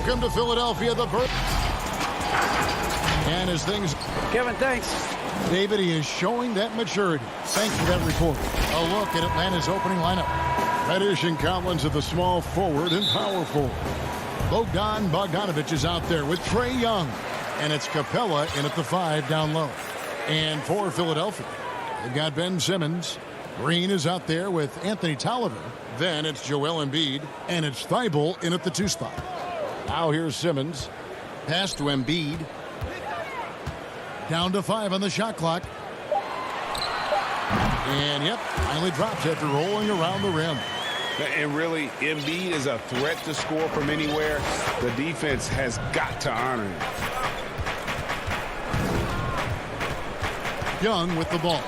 Welcome to Philadelphia, the birth. And as things... Kevin, thanks. David, he is showing that maturity. Thanks for that report. A look at Atlanta's opening lineup. Reddish and Collins at the small forward and power forward. Bogdanovich is out there with Trae Young. And it's Capella in at the 5 down low. And for Philadelphia, they've got Ben Simmons. Green is out there with Anthony Tolliver. Then it's Joel Embiid. And it's Thibault in at the 2 spot. Now here's Simmons. Pass to Embiid. Down to 5 on the shot clock. And, yep, finally drops after rolling around the rim. And really, Embiid is a threat to score from anywhere. The defense has got to honor him. Young with the ball.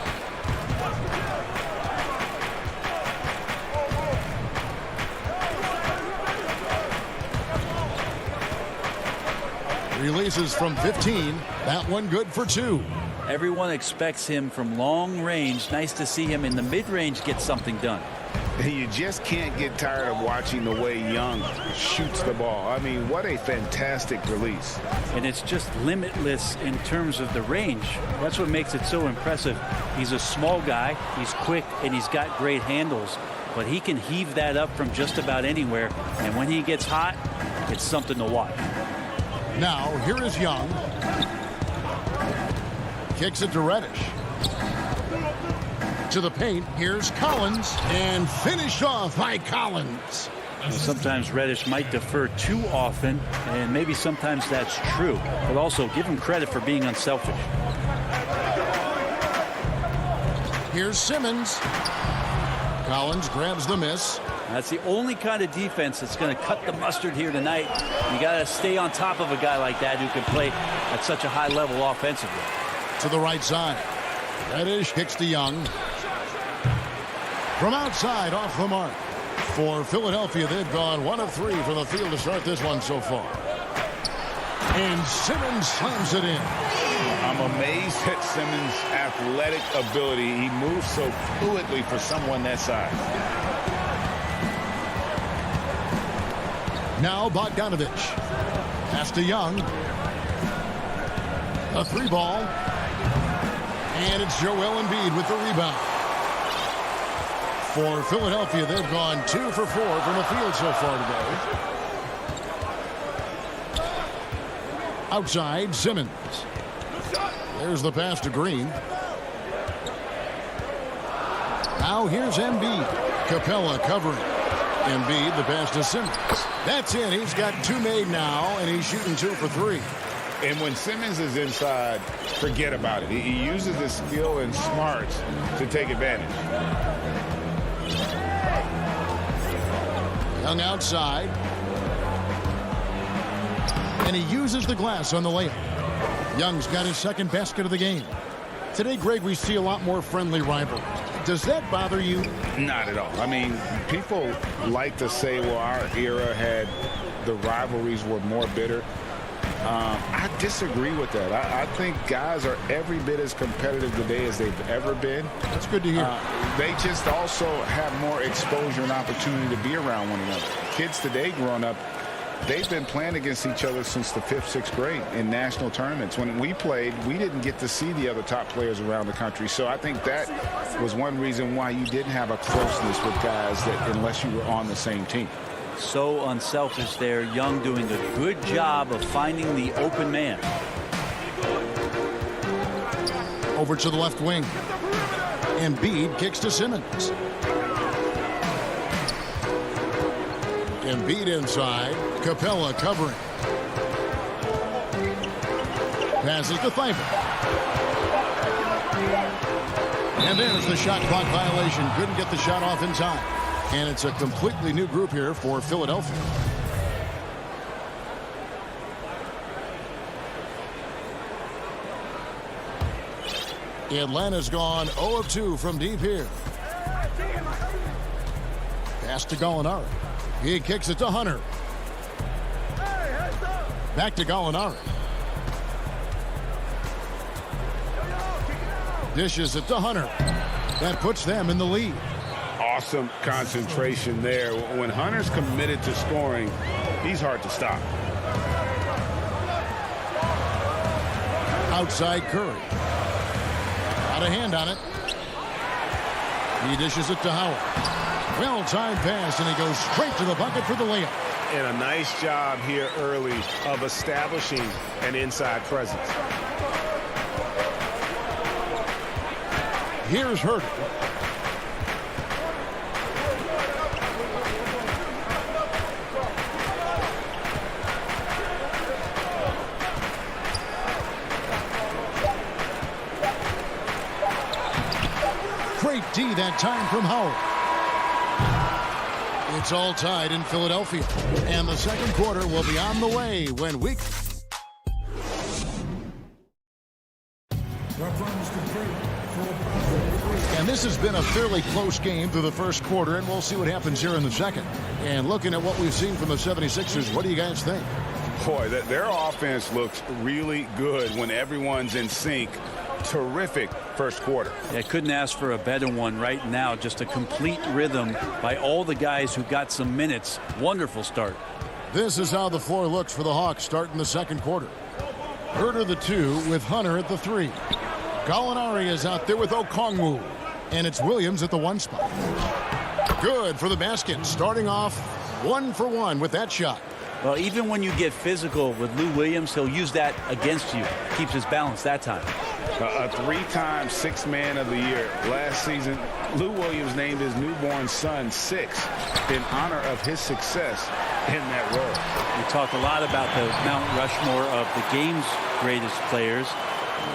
Releases from 15. That one good for 2. Everyone expects him from long range. Nice to see him in the mid-range get something done. You just can't get tired of watching the way Young shoots the ball. I mean, what a fantastic release. And it's just limitless in terms of the range. That's what makes it so impressive. He's a small guy, he's quick, and he's got great handles. But he can heave that up from just about anywhere. And when he gets hot, it's something to watch. Now, here is Young. Kicks it to Reddish. To the paint, here's Collins, and finished off by Collins. Sometimes Reddish might defer too often, and maybe sometimes that's true. But also, give him credit for being unselfish. Here's Simmons. Collins grabs the miss. That's the only kind of defense that's going to cut the mustard here tonight. You got to stay on top of a guy like that who can play at such a high level offensively. To the right side. Reddish kicks to Young. From outside, off the mark. For Philadelphia, they've gone 1 of 3 from the field to start this one so far. And Simmons slams it in. I'm amazed at Simmons' athletic ability. He moves so fluidly for someone that size. Now Bogdanovich. Pass to Young. A 3 ball. And it's Joel Embiid with the rebound. For Philadelphia, they've gone 2 for 4 from the field so far today. Outside, Simmons. There's the pass to Green. Now here's Embiid. Capella covering. Embiid, the pass to Simmons. That's it. He's got 2 made now, and he's shooting 2 for 3. And when Simmons is inside, forget about it. He uses his skill and smarts to take advantage. Young outside. And he uses the glass on the layup. Young's got his second basket of the game. Today, Greg, we see a lot more friendly rivalries. Does that bother you? Not at all. I mean, people like to say, well, our era had the rivalries were more bitter. I disagree with that. I think guys are every bit as competitive today as they've ever been. That's good to hear. They just also have more exposure and opportunity to be around one another. Kids today growing up, they've been playing against each other since the 5th, 6th grade in national tournaments. When we played, we didn't get to see the other top players around the country. So I think that was one reason why you didn't have a closeness with guys that unless you were on the same team. So unselfish there. Young doing a good job of finding the open man. Over to the left wing. Embiid kicks to Simmons. Embiid inside. Capella covering. Passes to Thibault. And there's the shot clock violation. Couldn't get the shot off in time. And it's a completely new group here for Philadelphia. Atlanta's gone 0 of 2 from deep here. Pass to Gallinari. He kicks it to Hunter. Back to Gallinari. Dishes it to Hunter. That puts them in the lead. Awesome concentration there. When Hunter's committed to scoring, he's hard to stop. Outside Curry. Got a hand on it. He dishes it to Howard. Well-timed pass, and he goes straight to the bucket for the layup. And a nice job here early of establishing an inside presence. Here's Herter. Great D that time from Howard. It's all tied in Philadelphia. And the second quarter will be on the way when we... And this has been a fairly close game through the first quarter, and we'll see what happens here in the second. And looking at what we've seen from the 76ers, what do you guys think? Boy, their offense looks really good when everyone's in sync. Terrific first quarter. Yeah, couldn't ask for a better one right now. Just a complete rhythm by all the guys who got some minutes. Wonderful start. This is how the floor looks for the Hawks starting the second quarter. Herter the 2 with Hunter at the 3. Gallinari is out there with Okongwu. And it's Williams at the 1 spot. Good for the basket. Starting off 1 for 1 with that shot. Well, even when you get physical with Lou Williams, he'll use that against you. Keeps his balance that time. A 3-time Sixth Man of the Year. Last season, Lou Williams named his newborn son Six in honor of his success in that role. We talk a lot about the Mount Rushmore of the game's greatest players.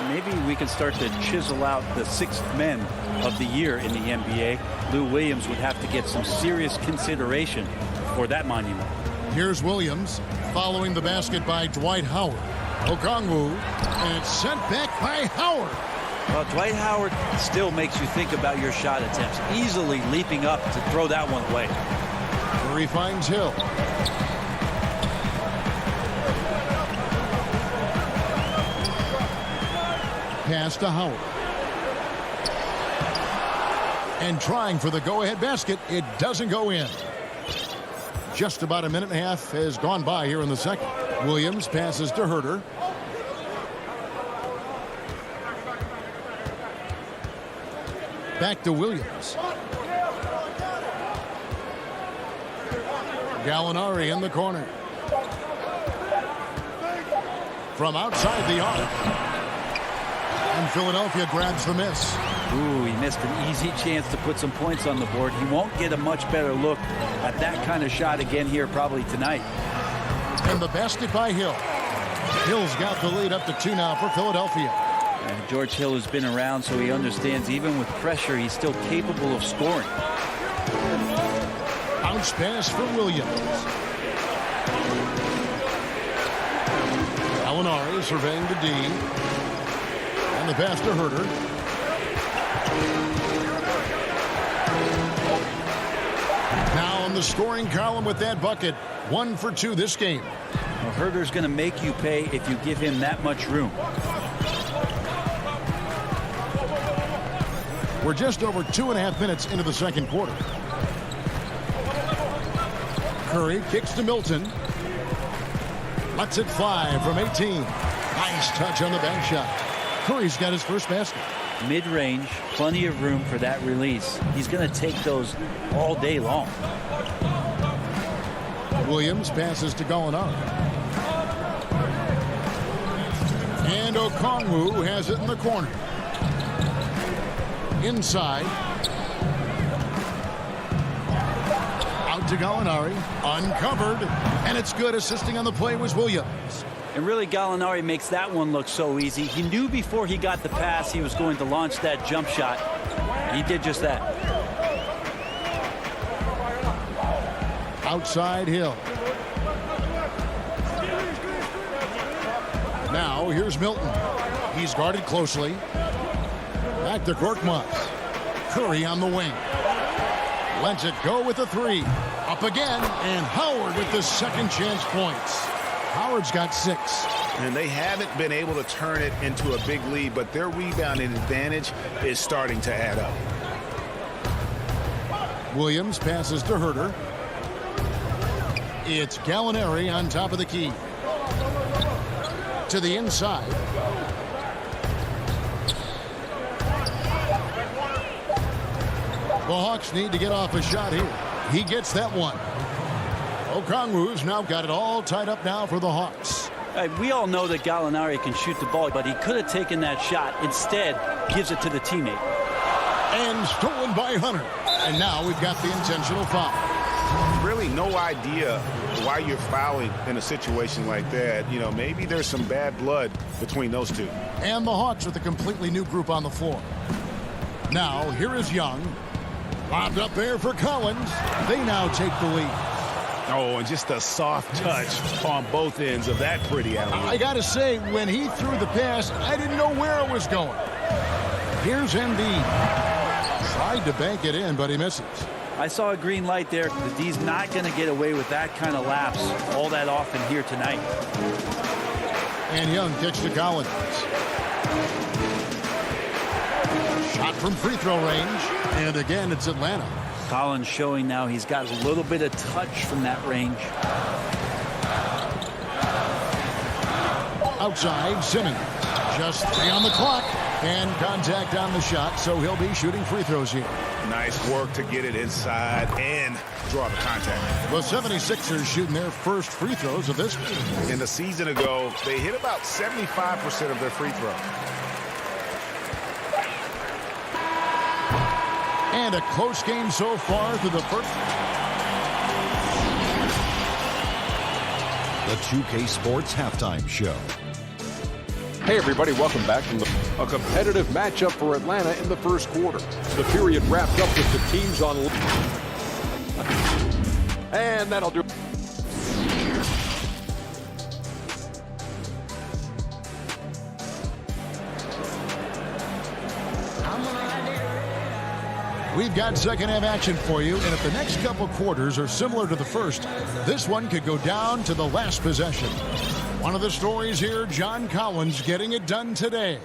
Maybe we can start to chisel out the sixth men of the year in the NBA. Lou Williams would have to get some serious consideration for that monument. Here's Williams following the basket by Dwight Howard. Okongwu, and it's sent back by Howard. Well, Dwight Howard still makes you think about your shot attempts, easily leaping up to throw that one away. Curry finds Hill. Pass to Howard. And trying for the go-ahead basket, it doesn't go in. Just about a minute and a half has gone by here in the second. Williams passes to Herter. Back to Williams. Gallinari in the corner. From outside the arc. And Philadelphia grabs the miss. Ooh, he missed an easy chance to put some points on the board. He won't get a much better look at that kind of shot again here probably tonight. And the basket by Hill. Hill's got the lead up to 2 now for Philadelphia. And George Hill has been around, so he understands even with pressure, he's still capable of scoring. Bounce pass for Williams. Gallinari surveying the D. And the pass to Herter. Now on the scoring column with that bucket. 1 for 2 this game. Well, Herter's going to make you pay if you give him that much room. We're just over 2.5 minutes into the second quarter. Curry kicks to Milton. Lets it fly from 18. Nice touch on the bank shot. Curry's got his first basket. Mid-range, plenty of room for that release. He's going to take those all day long. Williams passes to Gallinari. And Okongwu has it in the corner. Inside. Out to Gallinari. Uncovered. And it's good. Assisting on the play was Williams. And really, Gallinari makes that one look so easy. He knew before he got the pass he was going to launch that jump shot. He did just that. Outside Hill. Now here's Milton. He's guarded closely. Back to Korkmaz. Curry on the wing. Lets it go with the 3. Up again, and Howard with the second chance points. Howard's got 6. And they haven't been able to turn it into a big lead, but their rebounding advantage is starting to add up. Williams passes to Herter. It's Gallinari on top of the key. To the inside. The Hawks need to get off a shot here. He gets that one. Okongwu's now got it all tied up now for the Hawks. We all know that Gallinari can shoot the ball, but he could have taken that shot. Instead, gives it to the teammate. And stolen by Hunter. And now we've got the intentional foul. Really no idea why you're fouling in a situation like that. You know, maybe there's some bad blood between those two. And the Hawks with a completely new group on the floor. Now, here is Young. Lobbed up there for Collins. They now take the lead. Oh, and just a soft touch on both ends of that pretty alley. I got to say, when he threw the pass, I didn't know where it was going. Here's Embiid. Tried to bank it in, but he misses. I saw a green light there. The D's not going to get away with that kind of lapse all that often here tonight. And Young kicks to Collins. Shot from free throw range. And again, it's Atlanta. Collins showing now he's got a little bit of touch from that range. Outside, Simmons. Just 3 on the clock. And contact on the shot, so he'll be shooting free throws here. Nice work to get it inside and draw the contact. The 76ers shooting their first free throws of this game. In the season ago, they hit about 75% of their free throws. And a close game so far through the first. The 2K Sports Halftime Show. Hey everybody, welcome back from a competitive matchup for Atlanta in the first quarter. The period wrapped up with the teams on, and that'll do. We've got second half action for you, and if the next couple quarters are similar to the first, this one could go down to the last possession. One of the stories here, John Collins getting it done today.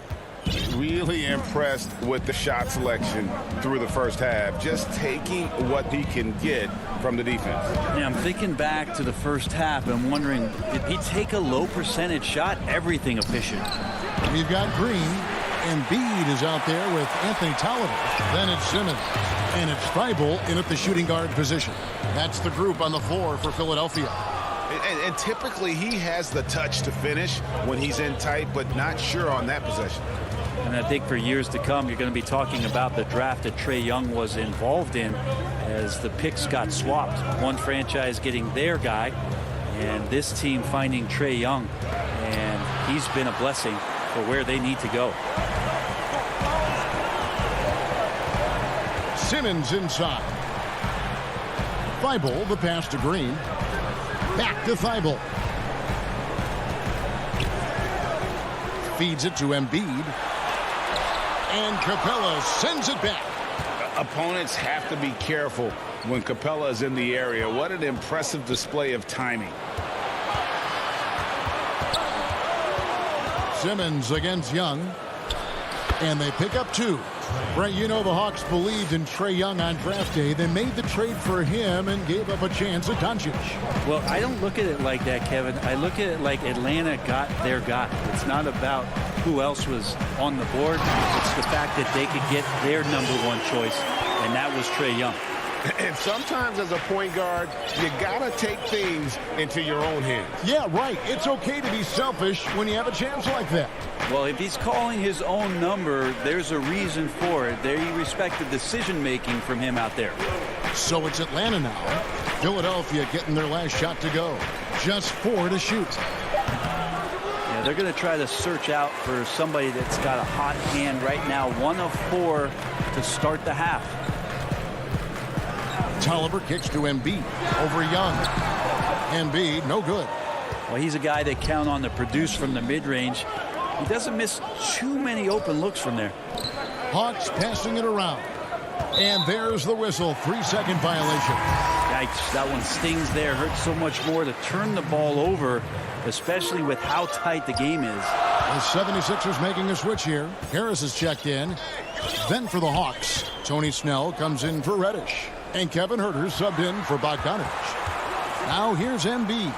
Really impressed with the shot selection through the first half. Just taking what he can get from the defense. Yeah, I'm thinking back to the first half. I'm wondering, did he take a low percentage shot? Everything efficient. We've got Green. Embiid is out there with Anthony Tolliver. Then it's Simmons. And it's Thibault in at the shooting guard position. That's the group on the floor for Philadelphia. And typically he has the touch to finish when he's in tight, but not sure on that possession. And I think for years to come, you're going to be talking about the draft that Trae Young was involved in as the picks got swapped. One franchise getting their guy, and this team finding Trae Young. And he's been a blessing for where they need to go. Simmons inside. Thibault, the pass to Green. Back to Thibault. Feeds it to Embiid. And Capella sends it back. Opponents have to be careful when Capella is in the area. What an impressive display of timing. Simmons against Young. And they pick up 2. Brent, you know the Hawks believed in Trae Young on draft day. They made the trade for him and gave up a chance at Doncic. Well, I don't look at it like that, Kevin. I look at it like Atlanta got their guy. It's not about who else was on the board. It's the fact that they could get their #1 choice, and that was Trae Young. And sometimes as a point guard, you got to take things into your own hands. Yeah, right. It's okay to be selfish when you have a chance like that. Well, if he's calling his own number, there's a reason for it. They respect the decision-making from him out there. So it's Atlanta now. Philadelphia getting their last shot to go. Just 4 to shoot. Yeah, they're going to try to search out for somebody that's got a hot hand right now. 1 of 4 to start the half. Tolliver kicks to Embiid over Young. Embiid, no good. Well, he's a guy they count on to produce from the mid-range. He doesn't miss too many open looks from there. Hawks passing it around. And there's the whistle. 3-second violation. Yikes, that one stings there. Hurts so much more to turn the ball over, especially with how tight the game is. The 76ers making a switch here. Harris is checked in. Then for the Hawks, Tony Snell comes in for Reddish. And Kevin Huerter subbed in for Bogdanovich. Now here's Embiid.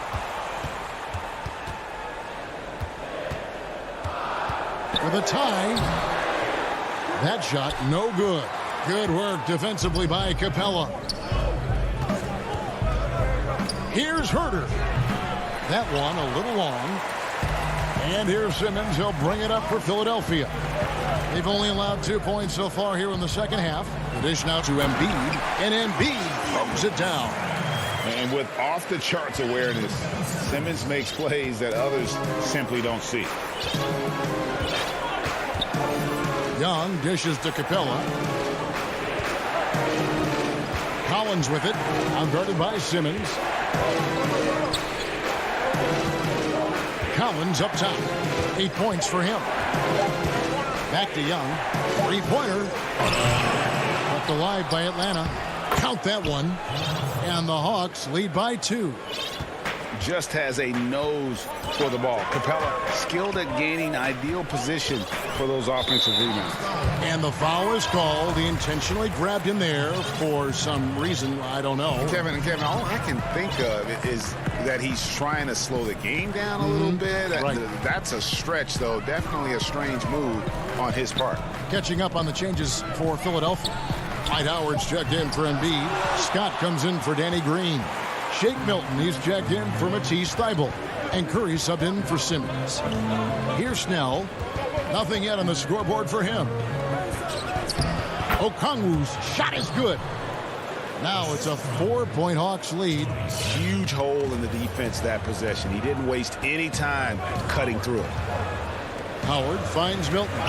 For the tie. That shot no good. Good work defensively by Capella. Here's Herder. That one a little long. And here's Simmons. He'll bring it up for Philadelphia. They've only allowed 2 points so far here in the second half. The dish now to Embiid. And Embiid throws it down. And with off-the-charts awareness, Simmons makes plays that others simply don't see. Young dishes to Capella. Collins with it. Outguarded by Simmons. Collins up top. 8 points for him. Back to Young. Three-pointer. Left alive by Atlanta. Count that one. And the Hawks lead by 2. Just has a nose for the ball. Capella skilled at gaining ideal position for those offensive rebounds. And the foul is called. He intentionally grabbed him there for some reason. I don't know. Kevin, all I can think of is that he's trying to slow the game down a little bit. Right. That's a stretch, though. Definitely a strange move on his part. Catching up on the changes for Philadelphia. Dwight Howard's checked in for Embiid. Scott comes in for Danny Green. Shake Milton, he's checked in for Matisse Thybulle. And Curry subbed in for Simmons. Here's Snell. Nothing yet on the scoreboard for him. Okongwu's shot is good. Now it's a 4-point Hawks lead. Huge hole in the defense that possession. He didn't waste any time cutting through it. Howard finds Milton.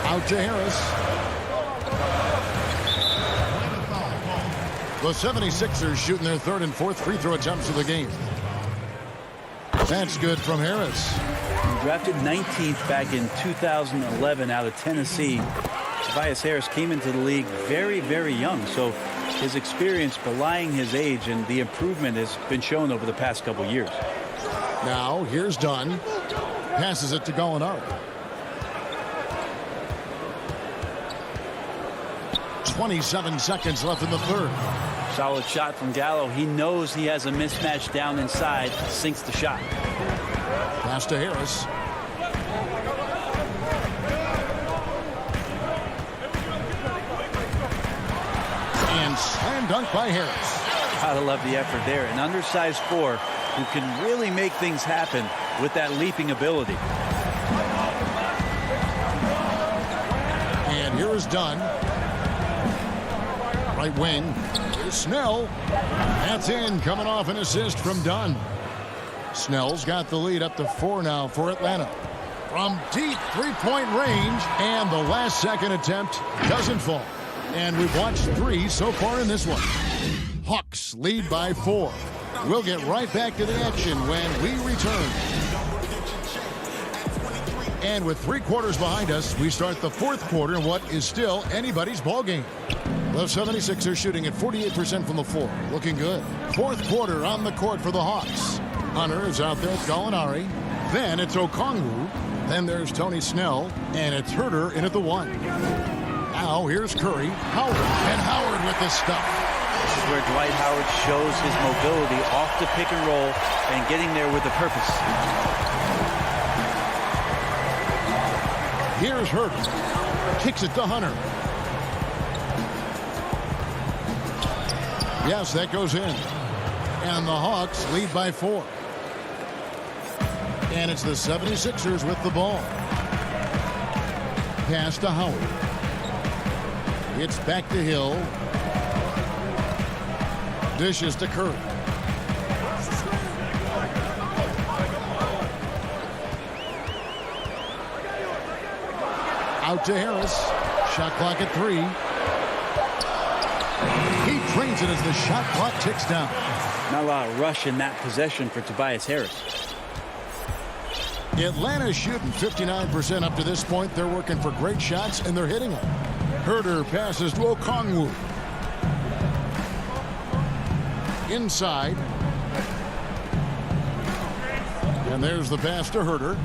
Out to Harris. The 76ers shooting their third and fourth free throw attempts of the game. That's good from Harris. He drafted 19th back in 2011 out of Tennessee. Tobias Harris came into the league very, very young, so his experience belying his age, and the improvement has been shown over the past couple years. Now here's Dunn. Passes it to Gallinari. 27 seconds left in the third. Solid shot from Gallo. He knows he has a mismatch down inside. Sinks the shot. Pass to Harris. And slam dunk by Harris. Gotta love the effort there. An undersized 4 who can really make things happen with that leaping ability. And here is Dunn. Right wing. Here's Snell. That's in. Coming off an assist from Dunn. Snell's got the lead up to 4 now for Atlanta. From deep three-point range. And the last second attempt doesn't fall. And we've watched 3 so far in this one. Hawks lead by 4. We'll get right back to the action when we return. And with 3 quarters behind us, we start the 4th quarter in what is still anybody's ball game. The 76ers shooting at 48% from the floor. Looking good. 4th quarter on the court for the Hawks. Hunter is out there with Gallinari. Then it's Okongwu. Then there's Tony Snell. And it's Herder in at the 1. Now here's Curry. Howard. And Howard with the stuff. This is where Dwight Howard shows his mobility off the pick and roll and getting there with a purpose. Here's Herder. Kicks it to Hunter. Yes, that goes in. And the Hawks lead by 4. And it's the 76ers with the ball. Pass to Howard. It's back to Hill. Dishes to Curry. Out to Harris. Shot clock at 3. He trains it as the shot clock ticks down. Not a lot of rush in that possession for Tobias Harris. Atlanta's shooting 59% up to this point. They're working for great shots, and they're hitting them. Herder passes to Okongwu. Inside. And there's the pass to Herder.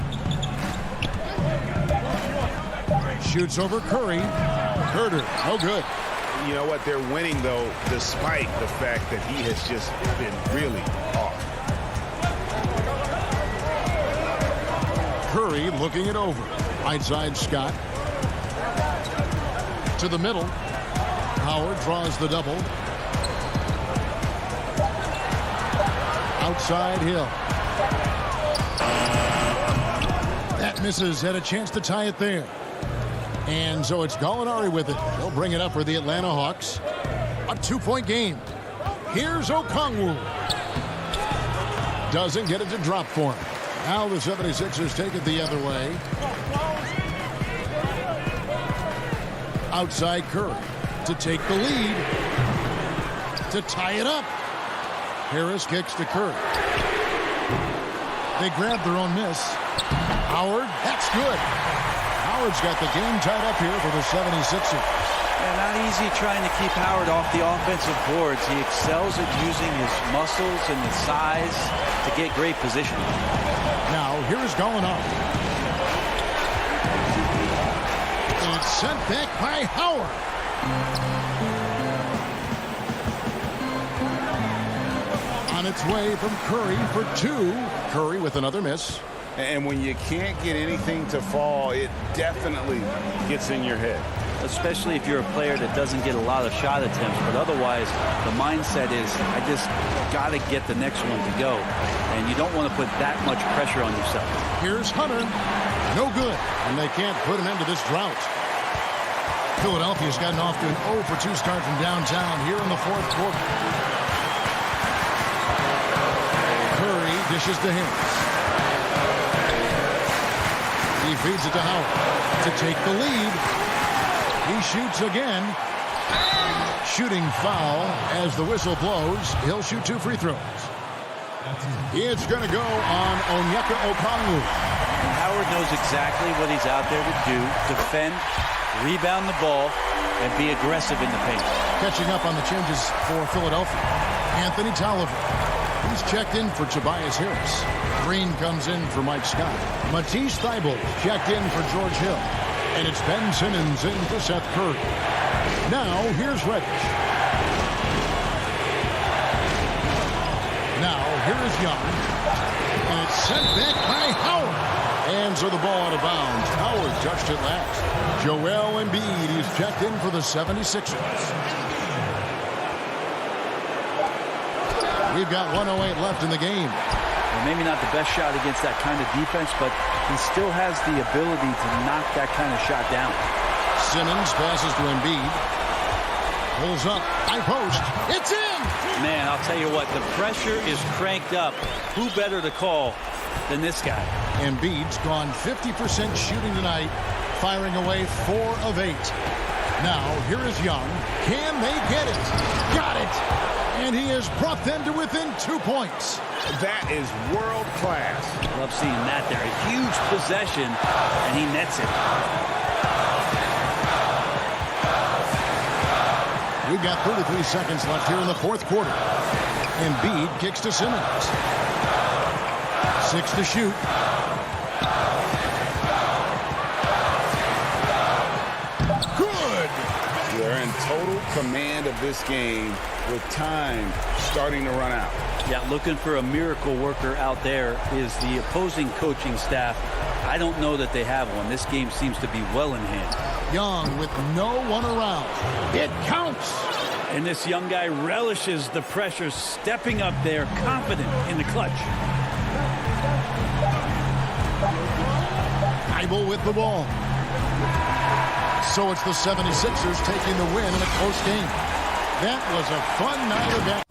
Shoots over Curry. Herder, no good. You know what? They're winning, though, despite the fact that he has just been really off. Curry looking it over. Right side, Scott. To the middle. Howard draws the double. Outside, Hill. That misses. Had a chance to tie it there. And so it's Gallinari with it. They'll bring it up for the Atlanta Hawks. A 2-point game. Here's Okongwu. Doesn't get it to drop for him. Now the 76ers take it the other way. Outside Curry to take the lead. To tie it up. Harris kicks to Curry. They grab their own miss. Howard, that's good. Howard's got the game tied up here for the 76ers. Yeah, not easy trying to keep Howard off the offensive boards. He excels at using his muscles and his size to get great position. Now, here's Gallinari. And it's sent back by Howard. On its way from Curry for two. Curry with another miss. And when you can't get anything to fall, it definitely gets in your head. Especially if you're a player that doesn't get a lot of shot attempts. But otherwise, the mindset is, I just got to get the next one to go. And you don't want to put that much pressure on yourself. Here's Hunter. No good. And they can't put an end to this drought. Philadelphia's gotten off to an 0 for 2 start from downtown here in the fourth quarter. Curry dishes to Harris. He feeds it to Howard to take the lead. He shoots again. Shooting foul as the whistle blows. He'll shoot 2 free throws. It's going to go on Onyeka Okongwu. Howard knows exactly what he's out there to do. Defend, rebound the ball, and be aggressive in the paint. Catching up on the changes for Philadelphia. Anthony Tolliver. He's checked in for Tobias Harris. Green comes in for Mike Scott. Matisse Thybulle checked in for George Hill. And it's Ben Simmons in for Seth Curry. Now, here's Reddish. Now, here is Young. And it's sent back by Howard. And so the ball out of bounds. Howard touched it last. Joel Embiid, he's checked in for the 76ers. We've got 1:08 left in the game. Well, maybe not the best shot against that kind of defense, but he still has the ability to knock that kind of shot down. Simmons passes to Embiid. Pulls up. High post. It's in! Man, I'll tell you what, the pressure is cranked up. Who better to call than this guy? Embiid's gone 50% shooting tonight, firing away 4 of 8. Now, here is Young. Can they get it? Got it! And he has brought them to within 2 points. That is world class. Love seeing that there. A huge possession, and he nets it. We've got 33 seconds left here in the fourth quarter. Embiid kicks to Simmons. 6 to shoot. Good! They're in total command of this game with time starting to run out. Yeah, looking for a miracle worker out there is the opposing coaching staff. I don't know that they have one. This game seems to be well in hand. Young with no one around. It counts! And this young guy relishes the pressure, stepping up there, confident in the clutch. Thybulle with the ball. So it's the 76ers taking the win in a close game. That was a fun night of basketball.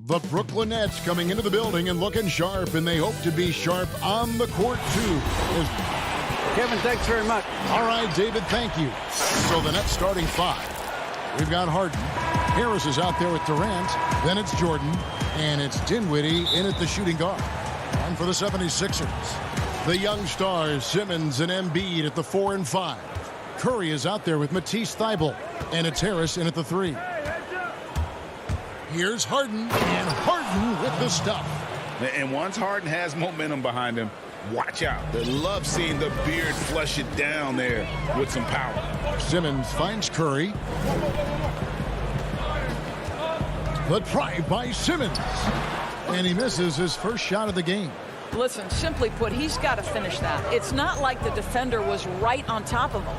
The Brooklyn Nets coming into the building and looking sharp, and they hope to be sharp on the court, too. Kevin, thanks very much. All right, David, thank you. So the Nets starting five. We've got Harden. Harris is out there with Durant. Then it's Jordan. And it's Dinwiddie in at the shooting guard. And for the 76ers, the young stars, Simmons and Embiid at the 4 and 5. Curry is out there with Matisse Thybulle. And it's Harris in at the 3. Here's Harden, and Harden with the stuff. And once Harden has momentum behind him, watch out. They love seeing the beard flush it down there with some power. Simmons finds Curry. The try by Simmons. And he misses his first shot of the game. Listen, simply put, he's got to finish that. It's not like the defender was right on top of him.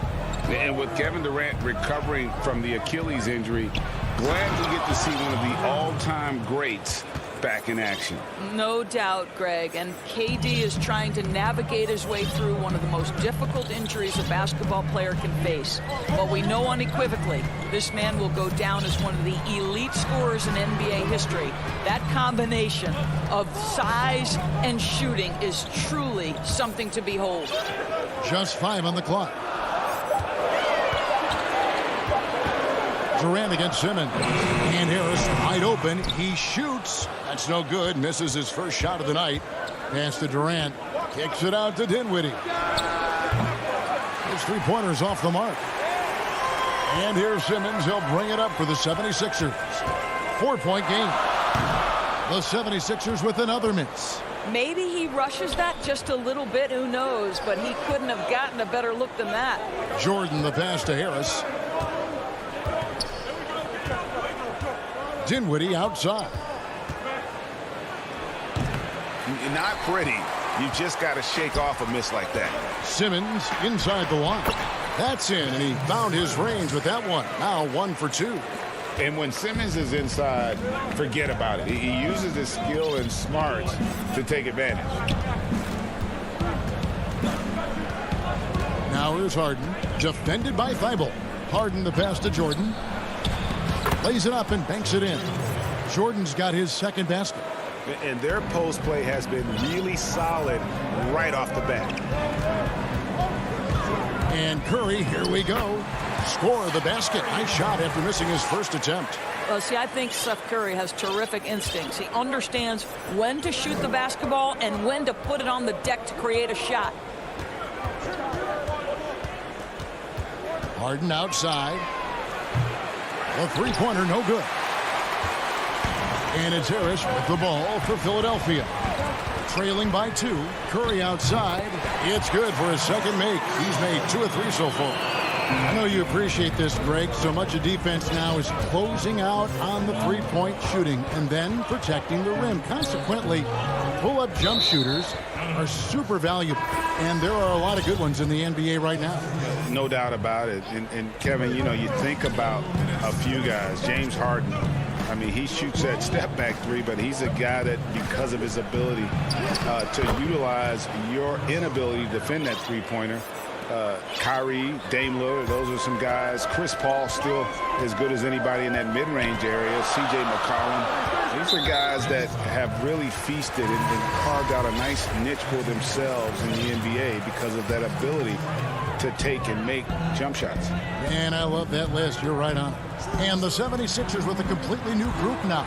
And with Kevin Durant recovering from the Achilles injury, glad to get to see one of the all-time greats back in action. No doubt, Greg. And KD is trying to navigate his way through one of the most difficult injuries a basketball player can face. But we know unequivocally this man will go down as one of the elite scorers in NBA history. That combination of size and shooting is truly something to behold. Just 5 on the clock. Durant against Simmons. And Harris wide open. He shoots. That's no good. Misses his first shot of the night. Pass to Durant. Kicks it out to Dinwiddie. His three-pointers off the mark. And here's Simmons. He'll bring it up for the 76ers. 4-point game. The 76ers with another miss. Maybe he rushes that just a little bit. Who knows? But he couldn't have gotten a better look than that. Jordan the pass to Harris. Dinwiddie outside. Not pretty. You just got to shake off a miss like that. Simmons inside the line. That's in, and he found his range with that one. Now 1 for 2. And when Simmons is inside, forget about it. He uses his skill and smarts to take advantage. Now here's Harden, defended by Thibault. Harden the pass to Jordan. Lays it up and banks it in. Jordan's got his second basket. And their post play has been really solid right off the bat. And Curry, here we go. Score the basket. Nice shot after missing his first attempt. Well, see, I think Steph Curry has terrific instincts. He understands when to shoot the basketball and when to put it on the deck to create a shot. Harden outside. The three-pointer, no good. And it's Harris with the ball for Philadelphia. Trailing by 2. Curry outside. It's good for his second make. He's made 2 of 3 so far. I know you appreciate this, Greg. So much of defense now is closing out on the three-point shooting and then protecting the rim. Consequently, pull-up jump shooters are super valuable. And there are a lot of good ones in the NBA right now. No doubt about it. And Kevin, you know, you think about a few guys. James Harden. I mean, he shoots that step-back three, but he's a guy that, because of his ability to utilize your inability to defend that three-pointer, Kyrie, Dame Lillard, those are some guys. Chris Paul still as good as anybody in that mid-range area. C.J. McCollum. These are guys that have really feasted and carved out a nice niche for themselves in the NBA because of that ability to take and make jump shots. And I love that list. You're right on it. And the 76ers with a completely new group now.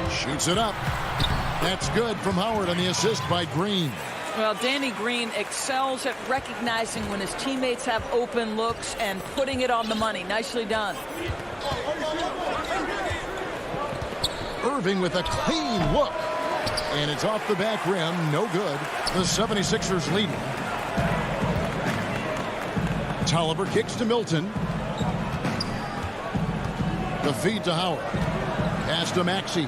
Shoots it up. That's good from Howard on the assist by Green. Well, Danny Green excels at recognizing when his teammates have open looks and putting it on the money. Nicely done. Irving with a clean look. And it's off the back rim. No good. The 76ers leading. Tolliver kicks to Milton. The feed to Howard. Pass to Maxey.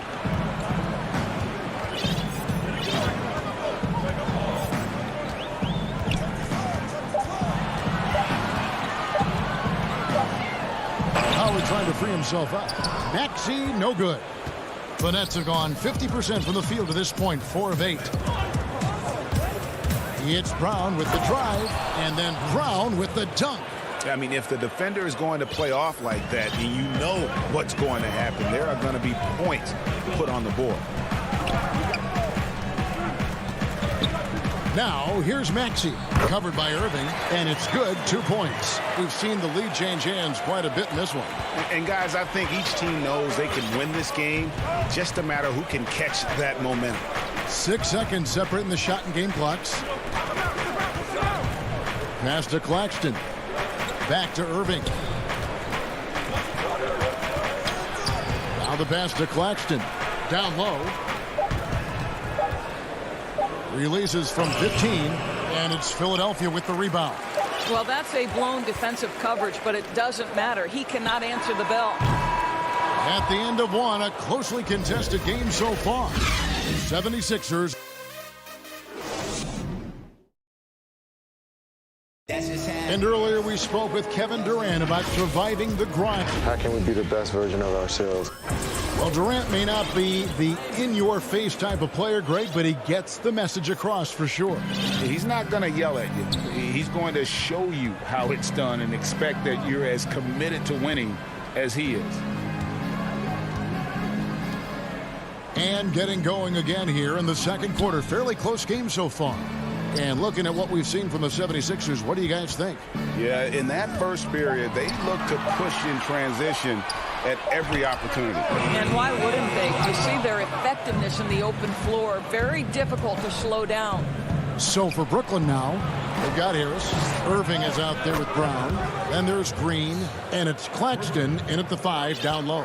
Howard trying to free himself up. Maxey, no good. The Nets have gone 50% from the field to this point, 4 of 8. It's Brown with the drive, and then Brown with the dunk. I mean, if the defender is going to play off like that, and you know what's going to happen, there are going to be points put on the board. Now, here's Maxey, covered by Irving, and it's good, 2 points. We've seen the lead change hands quite a bit in this one. And guys, I think each team knows they can win this game, just a matter who can catch that momentum. 6 seconds separating the shot and game clocks. Pass to Claxton. Back to Irving. Now the pass to Claxton. Down low. Releases from 15, and it's Philadelphia with the rebound. Well, that's a blown defensive coverage, but it doesn't matter. He cannot answer the bell. At the end of one, a closely contested game so far. 76ers. And earlier we spoke with Kevin Durant about surviving the grind. How can we be the best version of ourselves? Well, Durant may not be the in-your-face type of player, Greg, but he gets the message across for sure. He's not going to yell at you. He's going to show you how it's done and expect that you're as committed to winning as he is. And getting going again here in the second quarter. Fairly close game so far. And looking at what we've seen from the 76ers, what do you guys think? Yeah, in that first period, they looked to push in transition at every opportunity. And why wouldn't they? You see their effectiveness in the open floor. Very difficult to slow down. So for Brooklyn now, they've got Harris. Irving is out there with Brown. Then there's Green. And it's Claxton in at the 5 down low.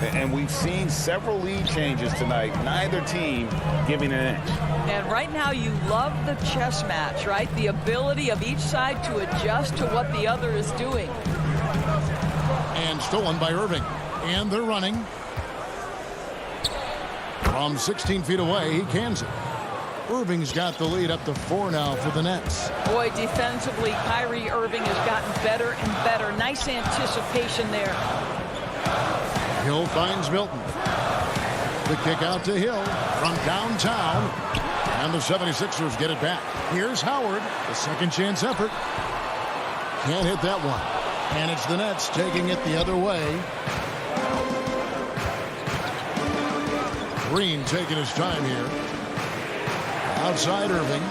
And we've seen several lead changes tonight. Neither team giving an inch. And right now you love the chess match, right? The ability of each side to adjust to what the other is doing. And stolen by Irving. And they're running. From 16 feet away, he cans it. Irving's got the lead up to 4 now for the Nets. Boy, defensively, Kyrie Irving has gotten better and better. Nice anticipation there. Hill finds Milton. The kick out to Hill from downtown. And the 76ers get it back. Here's Howard, the second chance effort. Can't hit that one. And it's the Nets taking it the other way. Green taking his time here. Outside Irving.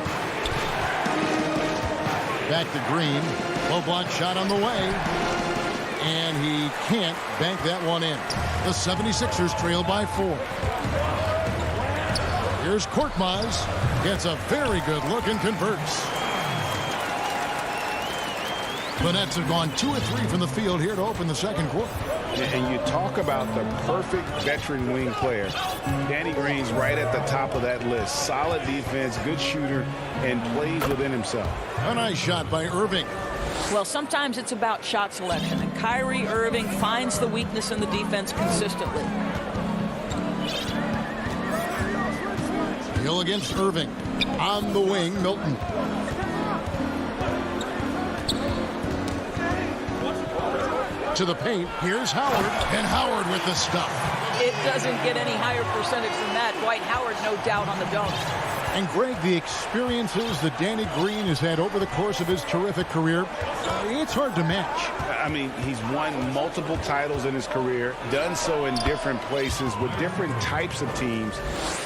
Back to Green. Low block shot on the way. And he can't bank that one in. The 76ers trail by 4. Here's Korkmaz. Gets a very good look and converts. The Nets have gone 2 of 3 from the field here to open the second quarter. And you talk about the perfect veteran wing player. Danny Green's right at the top of that list. Solid defense, good shooter, and plays within himself. A nice shot by Irving. Well, sometimes it's about shot selection, and Kyrie Irving finds the weakness in the defense consistently. Hill against Irving. On the wing, Milton. To the paint, here's Howard, and Howard with the stuff. It doesn't get any higher percentage than that. Dwight Howard, no doubt, on the dunk. And Greg, the experiences that Danny Green has had over the course of his terrific career, it's hard to match. I mean, he's won multiple titles in his career, done so in different places with different types of teams.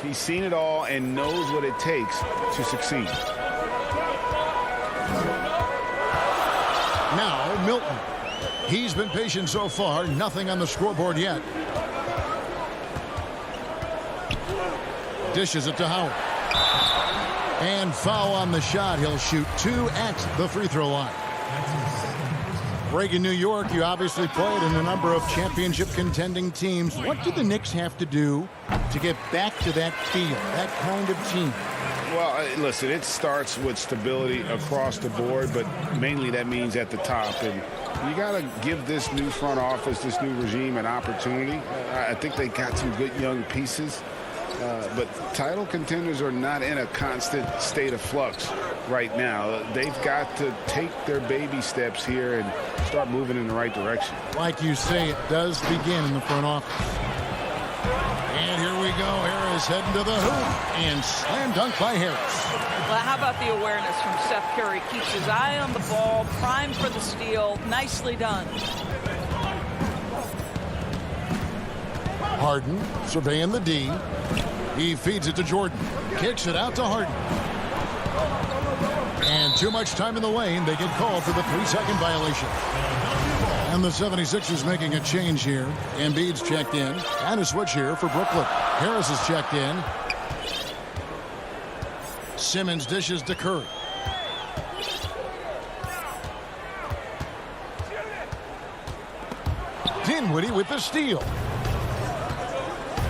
He's seen it all and knows what it takes to succeed. Now, Milton. He's been patient so far. Nothing on the scoreboard yet. Dishes it to Howard. And foul on the shot. He'll shoot 2 at the free throw line. Greg, in New York, you obviously played in a number of championship contending teams. What do the Knicks have to do to get back to that feel, that kind of team? Well, listen, it starts with stability across the board, but mainly that means at the top. And you got to give this new front office, this new regime, an opportunity. I think they got some good young pieces. But title contenders are not in a constant state of flux right now. They've got to take their baby steps here and start moving in the right direction. Like you say, it does begin in the front office. And here we go. Harris heading to the hoop. And slam dunk by Harris. Well, how about the awareness from Seth Curry? Keeps his eye on the ball, primed for the steal. Nicely done. Harden surveying the D. He feeds it to Jordan. Kicks it out to Harden. And too much time in the lane. They get called for the 3-second violation. And the 76ers making a change here. Embiid's checked in. And a switch here for Brooklyn. Harris is checked in. Simmons dishes to Curry. Dinwiddie with the steal.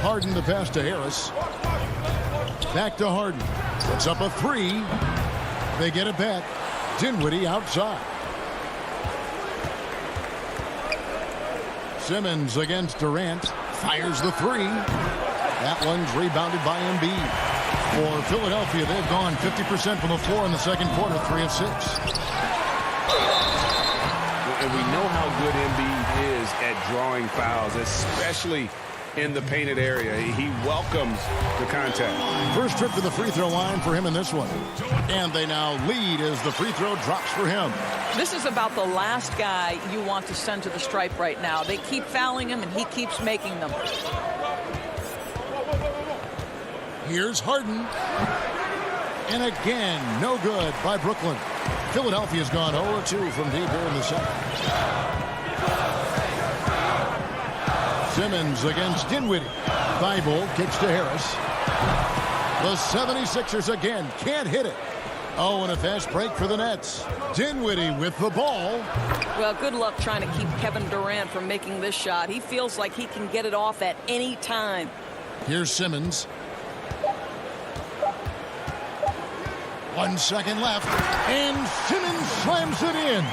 Harden the pass to Harris. Back to Harden. Puts up a 3. They get it back. Dinwiddie outside. Simmons against Durant. Fires the 3. That one's rebounded by Embiid. For Philadelphia, they've gone 50% from the floor in the second quarter, 3 of 6. And we know how good Embiid is at drawing fouls, especially in the painted area. He welcomes the contact. First trip to the free throw line for him in this one. And they now lead as the free throw drops for him. This is about the last guy you want to send to the stripe right now. They keep fouling him, and he keeps making them. Here's Harden. And again, no good by Brooklyn. Philadelphia's gone 0-2 from deep here in the second. Simmons against Dinwiddie. Thibault kicks to Harris. The 76ers again can't hit it. Oh, and a fast break for the Nets. Dinwiddie with the ball. Well, good luck trying to keep Kevin Durant from making this shot. He feels like he can get it off at any time. Here's Simmons. 1 second left. And Simmons slams it in.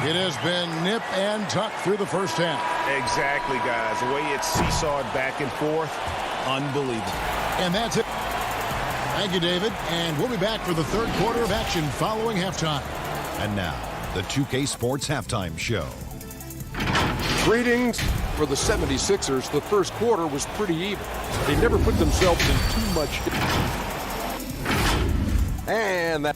It has been nip and tuck through the first half. Exactly, guys. The way it's seesawed back and forth, unbelievable. And that's it. Thank you, David. And we'll be back for the third quarter of action following halftime. And now, the 2K Sports Halftime Show. Greetings. For the 76ers, the first quarter was pretty even. They never put themselves in too much. And that.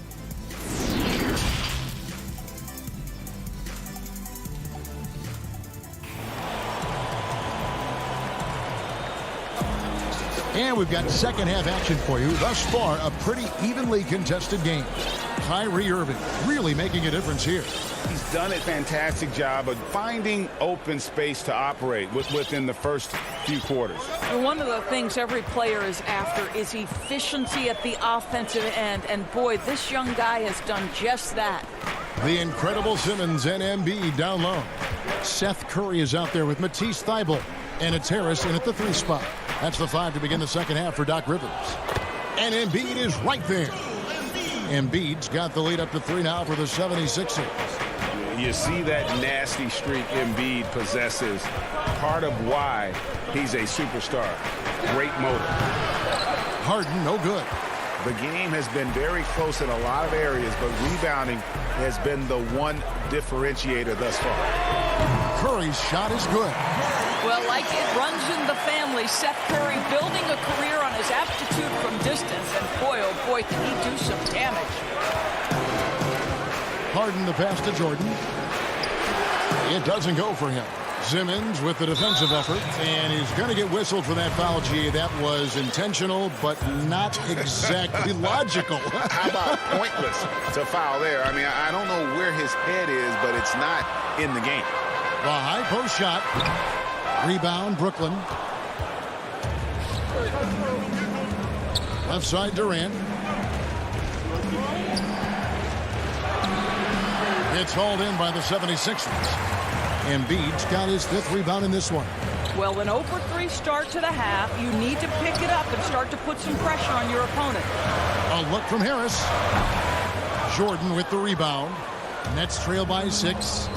And we've got second half action for you. Thus far, a pretty evenly contested game. Kyrie Irving really making a difference here. He's done a fantastic job of finding open space to operate within the first few quarters. And one of the things every player is after is efficiency at the offensive end. And boy, this young guy has done just that. The incredible Simmons and Embiid down low. Seth Curry is out there with Matisse Thybulle. And it's Harris in at the 3 spot. That's the 5 to begin the second half for Doc Rivers. And Embiid is right there. Embiid's got the lead up to 3 now for the 76ers. You see that nasty streak Embiid possesses. Part of why he's a superstar. Great motor. Harden, no good. The game has been very close in a lot of areas, but rebounding has been the one differentiator thus far. Curry's shot is good. Well, like it runs in the family, Seth Curry building a career on his aptitude from distance. And boy, oh boy, can he do some damage. Harden the pass to Jordan. It doesn't go for him. Simmons with the defensive effort, and he's going to get whistled for that foul. Gee, that was intentional, but not exactly logical. How about pointless to foul there? I mean, I don't know where his head is, but it's not in the game. The high post shot. Rebound, Brooklyn. Left side, Durant. It's hauled in by the 76ers. Embiid's got his 5th rebound in this one. Well, an 0-for-3 start to the half. You need to pick it up and start to put some pressure on your opponent. A look from Harris. Jordan with the rebound. Nets trail by 6.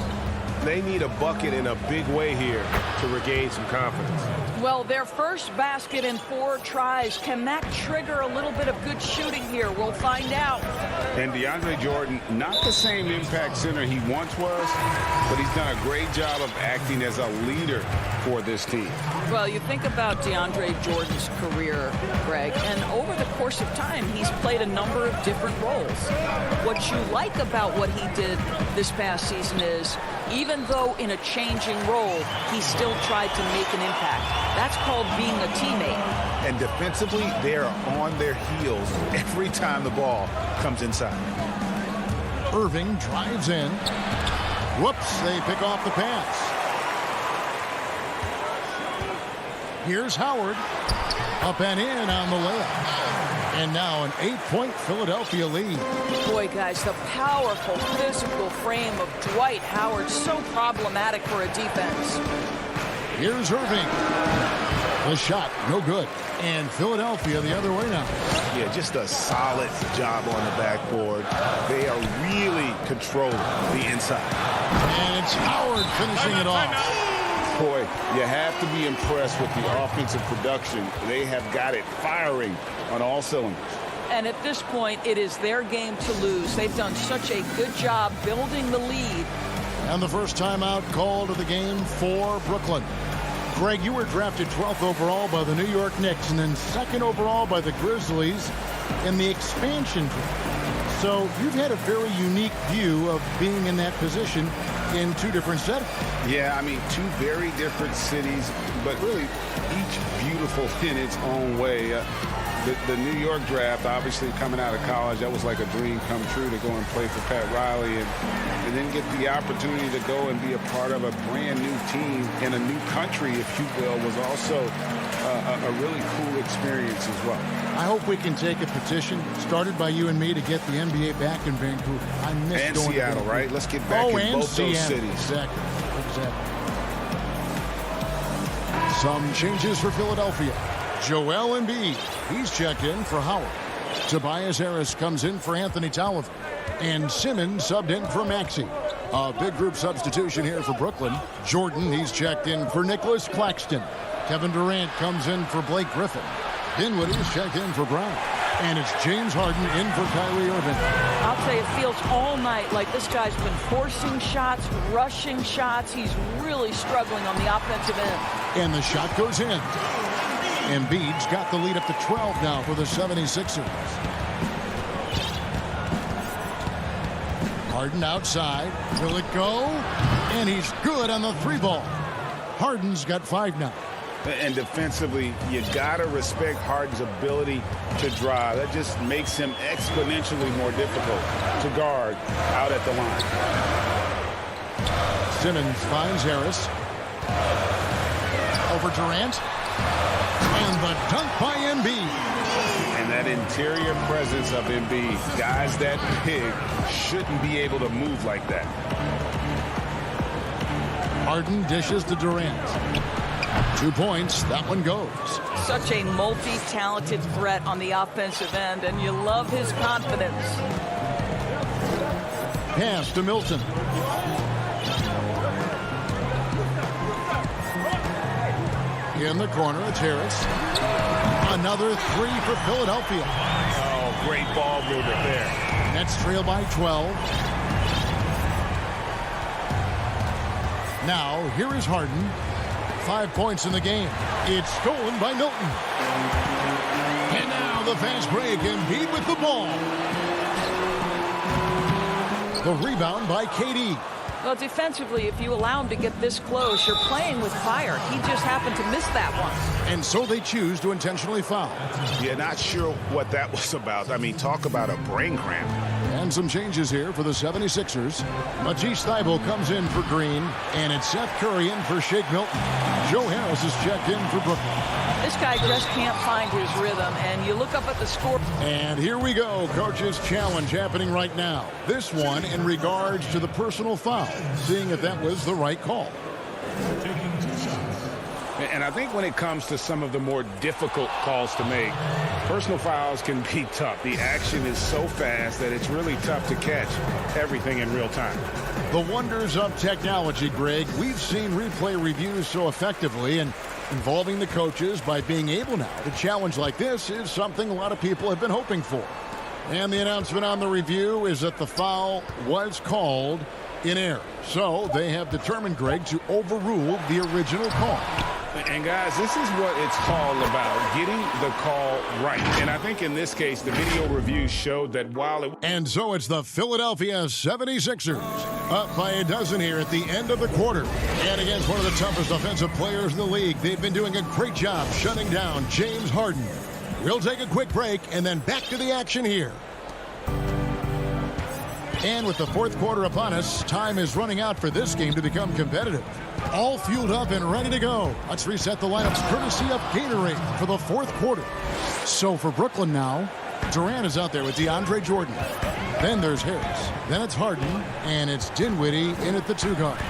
They need a bucket in a big way here to regain some confidence. Well, their first basket in 4 tries. Can that trigger a little bit of good shooting here? We'll find out. And DeAndre Jordan, not the same impact center he once was, but he's done a great job of acting as a leader for this team. Well, you think about DeAndre Jordan's career, Greg, and over the course of time, he's played a number of different roles. What you like about what he did this past season is, even though in a changing role, he still tried to make an impact. That's called being a teammate. And defensively, they are on their heels every time the ball comes inside. Irving drives in. Whoops, they pick off the pass. Here's Howard. Up and in on the layup. And now an 8-point Philadelphia lead. Boy, guys, the powerful physical frame of Dwight Howard, so problematic for a defense. Here's Irving. The shot, no good. And Philadelphia the other way now. Yeah, just a solid job on the backboard. They are really controlling the inside. And it's Howard finishing it off. Boy, you have to be impressed with the offensive production. They have got it firing on all cylinders. And at this point, it is their game to lose. They've done such a good job building the lead. And the first timeout called of the game for Brooklyn. Greg, you were drafted 12th overall by the New York Knicks and then 2nd overall by the Grizzlies in the expansion draft. So you've had a very unique view of being in that position in 2 different settings. Yeah, I mean, 2 very different cities, but really each beautiful in its own way. The New York draft, obviously coming out of college, that was like a dream come true to go and play for Pat Riley and then get the opportunity to go and be a part of a brand new team in a new country, if you will, was also a really cool experience as well. I hope we can take a petition started by you and me to get the NBA back in Vancouver. I miss and going Seattle, to right? Let's get back in both Seattle. those cities. Exactly. Some changes for Philadelphia. Joel Embiid, he's checked in for Howard. Tobias Harris comes in for Anthony Tolliver. And Simmons subbed in for Maxey. A big group substitution here for Brooklyn. Jordan, he's checked in for Nicholas Claxton. Kevin Durant comes in for Blake Griffin. Dinwiddie's checked in for Brown. And it's James Harden in for Kyrie Irving. I'll tell you, it feels all night like this guy's been forcing shots, rushing shots. He's really struggling on the offensive end. And the shot goes in. Embiid's got the lead up to 12 now for the 76ers. Harden outside. Will it go? And he's good on the 3-ball. Harden's got 5 now. And defensively, you got to respect Harden's ability to drive. That just makes him exponentially more difficult to guard out at the line. Simmons finds Harris. Over Durant. And the dunk by Embiid. And that interior presence of Embiid, guys that big shouldn't be able to move like that. Harden dishes to Durant. 2 points. That one goes. Such a multi-talented threat on the offensive end, and you love his confidence. Pass to Milton. In the corner, it's Harris. Another 3 for Philadelphia. Oh, great ball movement there. Nets trail by 12. Now, here is Harden. 5 points in the game. It's stolen by Milton. And now the fast break, Embiid with the ball. The rebound by KD. Well, defensively, if you allow him to get this close, you're playing with fire. He just happened to miss that one. And so they choose to intentionally foul. Yeah, not sure what that was about. I mean, talk about a brain cramp. And some changes here for the 76ers. Matisse Thybulle comes in for Green, and it's Seth Curry in for Shake Milton. Joe Harris is checked in for Brooklyn. This guy just can't find his rhythm, and you look up at the score. And here we go. Coach's challenge happening right now. This one in regards to the personal foul, seeing if that was the right call. And I think when it comes to some of the more difficult calls to make, personal fouls can be tough. The action is so fast that it's really tough to catch everything in real time. The wonders of technology, Greg. We've seen replay reviews so effectively, and involving the coaches by being able now to challenge like this is something a lot of people have been hoping for. And the announcement on the review is that the foul was called in error. So they have determined, Greg, to overrule the original call. And guys, this is what it's all about, getting the call right. And I think in this case, the video review showed that while it... And so it's the Philadelphia 76ers up by a dozen here at the end of the quarter. And against one of the toughest offensive players in the league, they've been doing a great job shutting down James Harden. We'll take a quick break and then back to the action here. And with the fourth quarter upon us, time is running out for this game to become competitive. All fueled up and ready to go. Let's reset the lineups courtesy of Gatorade for the fourth quarter. So for Brooklyn now, Durant is out there with DeAndre Jordan. Then there's Harris. Then it's Harden. And it's Dinwiddie in at the 2 guard.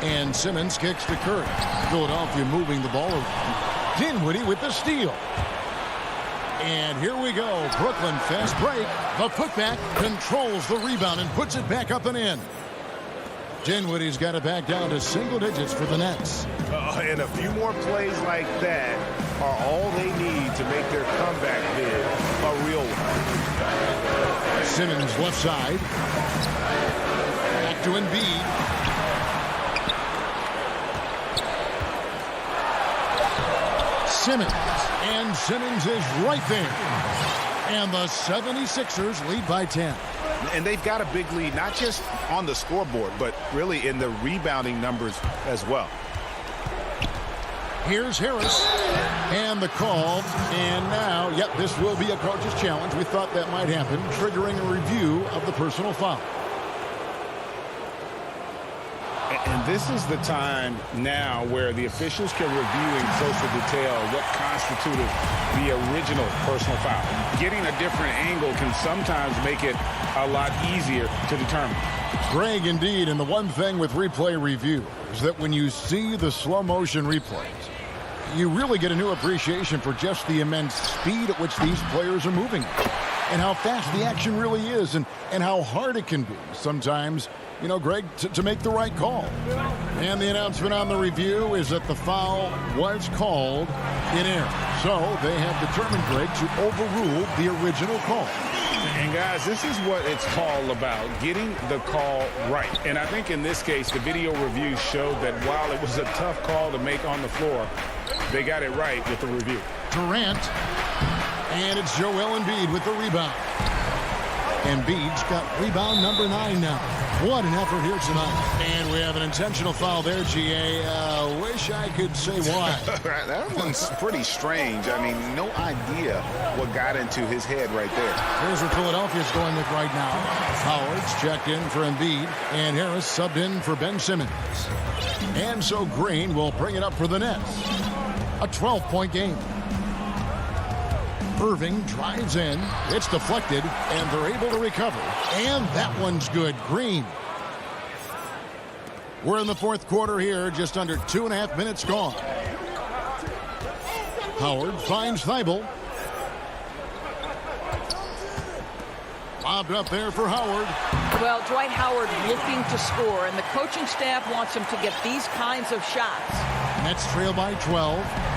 And Simmons kicks to Curry. Philadelphia moving the ball around. Dinwiddie with the steal. And here we go. Brooklyn fast break. The putback controls the rebound and puts it back up and in. Dinwiddie's got it back down to single digits for the Nets. And a few more plays like that are all they need to make their comeback bid a real one. Simmons left side. Back to Embiid. Simmons. And Simmons is right there. And the 76ers lead by 10. And they've got a big lead, not just on the scoreboard, but really in the rebounding numbers as well. Here's Harris. And the call. And now, yep, this will be a coach's challenge. We thought that might happen, triggering a review of the personal foul. And this is the time now where the officials can review in closer detail what constituted the original personal foul. Getting a different angle can sometimes make it a lot easier to determine. Greg, indeed, and the one thing with replay review is that when you see the slow motion replays, you really get a new appreciation for just the immense speed at which these players are moving and how fast the action really is and how hard it can be sometimes, you know, Greg, to make the right call. And the announcement on the review is that the foul was called in error. So they have determined, Greg, to overrule the original call. And guys, this is what it's all about, getting the call right. And I think in this case, the video review showed that while it was a tough call to make on the floor, they got it right with the review. Durant. And it's Joel Embiid with the rebound. Embiid's got rebound number 9 now. What an effort here tonight. And we have an intentional foul there, GA. Wish I could say why. That one's pretty strange. I mean, no idea what got into his head right there. Here's what Philadelphia's going with right now. Howard's checked in for Embiid, and Harris subbed in for Ben Simmons. And so Green will bring it up for the Nets. A 12-point game. Irving drives in. It's deflected, and they're able to recover. And that one's good. Green. We're in the fourth quarter here. Just under 2.5 minutes gone. Howard finds Thibault. Bobbed up there for Howard. Well, Dwight Howard looking to score, and the coaching staff wants him to get these kinds of shots. Nets trail by 12.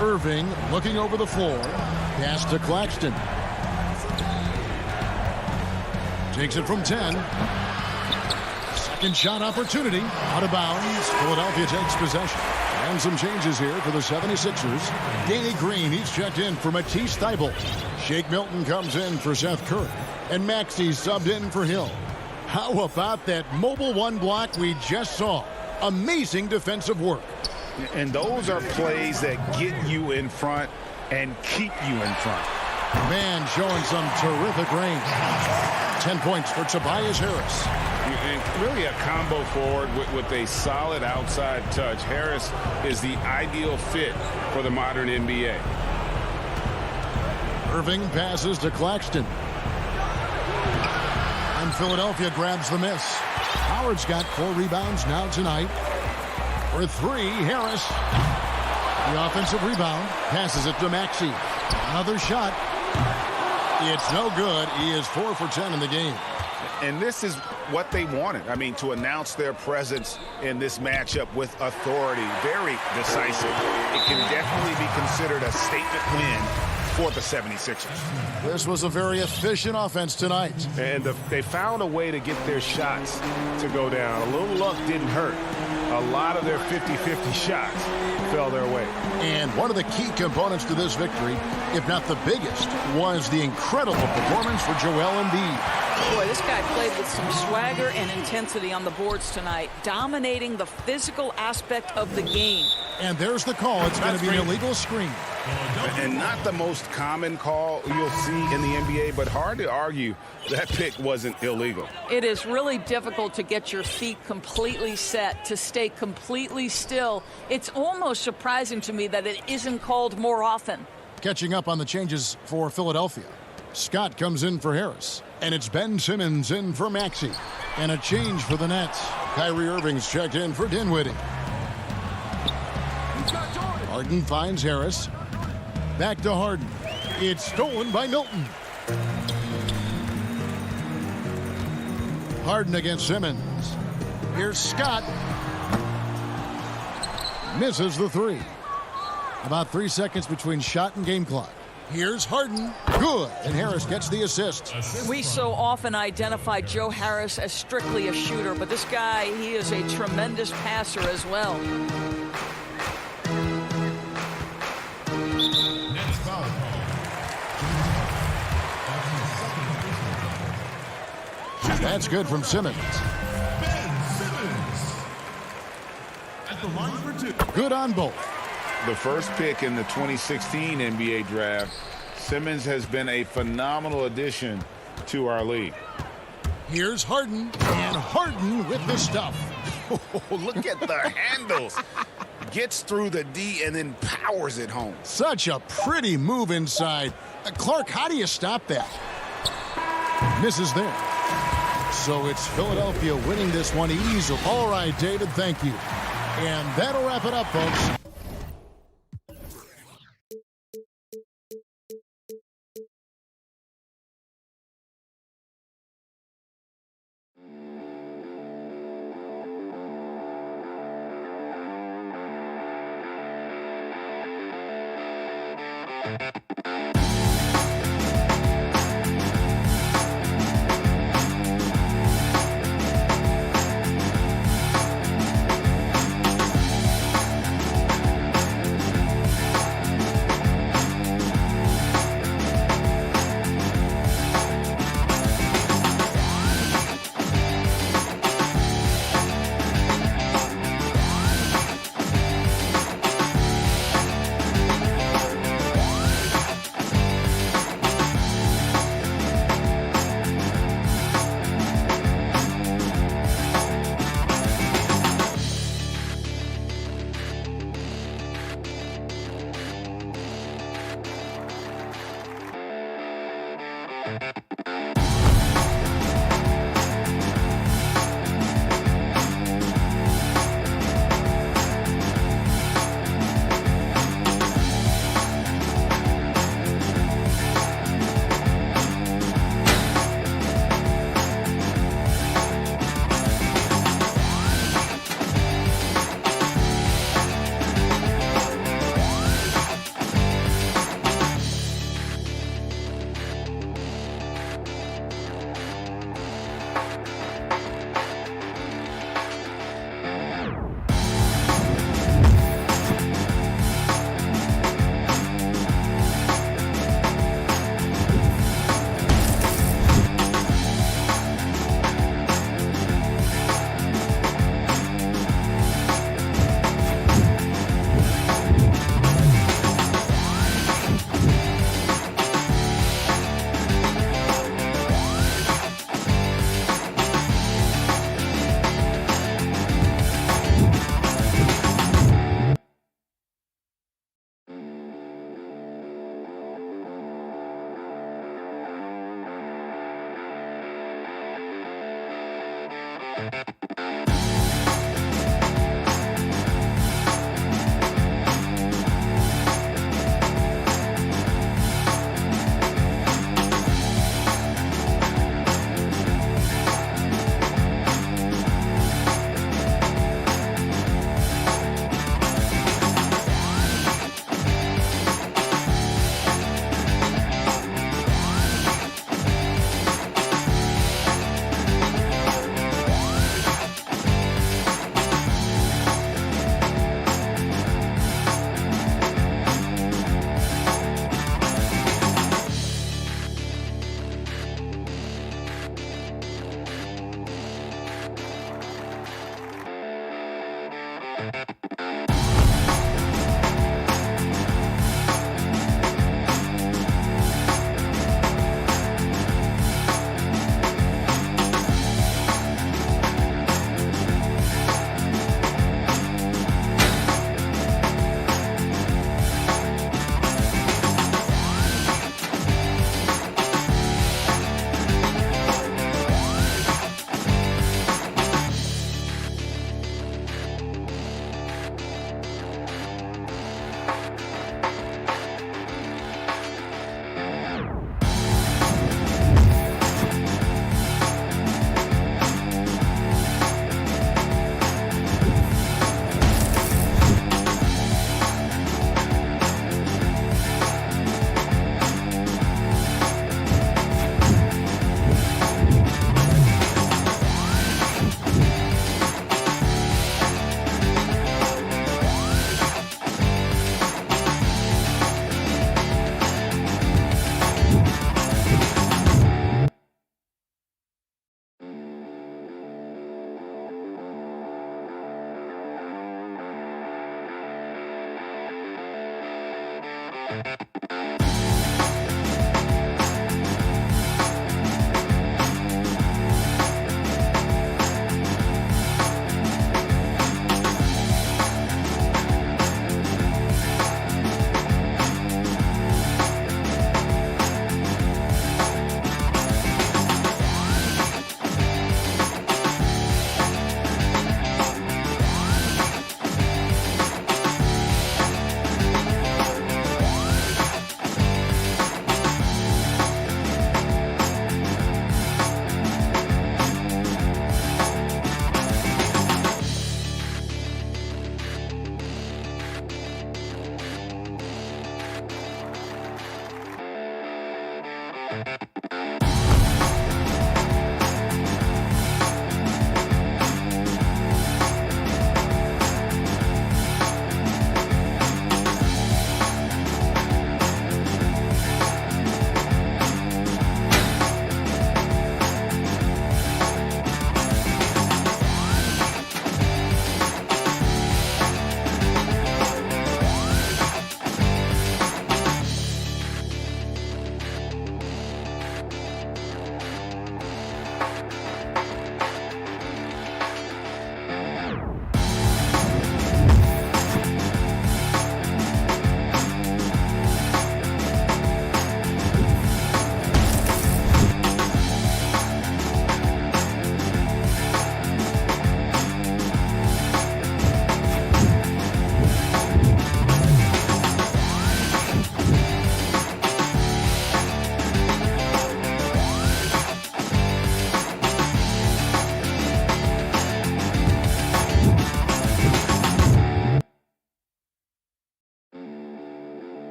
Irving looking over the floor. Pass to Claxton. Takes it from 10. Second shot opportunity. Out of bounds. Philadelphia takes possession. And some changes here for the 76ers. Danny Green, he's checked in for Matisse Thybulle. Shake Milton comes in for Seth Curry. And Maxey subbed in for Hill. How about that mobile one block we just saw? Amazing defensive work. And those are plays that get you in front and keep you in front. Man showing some terrific range. 10 points for Tobias Harris. And really a combo forward with a solid outside touch. Harris is the ideal fit for the modern NBA. Irving passes to Claxton. And Philadelphia grabs the miss. Howard's got 4 rebounds now tonight. For 3, Harris. The offensive rebound. Passes it to Maxey. Another shot. It's no good. He is 4 for 10 in the game. And this is what they wanted. I mean, to announce their presence in this matchup with authority. Very decisive. It can definitely be considered a statement win for the 76ers. This was a very efficient offense tonight. And they found a way to get their shots to go down. A little luck didn't hurt. A lot of their 50-50 shots fell their way. And one of the key components to this victory, if not the biggest, was the incredible performance for Joel Embiid. Boy, this guy played with some swagger and intensity on the boards tonight, dominating the physical aspect of the game. And there's the call. It's going to be an illegal screen. And not the most common call you'll see in the NBA, but hard to argue that pick wasn't illegal. It is really difficult to get your feet completely set, to stay completely still. It's almost surprising to me that it isn't called more often. Catching up on the changes for Philadelphia. Scott comes in for Harris. And it's Ben Simmons in for Maxey. And a change for the Nets. Kyrie Irving's checked in for Dinwiddie. Harden finds Harris. Back to Harden. It's stolen by Milton. Harden against Simmons. Here's Scott. Misses the 3. About 3 seconds between shot and game clock. Here's Harden. Good. And Harris gets the assist. We so often identify Joe Harris as strictly a shooter, but this guy, he is a tremendous passer as well. That's good from Simmons. Good on both. The first pick in the 2016 NBA draft, Simmons has been a phenomenal addition to our league. Here's Harden, and Harden with the stuff. Look at the handles. Gets through the D and then powers it home. Such a pretty move inside. Clark, how do you stop that? Misses there. So it's Philadelphia winning this one easily. All right, David, thank you. And that'll wrap it up, folks.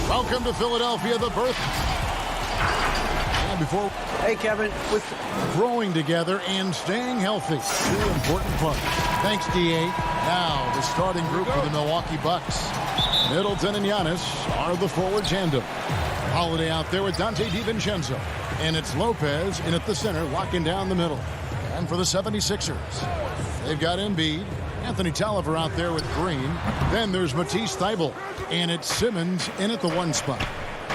Welcome to Philadelphia, the birth. And before. Hey, Kevin. With growing together and staying healthy. Two important parts. Thanks, D.A. Now, the starting group for the Milwaukee Bucks. Middleton and Giannis are the forward tandem. Holiday out there with Dante DiVincenzo. And it's Lopez in at the center, locking down the middle. And for the 76ers, they've got Embiid. Anthony Tolliver out there with Green. Then there's Matisse Thybulle. And it's Simmons in at the one spot.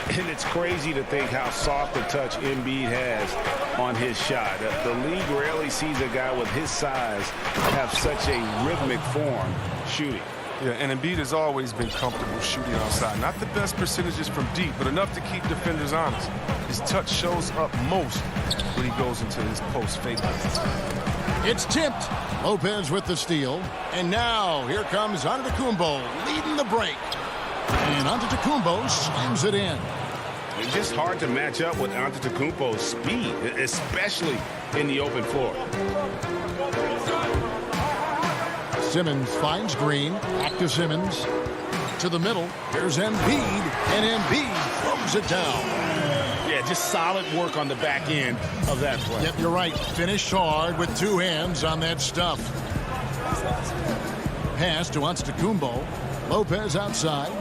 And it's crazy to think how soft a touch Embiid has on his shot. The league rarely sees a guy with his size have such a rhythmic form shooting. Yeah, and Embiid has always been comfortable shooting outside. Not the best percentages from deep, but enough to keep defenders honest. His touch shows up most when he goes into his post fake. It's tipped. Lopez with the steal. And now here comes Antetokounmpo leading the break. And Antetokounmpo slams it in. It's just hard to match up with Antetokounmpo's speed, especially in the open floor. Simmons finds Green. Back to Simmons. To the middle. Here's Embiid. And Embiid throws it down. Yeah, just solid work on the back end of that play. Yep, you're right. Finished hard with two hands on that stuff. Pass to Antetokounmpo. Lopez outside.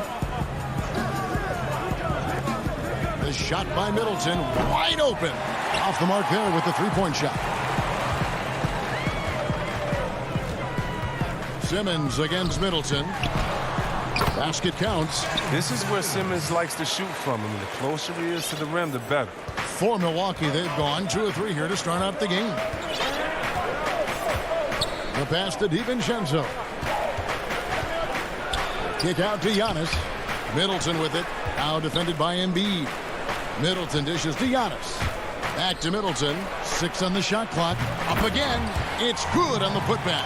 The shot by Middleton. Wide open. Off the mark there with the three-point shot. Simmons against Middleton. Basket counts. This is where Simmons likes to shoot from. I mean, the closer he is to the rim, the better. For Milwaukee, they've gone 2 of 3 here to start out the game. The pass to DiVincenzo. Kick out to Giannis. Middleton with it. Now defended by Embiid. Middleton dishes to Giannis. Back to Middleton. 6 on the shot clock. Up again. It's good on the putback.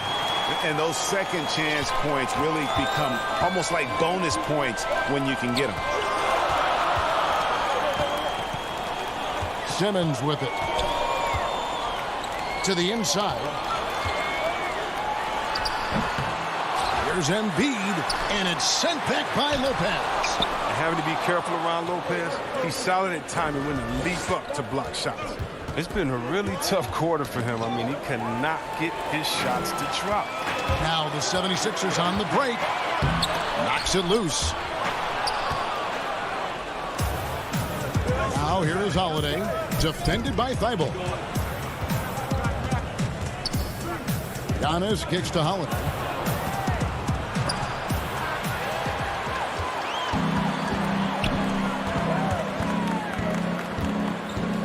And those second chance points really become almost like bonus points when you can get them. Simmons with it. To the inside. Here's Embiid, and it's sent back by Lopez. Having to be careful around Lopez. He's solid at timing when to leap up to block shots. It's been a really tough quarter for him. I mean, he cannot get his shots to drop. Now the 76ers on the break. Knocks it loose. Now here is Holiday. Defended by Thibault. Giannis kicks to Holiday.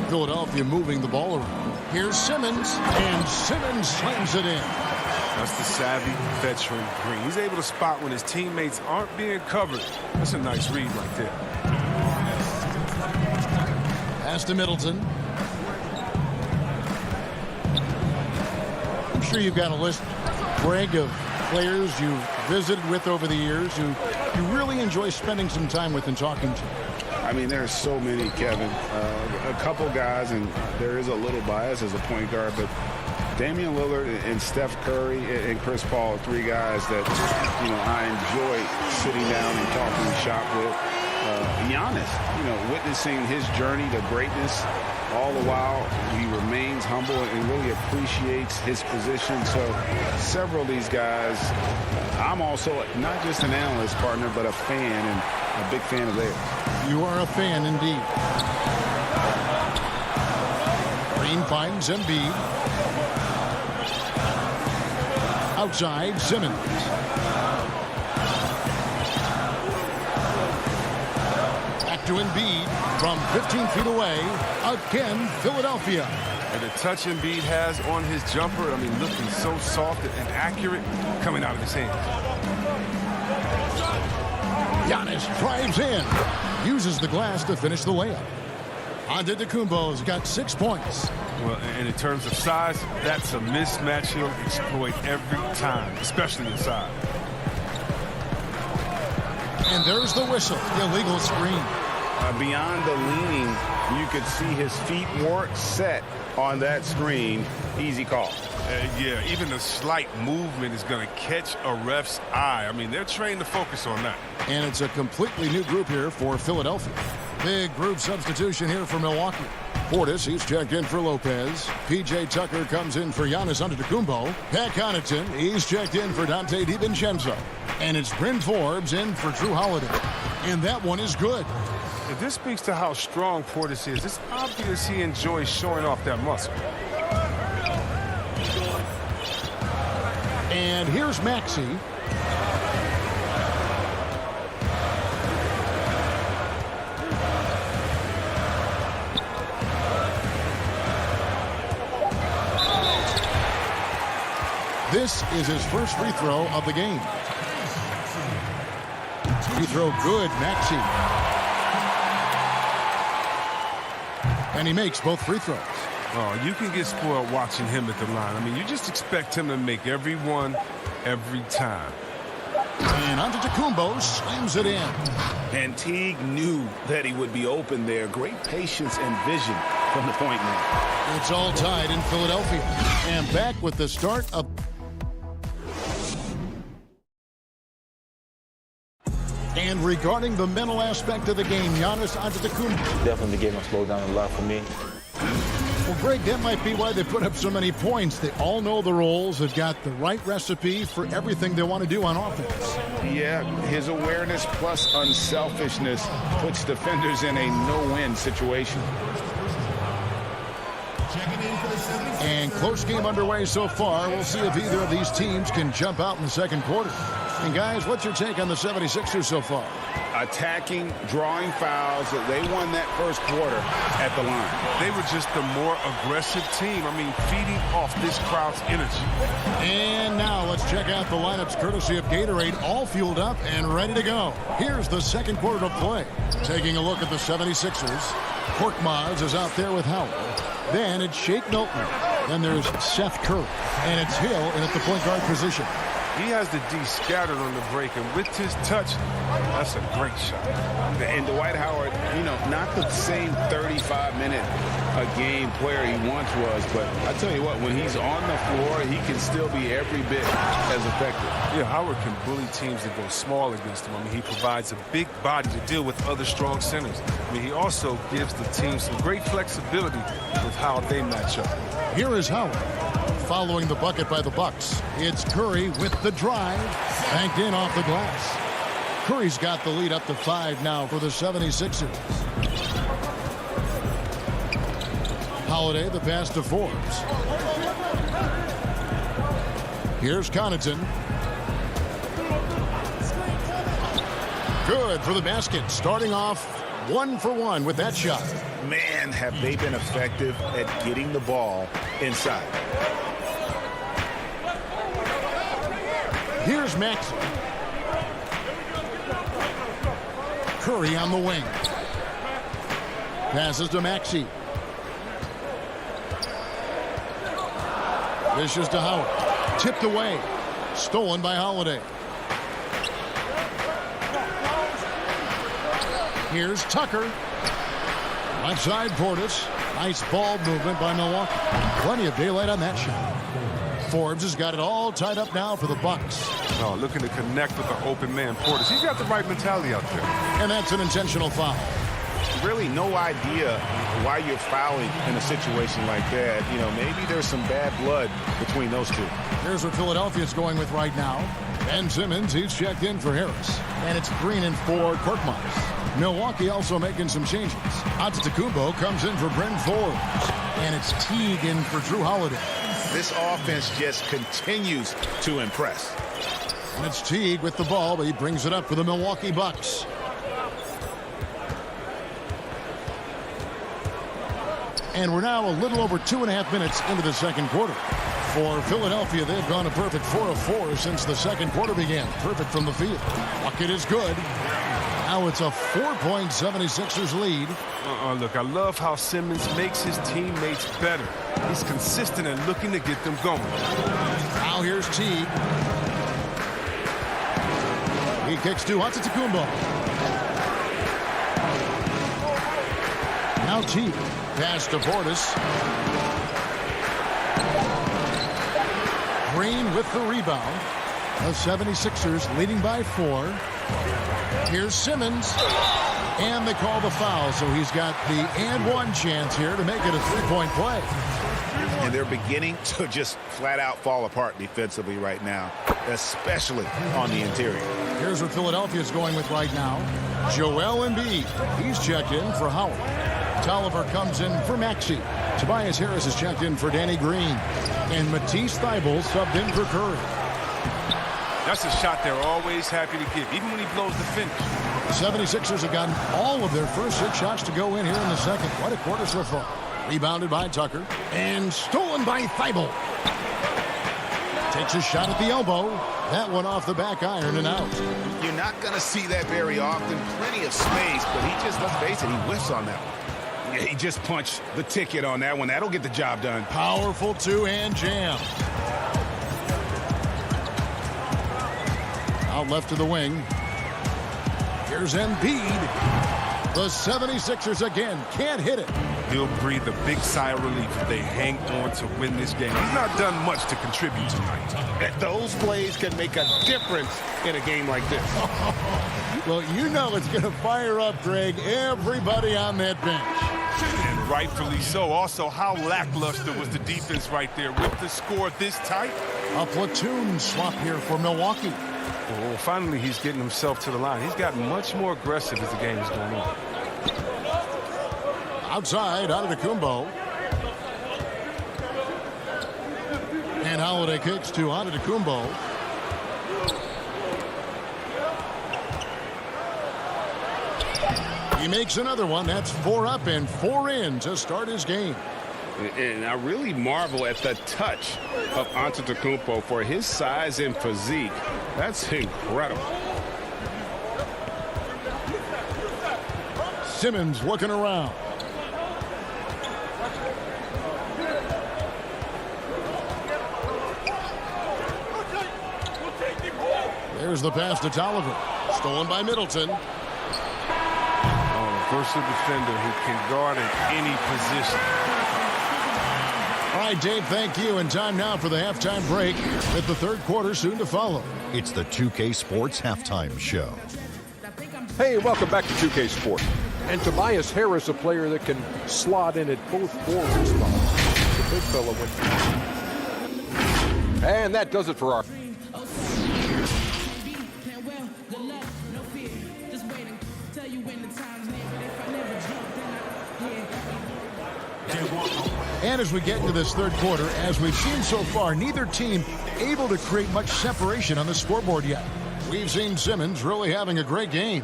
Philadelphia moving the ball around. Here's Simmons, and Simmons slams it in. That's the savvy veteran Green. He's able to spot when his teammates aren't being covered. That's a nice read right there. Pass to Middleton. I'm sure you've got a list, Greg, of players you've visited with over the years who you really enjoy spending some time with and talking to. I mean, there's so many, Kevin. A couple guys, and there is a little bias as a point guard, but Damian Lillard and Steph Curry and Chris Paul are 3 guys that, I enjoy sitting down and talking shop with. Giannis, witnessing his journey to greatness, all the while he remains humble and really appreciates his position. So several of these guys, I'm also not just an analyst partner, but a fan and a big fan of theirs. You are a fan indeed. Green finds Embiid. Outside, Simmons. Back to Embiid from 15 feet away. Again, Philadelphia. And the touch Embiid has on his jumper, I mean, looking so soft and accurate coming out of his hands. Giannis drives in. Uses the glass to finish the layup. Antetokounmpo's got 6 points. Well, and in terms of size, that's a mismatch he'll exploit every time, especially inside. And there's the whistle. Illegal screen. Beyond the leaning, you could see his feet weren't set on that screen. Easy call. Yeah, even a slight movement is going to catch a ref's eye. I mean, they're trained to focus on that. And it's a completely new group here for Philadelphia. Big group substitution here for Milwaukee. Portis, he's checked in for Lopez. P.J. Tucker comes in for Giannis Antetokounmpo. Pat Connaughton, he's checked in for Dante DiVincenzo. And it's Bryn Forbes in for Drew Holiday. And that one is good. And this speaks to how strong Portis is. It's obvious he enjoys showing off that muscle. And here's Maxey. This is his first free throw of the game. Free throw good, Maxey. And he makes both free throws. Oh, you can get spoiled watching him at the line. I mean, you just expect him to make every one, every time. And Antetokounmpo slams it in. And Teague knew that he would be open there. Great patience and vision from the point man. It's all tied in Philadelphia. And back with the start of... And regarding the mental aspect of the game, Giannis Antetokounmpo. Definitely the game will slow down a lot for me. Well, Greg, that might be why they put up so many points. They all know the roles. They've got the right recipe for everything they want to do on offense. Yeah, his awareness plus unselfishness puts defenders in a no-win situation. And close game underway so far. We'll see if either of these teams can jump out in the second quarter. And guys, what's your take on the 76ers so far? Attacking, drawing fouls. They won that first quarter at the line. They were just the more aggressive team. I mean, feeding off this crowd's energy. And now let's check out the lineups courtesy of Gatorade, all fueled up and ready to go. Here's the second quarter of play. Taking a look at the 76ers. Korkmaz is out there with Howard. Then it's Shake Milton. Then there's Seth Curry. And it's Hill in at the point guard position. He has the D scattered on the break, and with his touch, that's a great shot. And Dwight Howard, you know, not the same 35-minute-a-game player he once was, but I tell you what, when he's on the floor, he can still be every bit as effective. Yeah, Howard can bully teams that go small against him. I mean, he provides a big body to deal with other strong centers. I mean, he also gives the team some great flexibility with how they match up. Here is Howard. Following the bucket by the Bucks, it's Curry with the drive, banked in off the glass. Curry's got the lead up to 5 now for the 76ers. Holiday, the pass to Forbes. Here's Connaughton. Good for the basket, starting off 1 for 1 with that shot. Man, have they been effective at getting the ball inside. Here's Maxey. Curry on the wing. Passes to Maxey. Dishes to Howard. Tipped away. Stolen by Holiday. Here's Tucker. Left side Portis. Nice ball movement by Milwaukee. Plenty of daylight on that shot. Forbes has got it all tied up now for the Bucks. Oh, looking to connect with the open man, Portis. He's got the right mentality out there. And that's an intentional foul. Really no idea why you're fouling in a situation like that. You know, maybe there's some bad blood between those two. Here's what Philadelphia's going with right now. Ben Simmons, he's checked in for Harris. And it's Green and for Korkmaz. Milwaukee also making some changes. Antetokounmpo comes in for Bryn Forbes. And it's Teague in for Drew Holiday. This offense just continues to impress. And it's Teague with the ball, but he brings it up for the Milwaukee Bucks. And we're now a little over 2.5 minutes into the second quarter. For Philadelphia, they've gone a perfect 4 of 4 since the second quarter began. Perfect from the field. Bucket is good. Now it's a 4-point 76ers lead. Look, I love how Simmons makes his teammates better. He's consistent and looking to get them going. Now here's Teague. He kicks to Antetokounmpo. Now Teague. Pass to Portis. Green with the rebound. The 76ers leading by 4. Here's Simmons. And they call the foul, so he's got the and one chance here to make it a 3-point play. And they're beginning to just flat out fall apart defensively right now, especially on the interior. Here's what Philadelphia's going with right now. Joel Embiid. He's checked in for Howard. Tolliver comes in for Maxey. Tobias Harris is checked in for Danny Green. And Matisse Thybulle subbed in for Curry. That's a shot they're always happy to give, even when he blows the finish. The 76ers have gotten all of their first 6 shots to go in here in the second. What a quarter so far. Rebounded by Tucker. And stolen by Thybulle. Takes a shot at the elbow. That one off the back iron and out. You're not going to see that very often. Plenty of space, but he just, let's face it, he whiffs on that one. Yeah, he just punched the ticket on that one. That'll get the job done. Powerful two-hand jam. Out left to the wing. Here's Embiid. The 76ers again can't hit it. He'll breathe a big sigh of relief if they hang on to win this game. He's not done much to contribute tonight. Those plays can make a difference in a game like this. Well, you know it's going to fire up, Greg, everybody on that bench. And rightfully so. Also, how lackluster was the defense right there with the score this tight? A platoon swap here for Milwaukee. Well, finally, he's getting himself to the line. He's gotten much more aggressive as the game is going on. Outside, Antetokounmpo. And Holiday kicks to Antetokounmpo. He makes another one. That's 4 up and 4 in to start his game. And I really marvel at the touch of Antetokounmpo for his size and physique. That's incredible. Simmons looking around. There's the pass to Tolliver. Stolen by Middleton. Versatile defender who can guard in any position. All right, Dave, thank you. And time now for the halftime break with the third quarter soon to follow. It's the 2K Sports Halftime Show. Hey, welcome back to 2K Sports. And Tobias Harris, a player that can slot in at both forward spots. The big fellow went. And that does it for our... And as we get into this third quarter, as we've seen so far, neither team able to create much separation on the scoreboard yet. We've seen Simmons really having a great game.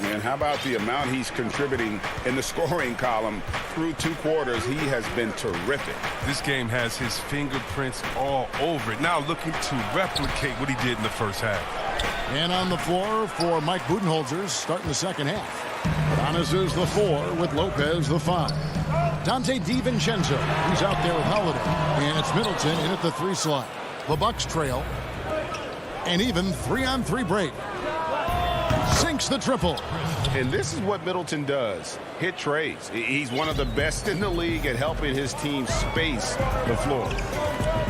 And how about the amount he's contributing in the scoring column through 2 quarters? He has been terrific. This game has his fingerprints all over it. Now looking to replicate what he did in the first half. And on the floor for Mike Budenholzer starting the second half. Giannis is the 4 with Lopez the 5. Dante DiVincenzo, he's out there with Holiday. And it's Middleton in at the 3 slot. The Bucks trail. And even 3-on-3 break. Sinks the triple. And this is what Middleton does. Hit trades. He's one of the best in the league at helping his team space the floor.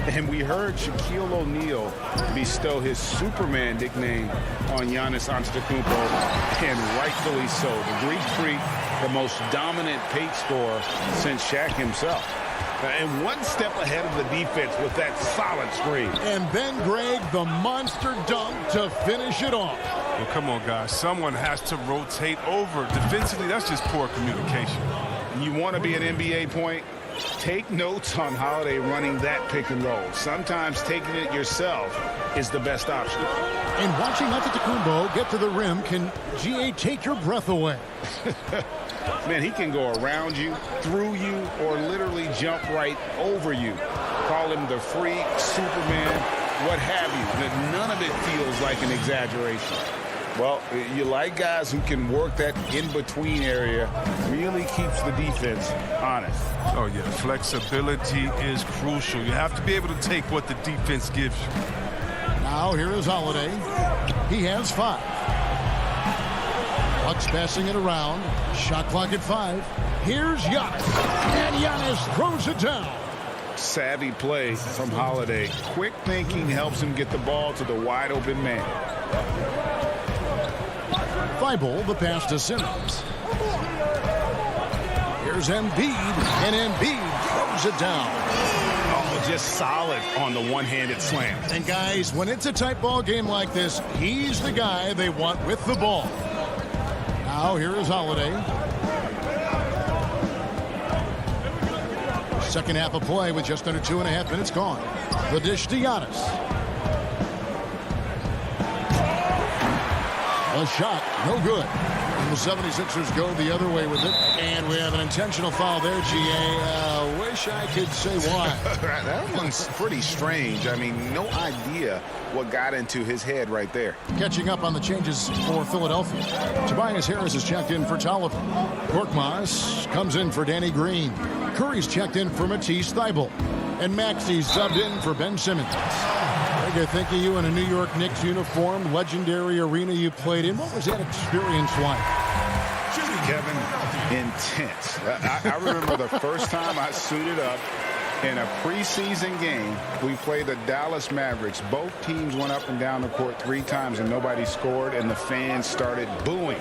And we heard Shaquille O'Neal bestow his Superman nickname on Giannis Antetokounmpo, and rightfully so. The Greek Freak, the most dominant paint scorer since Shaq himself. And one step ahead of the defense with that solid screen. And then, Greg, the monster dunk to finish it off. Well, come on, guys. Someone has to rotate over. Defensively, that's just poor communication. You want to be an NBA point? Take notes on Holiday running that pick and roll. Sometimes taking it yourself is the best option. And watching Antetokounmpo get to the rim can, GA, take your breath away. Man, he can go around you, through you, or literally jump right over you. Call him the freak, Superman, what have you. None of it feels like an exaggeration. Well, you like guys who can work that in-between area, really keeps the defense honest. Oh, yeah, flexibility is crucial. You have to be able to take what the defense gives you. Now here is Holiday. He has 5. Bucks passing it around. Shot clock at 5. Here's Giannis. And Giannis throws it down. Savvy play from Holiday. Quick thinking helps him get the ball to the wide open man. Thibault, the pass to Simmons. Here's Embiid, and Embiid throws it down. Oh, just solid on the one-handed slam. And guys, when it's a tight ball game like this, he's the guy they want with the ball. Now here is Holiday. Second half of play with just under 2.5 minutes gone. The dish to Giannis. A shot, no good. And the 76ers go the other way with it. And we have an intentional foul there, GA. Wish I could say why. That one's pretty strange. I mean, no idea what got into his head right there. Catching up on the changes for Philadelphia. Tobias Harris is checked in for Tolliver. Korkmaz comes in for Danny Green. Curry's checked in for Matisse Thibault. And Maxi's subbed in for Ben Simmons. I think of you in a New York Knicks uniform, legendary arena you played in. What was that experience like? Kevin, intense. I remember the first time I suited up in a preseason game. We played the Dallas Mavericks. Both teams went up and down the court 3 times and nobody scored, and the fans started booing.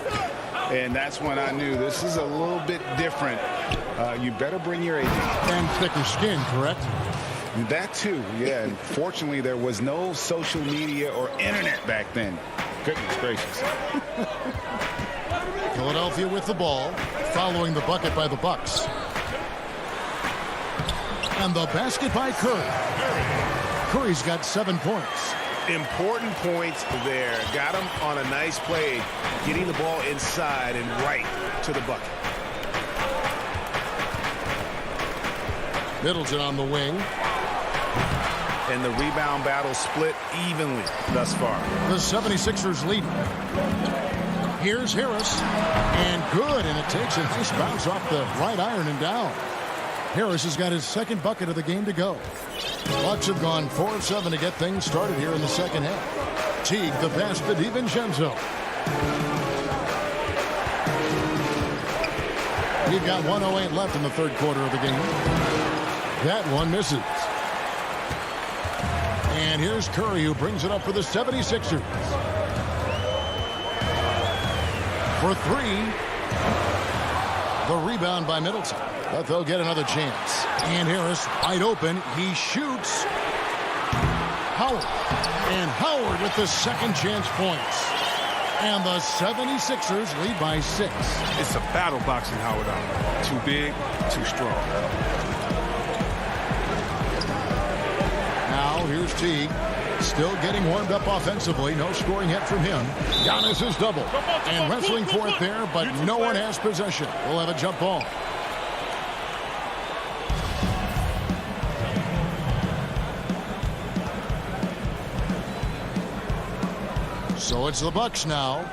And that's when I knew this is a little bit different. You better bring your A game. And thicker skin, correct? That too, yeah. And fortunately, there was no social media or internet back then. Goodness gracious. Philadelphia with the ball, following the bucket by the Bucks. And the basket by Curry. Curry's got 7 points. Important points there. Got him on a nice play, getting the ball inside and right to the bucket. Middleton on the wing. And the rebound battle split evenly thus far. The 76ers lead. Here's Harris. And good. And it takes a nice bounce off the right iron and down. Harris has got his second bucket of the game to go. Bucks have gone 4 of 7 to get things started here in the second half. Teague, the pass to DiVincenzo. We've got 1:08 left in the third quarter of the game. That one misses. And here's Curry, who brings it up for the 76ers. For 3. The rebound by Middleton. But they'll get another chance. And Harris wide open. He shoots. Howard. And Howard with the second chance points. And the 76ers lead by 6. It's a battle boxing Howard out. Too big, too strong. Now here's Teague. Still getting warmed up offensively. No scoring hit from him. Giannis is double. And wrestling for it there, but no one has possession. We'll have a jump ball. So it's the Bucks now.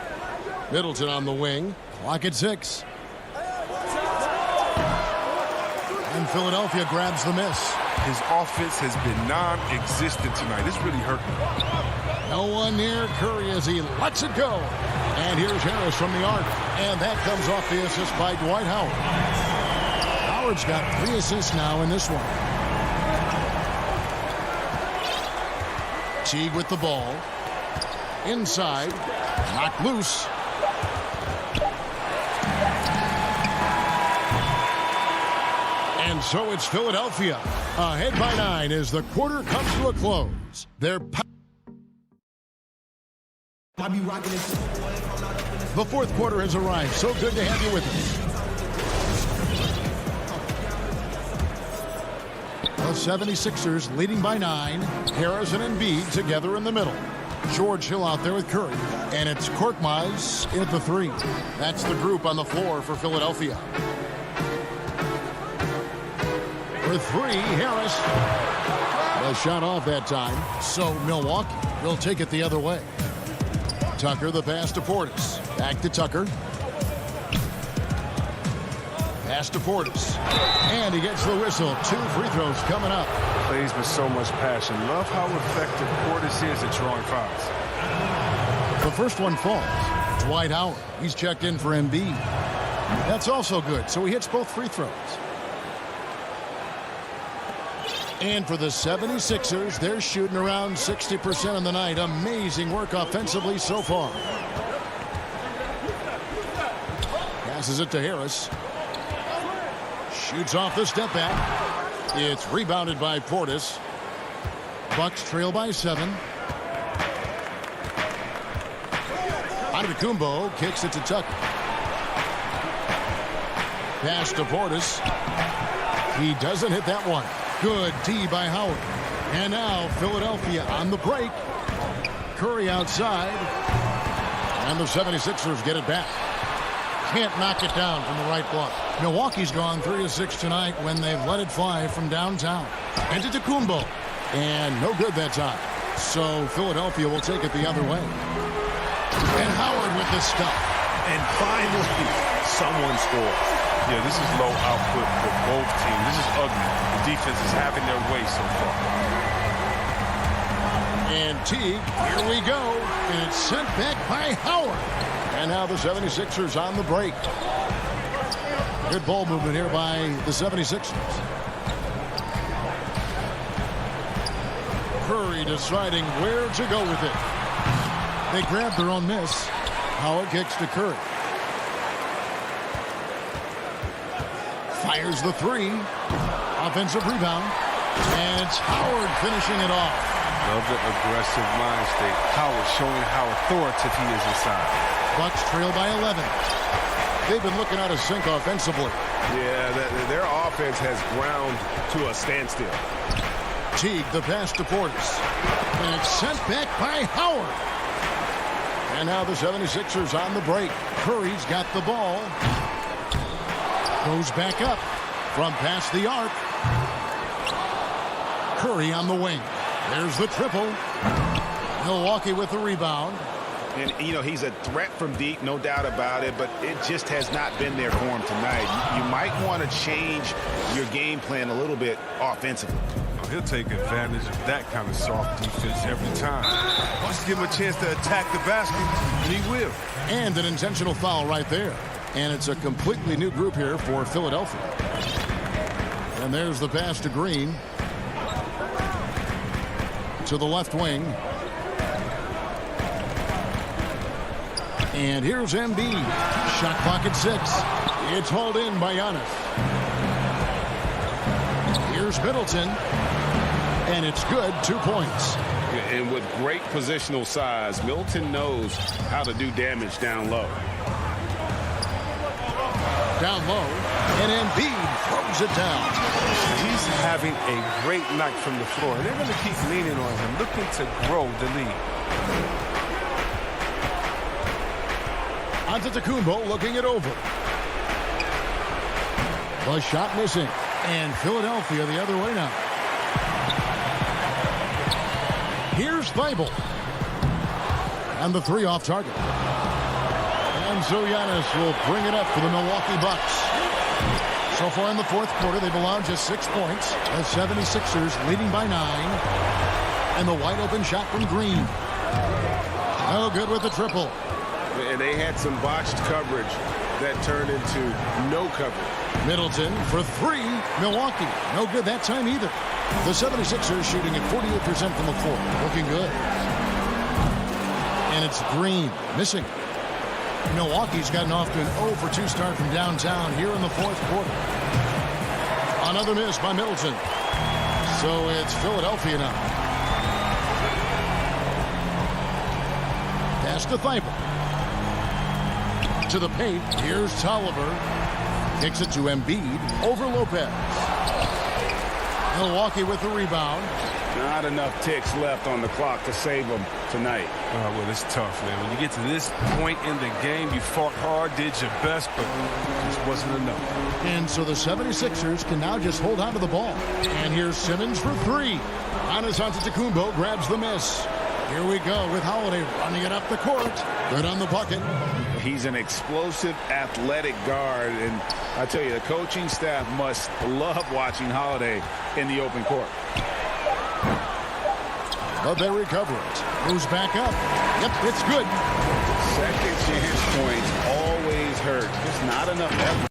Middleton on the wing. Clock at 6. And Philadelphia grabs the miss. His offense has been non-existent tonight. This really hurt him. No one near Curry as he lets it go. And here's Harris from the arc. And that comes off the assist by Dwight Howard. Howard's got 3 assists now in this one. Teague with the ball. Inside. Knocked loose. And so it's Philadelphia ahead by 9 as the quarter comes to a close. The fourth quarter has arrived. So good to have you with us. The 76ers leading by 9. Harris and Embiid together in the middle. George Hill out there with Curry. And it's Korkmaz in at the 3. That's the group on the floor for Philadelphia. For 3, Harris. A shot off that time. So Milwaukee will take it the other way. Tucker, the pass to Portis. Back to Tucker. Pass to Portis. And he gets the whistle. 2 free throws coming up. Plays with so much passion. Love how effective Portis is at drawing fouls. The first one falls. Dwight Howard. He's checked in for Embiid. That's also good. So he hits both free throws. And for the 76ers, they're shooting around 60% on the night. Amazing work offensively so far. Passes it to Harris. Shoots off the step back. It's rebounded by Portis. Bucks trail by 7. Antetokounmpo kicks it to Tucker. Pass to Portis. He doesn't hit that one. Good D by Howard. And now Philadelphia on the break. Curry outside. And the 76ers get it back. Can't knock it down from the right block. Milwaukee's gone 3 of 6 tonight when they've let it fly from downtown. Antetokounmpo. And no good that time. So Philadelphia will take it the other way. And Howard with the stuff. And finally, someone scores. Yeah, this is low output for both teams. This is ugly. The defense is having their way so far. And Teague, here we go. And it's sent back by Howard. And now the 76ers on the break. Good ball movement here by the 76ers. Curry deciding where to go with it. They grab their own miss. Howard kicks to Curry. Fires the 3. Offensive rebound. And it's Howard finishing it off. Love the aggressive mind state. Howard showing how authoritative he is inside. Bucks trail by 11. They've been looking out of sync offensively. Yeah, their offense has ground to a standstill. Teague, the pass to Portis. And it's sent back by Howard. And now the 76ers on the break. Curry's got the ball. Goes back up from past the arc. Curry on the wing. There's the triple. Milwaukee with the rebound. And, you know, he's a threat from deep, no doubt about it, but it just has not been there for him tonight. You might want to change your game plan a little bit offensively. He'll take advantage of that kind of soft defense every time. Just give him a chance to attack the basket, and he will. And an intentional foul right there. And it's a completely new group here for Philadelphia. And there's the pass to Green. To the left wing. And here's Embiid. Shot clock at 6. It's hauled in by Giannis. Here's Middleton. And it's good. 2 points. And with great positional size, Middleton knows how to do damage down low. Down low. And Embiid throws it down. He's having a great night from the floor. And they're going to keep leaning on him, looking to grow the lead. Antetokounmpo looking it over. The shot missing. And Philadelphia the other way now. Here's Thibault. And the 3 off target. And so Giannis will bring it up for the Milwaukee Bucks. So far in the fourth quarter, they've allowed just 6 points. The 76ers leading by 9. And the wide open shot from Green. No good with the triple. And they had some botched coverage that turned into no coverage. Middleton for 3. Milwaukee. No good that time either. The 76ers shooting at 48% from the floor. Looking good. And it's Green missing. Milwaukee's gotten off to an 0 for 2 start from downtown here in the fourth quarter. Another miss by Middleton. So it's Philadelphia now. Pass to Thibault. To the paint. Here's Tolliver. Kicks it to Embiid over Lopez. Milwaukee with the rebound. Not enough ticks left on the clock to save them tonight. Well, it's tough, man. When you get to this point in the game, you fought hard, did your best, but it just wasn't enough. And so the 76ers can now just hold on to the ball. And here's Simmons for 3. Giannis Antetokounmpo grabs the miss. Here we go with Holiday running it up the court. Good on the bucket. He's an explosive, athletic guard, and I tell you, the coaching staff must love watching Holiday in the open court. But they recover it. Moves back up. Yep, it's good. Second chance points always hurt. Just not enough effort.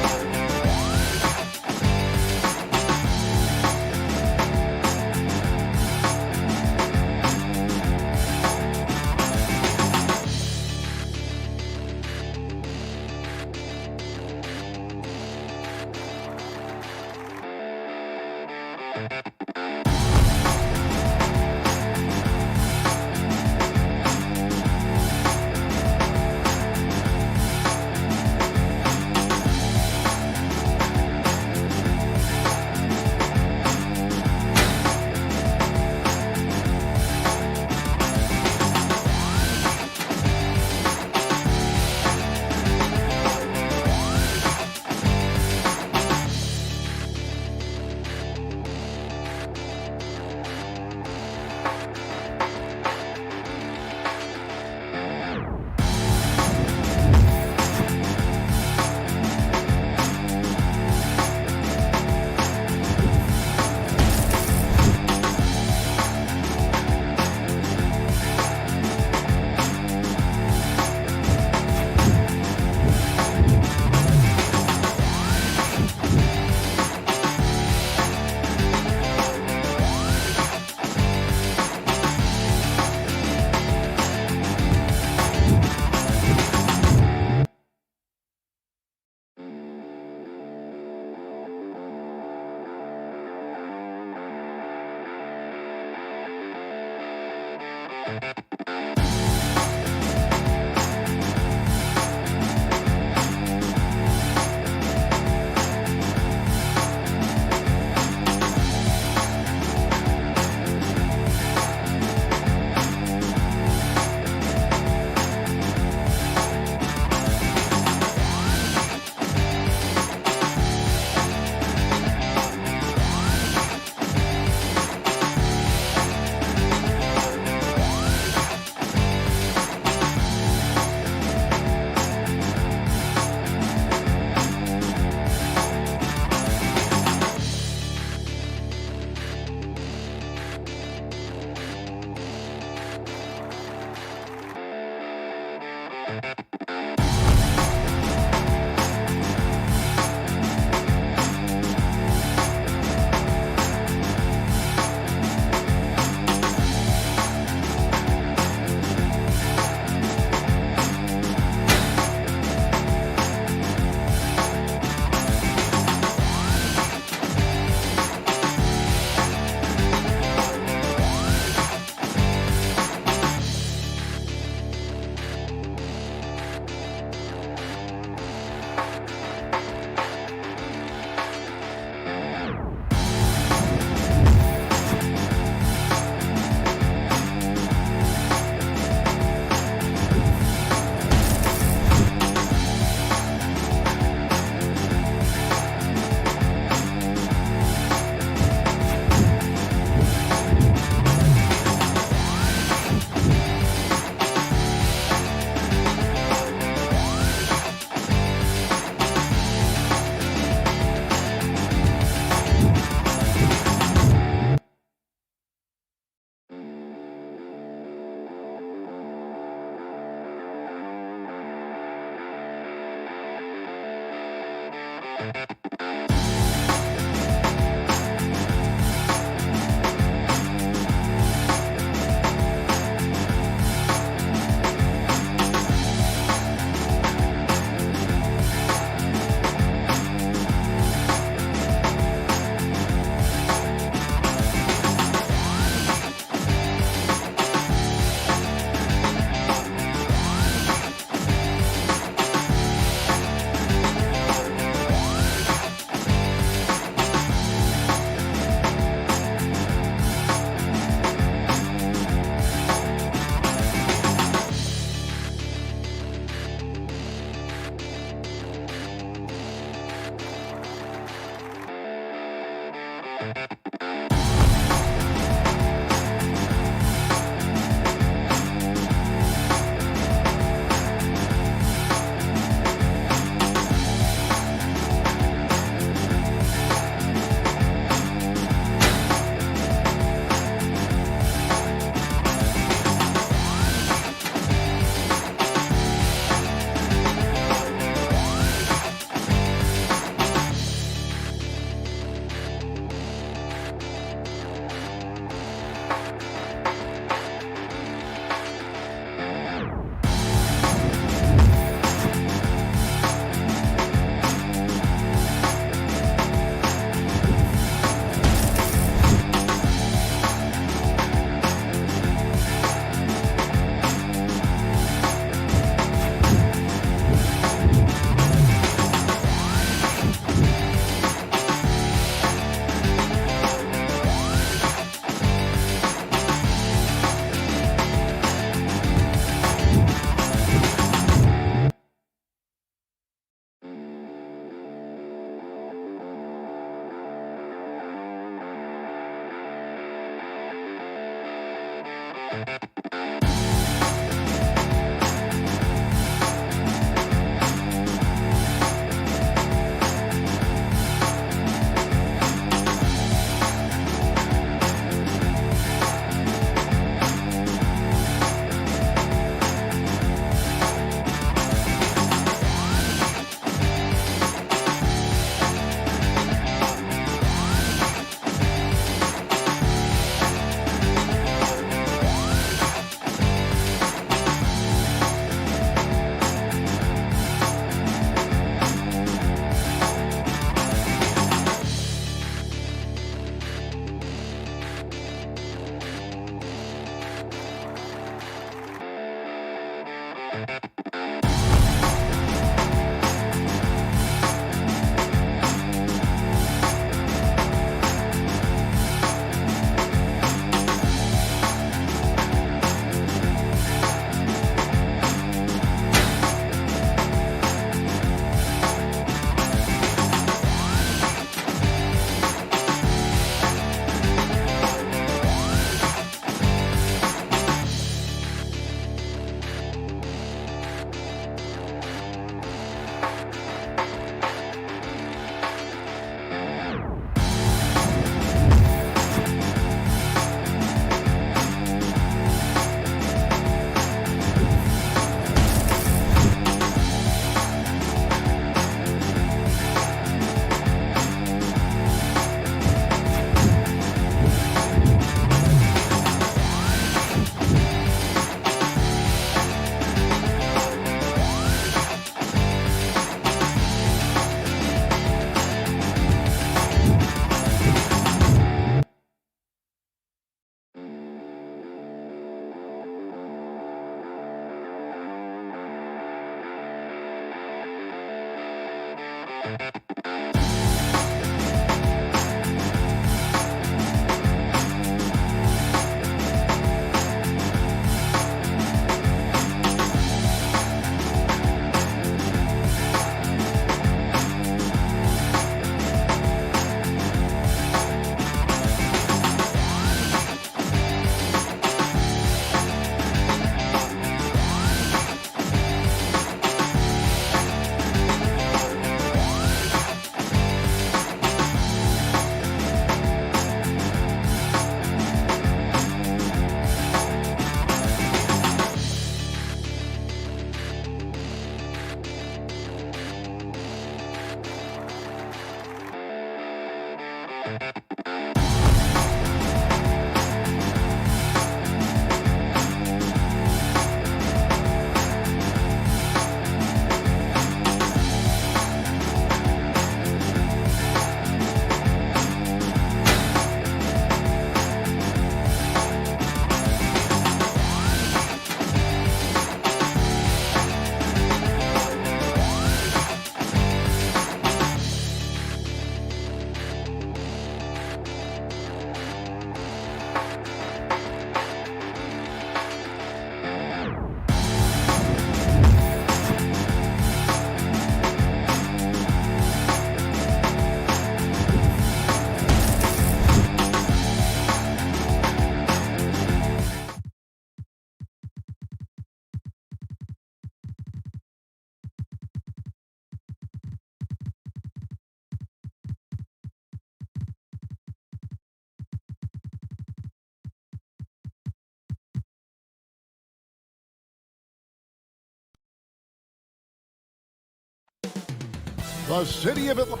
The city of Atlanta.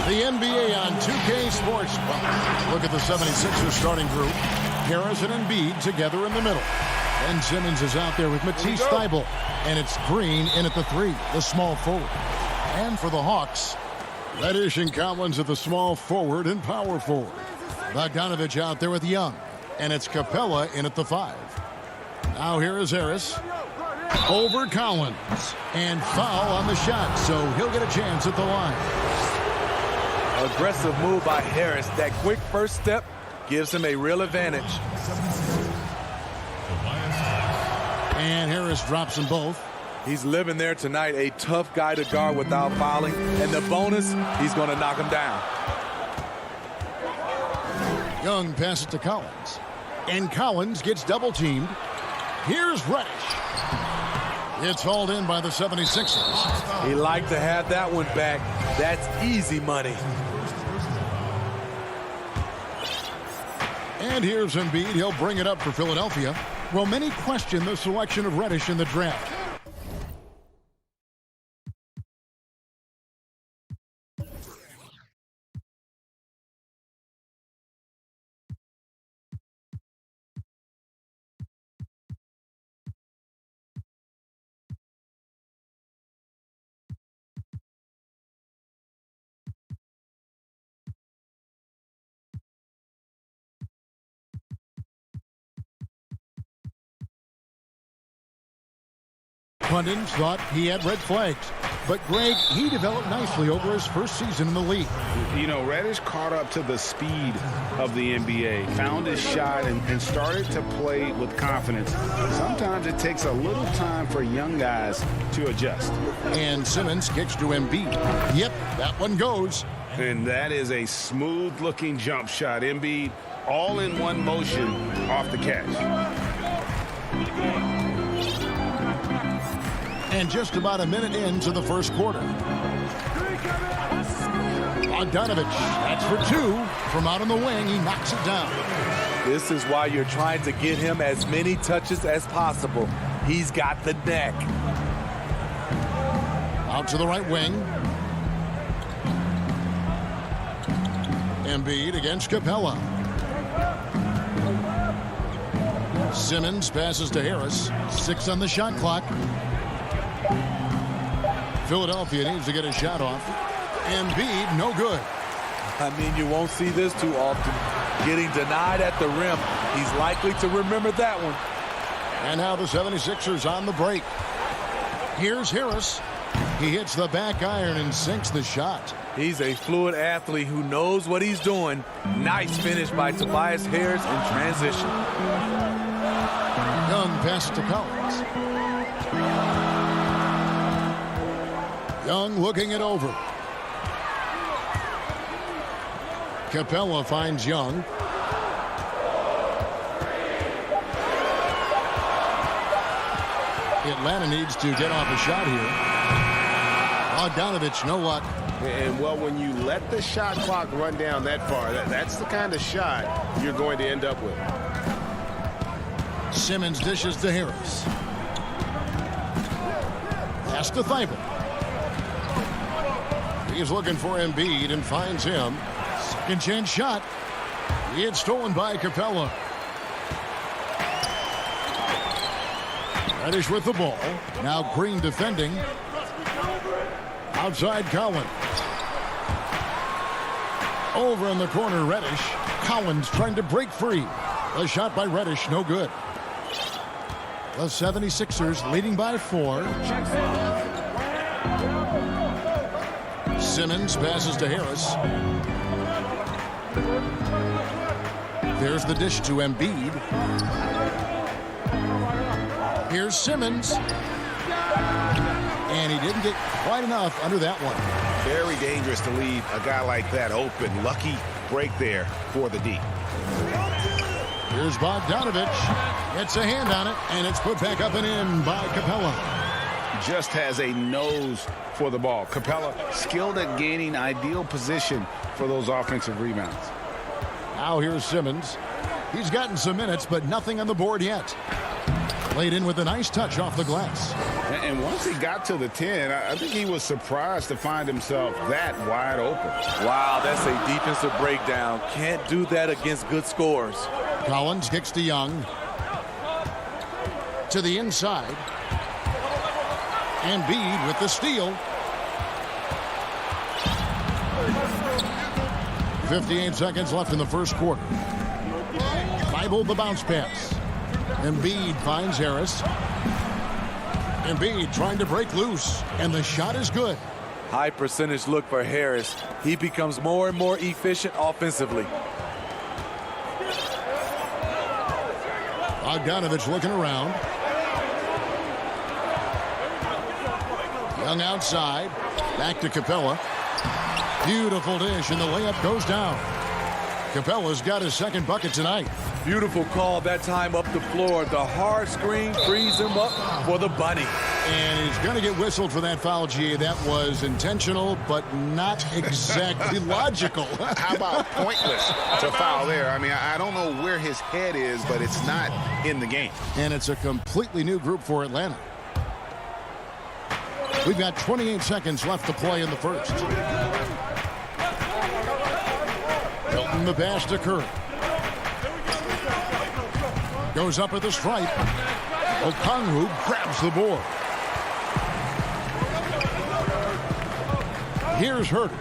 The NBA on 2K Sports. Look at the 76ers starting group. Harris and Embiid together in the middle. Ben Simmons is out there with Matisse Thybulle. And it's Green in at the 3, the small forward. And for the Hawks, Reddish and Collins at the small forward and power forward. Bogdanovich out there with Young. And it's Capella in at the 5. Now here is Harris. Over Collins. And foul on the shot, so he'll get a chance at the line. Aggressive move by Harris. That quick first step gives him a real advantage. And Harris drops them both. He's living there tonight, a tough guy to guard without fouling. And the bonus, he's going to knock him down. Young passes to Collins. And Collins gets double-teamed. Here's Reddish. It's hauled in by the 76ers. He liked to have that one back. That's easy money. And here's Embiid. He'll bring it up for Philadelphia. Well, many question the selection of Reddish in the draft. Pundits thought he had red flags. But, Greg, he developed nicely over his first season in the league. You know, Reddish caught up to the speed of the NBA, found his shot, and started to play with confidence. Sometimes it takes a little time for young guys to adjust. And Simmons kicks to Embiid. Yep, that one goes. And that is a smooth-looking jump shot. Embiid all in one motion off the catch. And just about a minute into the first quarter. Bogdanovich, that's for two. From out on the wing, he knocks it down. This is why you're trying to get him as many touches as possible. He's got the neck. Out to the right wing. Embiid against Capella. Simmons passes to Harris. 6 on the shot clock. Philadelphia needs to get a shot off. Embiid, no good. I mean, you won't see this too often. Getting denied at the rim. He's likely to remember that one. And now the 76ers on the break. Here's Harris. He hits the back iron and sinks the shot. He's a fluid athlete who knows what he's doing. Nice finish by Tobias Harris in transition. Young passes to Collins. Young looking it over. Capella finds Young. Atlanta needs to get off a shot here. Bogdanovich, no luck. And, well, when you let the shot clock run down that far, that's the kind of shot you're going to end up with. Simmons dishes to Harris. Pass to Thibault. He's looking for Embiid and finds him. Second chance shot. It's stolen by Capella. Reddish with the ball. Now Green defending. Outside Collins. Over in the corner, Reddish. Collins trying to break free. A shot by Reddish, no good. The 76ers leading by 4. Simmons passes to Harris. There's the dish to Embiid. Here's Simmons. And he didn't get quite enough under that one. Very dangerous to leave a guy like that open. Lucky break there for the D. Here's Bogdanovich. Gets a hand on it, and it's put back up and in by Capella. Just has a nose for the ball. Capella skilled at gaining ideal position for those offensive rebounds. Now here's Simmons. He's gotten some minutes, but nothing on the board yet. Laid in with a nice touch off the glass. And once he got to the 10, I think he was surprised to find himself that wide open. Wow, that's a defensive breakdown. Can't do that against good scores. Collins kicks to Young. To the inside. Embiid with the steal. 58 seconds left in the first quarter. Thibault the bounce pass. Embiid finds Harris. Embiid trying to break loose, and the shot is good. High percentage look for Harris. He becomes more and more efficient offensively. Bogdanovich looking around. Young outside. Back to Capella. Beautiful dish, and the layup goes down. Capella's got his second bucket tonight. Beautiful call that time up the floor. The hard screen frees him up for the bunny. And he's going to get whistled for that foul, G. That was intentional, but not exactly logical. How about pointless to foul there? I mean, I don't know where his head is, but it's not in the game. And it's a completely new group for Atlanta. We've got 28 seconds left to play in the first. Hilton the pass to Curry. Goes up at the stripe. Okongwu grabs the board. Here's Herter.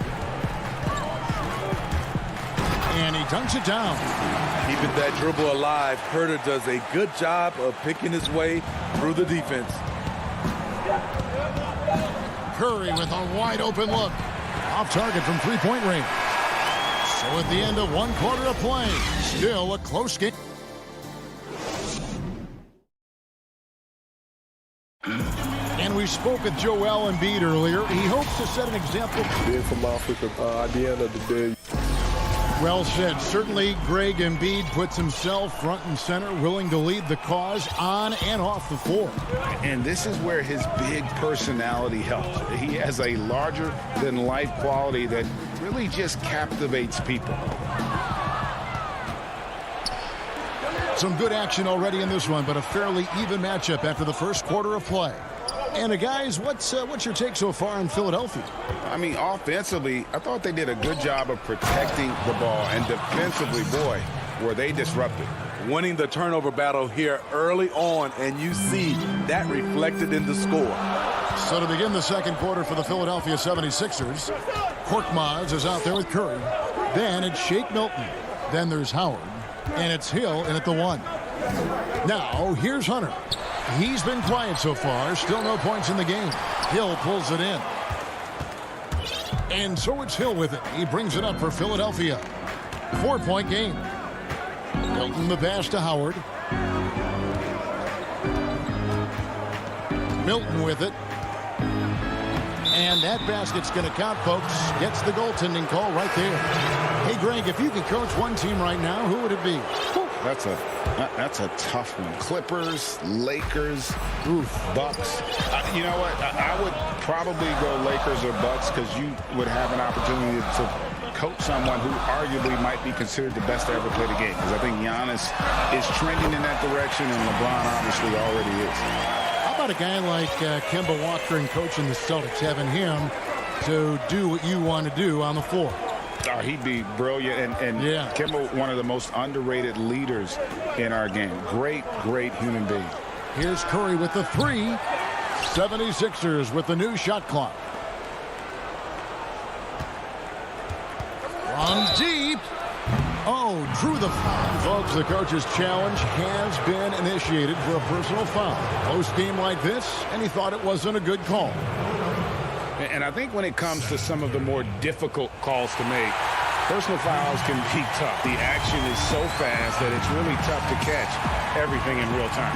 And he dunks it down. Keeping that dribble alive, Herter does a good job of picking his way through the defense. Curry with a wide open look. Off target from three-point range. So at the end of one quarter of play, still a close game. And we spoke with Joel Embiid earlier. He hopes to set an example. Being from Africa, at the end of the day. Well said. Certainly, Greg Embiid puts himself front and center, willing to lead the cause on and off the floor. And this is where his big personality helps. He has a larger-than-life quality that really just captivates people. Some good action already in this one, but a fairly even matchup after the first quarter of play. And guys, what's your take so far in Philadelphia? I mean, offensively, I thought they did a good job of protecting the ball. And defensively, boy, were they disruptive. Winning the turnover battle here early on, and you see that reflected in the score. So to begin the second quarter for the Philadelphia 76ers, Korkmaz is out there with Curry. Then it's Shake Milton. Then there's Howard. And it's Hill in at the one. Now, here's Hunter. He's been quiet so far. Still no points in the game. Hill pulls it in. And so it's Hill with it. He brings it up for Philadelphia. 4-point game. Milton the pass to Howard. Milton with it. And that basket's going to count, folks. Gets the goaltending call right there. Hey, Greg, if you could coach one team right now, who would it be? That's a tough one. Clippers, Lakers, Bucks. You know what? I would probably go Lakers or Bucks because you would have an opportunity to coach someone who arguably might be considered the best to ever play the game. Because I think Giannis is trending in that direction, and LeBron obviously already is. How about a guy like Kemba Walker and coaching the Celtics, having him to do what you want to do on the floor? Oh, he'd be brilliant. And yeah. Kemba, one of the most underrated leaders in our game. Great, great human being. Here's Curry with the three. 76ers with the new shot clock. From deep. Oh, drew the foul. Folks, the coach's challenge has been initiated for a personal foul. Close game like this, and he thought it wasn't a good call. And I think when it comes to some of the more difficult calls to make, personal fouls can be tough. The action is so fast that it's really tough to catch everything in real time.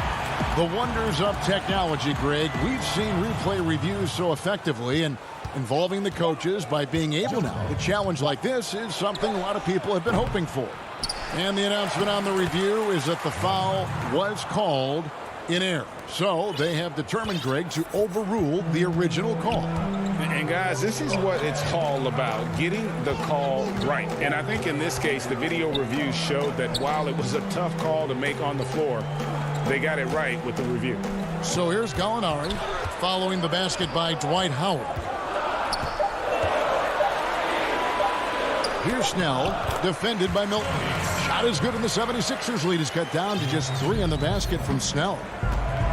The wonders of technology, Greg. We've seen replay reviews so effectively, and involving the coaches by being able now to challenge like this is something a lot of people have been hoping for. And the announcement on the review is that the foul was called in error. So they have determined, Greg, to overrule the original call. And guys, this is what it's all about, getting the call right. And I think in this case, the video review showed that while it was a tough call to make on the floor, they got it right with the review. So here's Gallinari following the basket by Dwight Howard. Here's Snell, defended by Milton. Shot is good, and the 76ers lead is cut down to just 3 on the basket from Snell.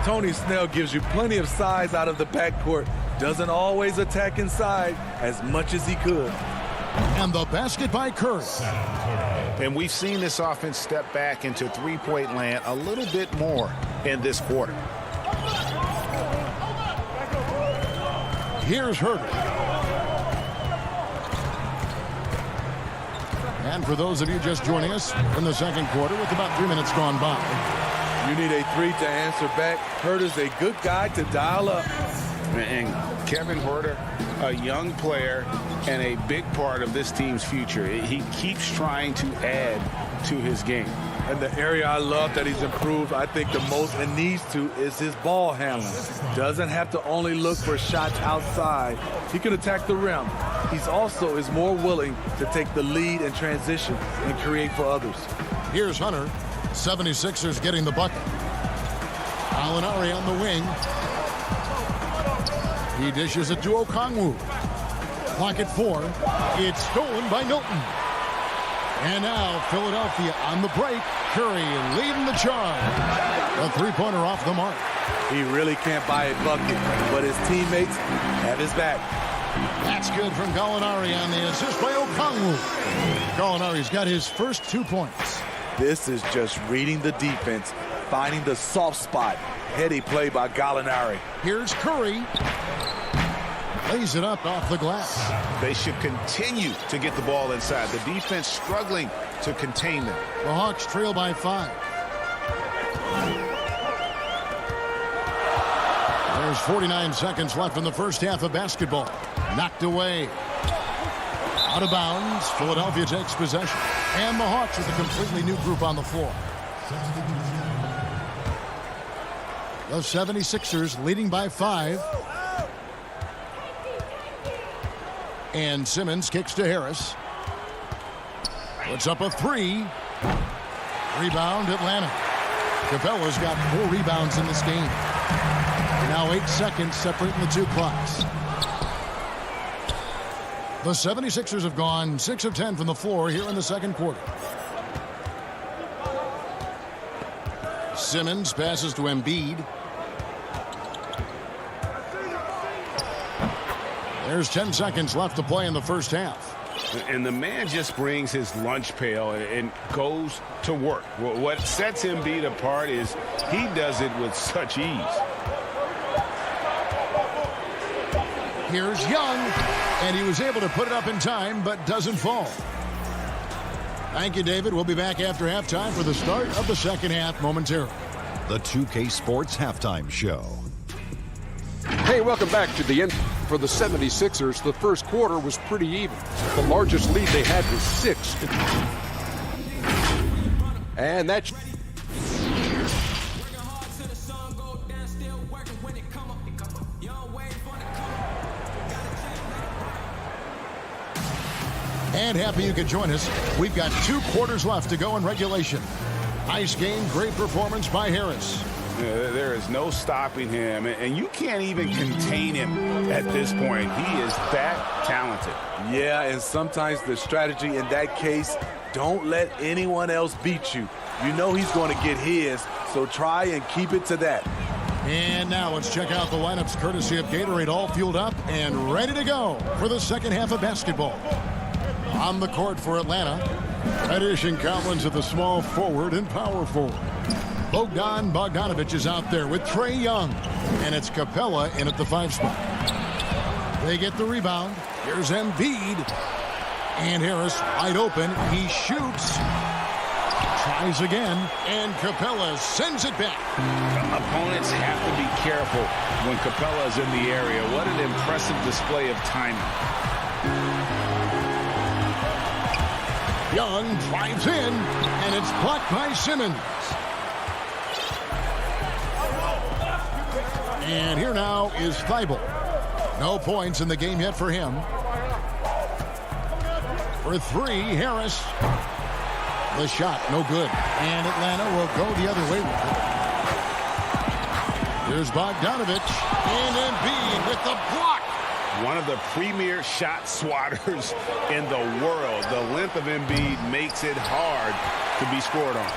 Tony Snell gives you plenty of size out of the backcourt. Doesn't always attack inside as much as he could. And the basket by Curry. And we've seen this offense step back into three-point land a little bit more in this quarter. Here's Herter. And for those of you just joining us in the second quarter with about 3 minutes gone by. You need a three to answer back. Herter's a good guy to dial up. And Kevin Herter, a young player and a big part of this team's future. He keeps trying to add to his game. And the area I love that he's improved, I think the most and needs to, is his ball handling. Doesn't have to only look for shots outside. He can attack the rim. He's also is more willing to take the lead in transition and create for others. Here's Hunter. 76ers getting the bucket. Gallinari on the wing. He dishes it to Okongwu. Clock at 4. It's stolen by Milton. And now Philadelphia on the break. Curry leading the charge. A three-pointer off the mark. He really can't buy a bucket, but his teammates have his back. That's good from Gallinari on the assist by Okongwu. Gallinari's got his first 2 points. This is just reading the defense. finding the soft spot. Heady play by Gallinari. Here's Curry. Lays it up off the glass. They should continue to get the ball inside. The defense struggling to contain them. The Hawks trail by 5. There's 49 seconds left in the first half of basketball. Knocked away. Out of bounds. Philadelphia takes possession. And the Hawks with a completely new group on the floor. The 76ers leading by 5. And Simmons kicks to Harris. Puts up a 3. Rebound, Atlanta. Capella's got 4 rebounds in this game. Now 8 seconds separating the two clocks. The 76ers have gone 6 of 10 from the floor here in the second quarter. Simmons passes to Embiid. There's 10 seconds left to play in the first half. And the man just brings his lunch pail and goes to work. What sets Embiid apart is he does it with such ease. Here's Young, and he was able to put it up in time, but doesn't fall. Thank you, David. We'll be back after halftime for the start of the second half momentarily. The 2K Sports Halftime Show. Hey, welcome back to the end. For the 76ers, the first quarter was pretty even. The largest lead they had was 6. And that's... And happy you could join us. We've got 2 quarters left to go in regulation. Nice game, great performance by Harris. There is no stopping him, and you can't even contain him at this point. He is that talented. Yeah, and sometimes the strategy in that case, don't let anyone else beat you. You know he's going to get his, so try and keep it to that. And now let's check out the lineups courtesy of Gatorade, all fueled up and ready to go for the second half of basketball. On the court for Atlanta, Reddish and Collins at the small forward and power forward. Bogdanovich is out there with Trae Young, and it's Capella in at the 5 spot. They get the rebound. Here's Embiid, and Harris wide open. He shoots, tries again, and Capella sends it back. Opponents have to be careful when Capella is in the area. What an impressive display of timing. Young drives in, and it's blocked by Simmons. And here now is Thibault. No points in the game yet for him. For 3, Harris. The shot, no good. And Atlanta will go the other way with it. Here's Bogdanovich. And Embiid with the block. One of the premier shot swatters in the world. The length of Embiid makes it hard to be scored on.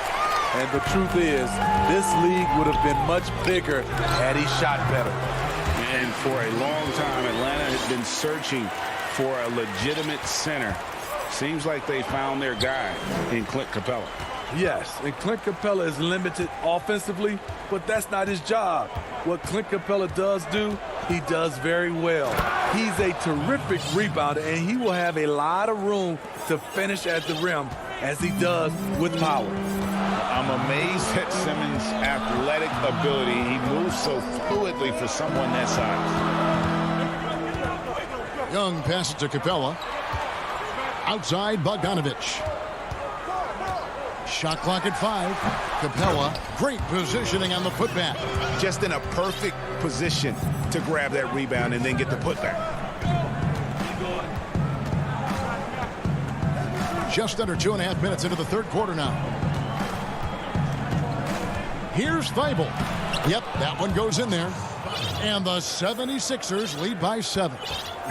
And the truth is, this league would have been much bigger had he shot better. And for a long time, Atlanta has been searching for a legitimate center. Seems like they found their guy in Clint Capella. Yes, and Clint Capella is limited offensively, but that's not his job. What Clint Capella does do, he does very well. He's a terrific rebounder, and he will have a lot of room to finish at the rim, as he does with power. I'm amazed at Simmons' athletic ability. He moves so fluidly for someone that size. Young passes to Capella. Outside, Bogdanovich. Shot clock at 5. Capella, great positioning on the putback. Just in a perfect position to grab that rebound and then get the putback. Just under 2.5 minutes into the third quarter now. Here's Thibault. Yep, that one goes in there. And the 76ers lead by 7.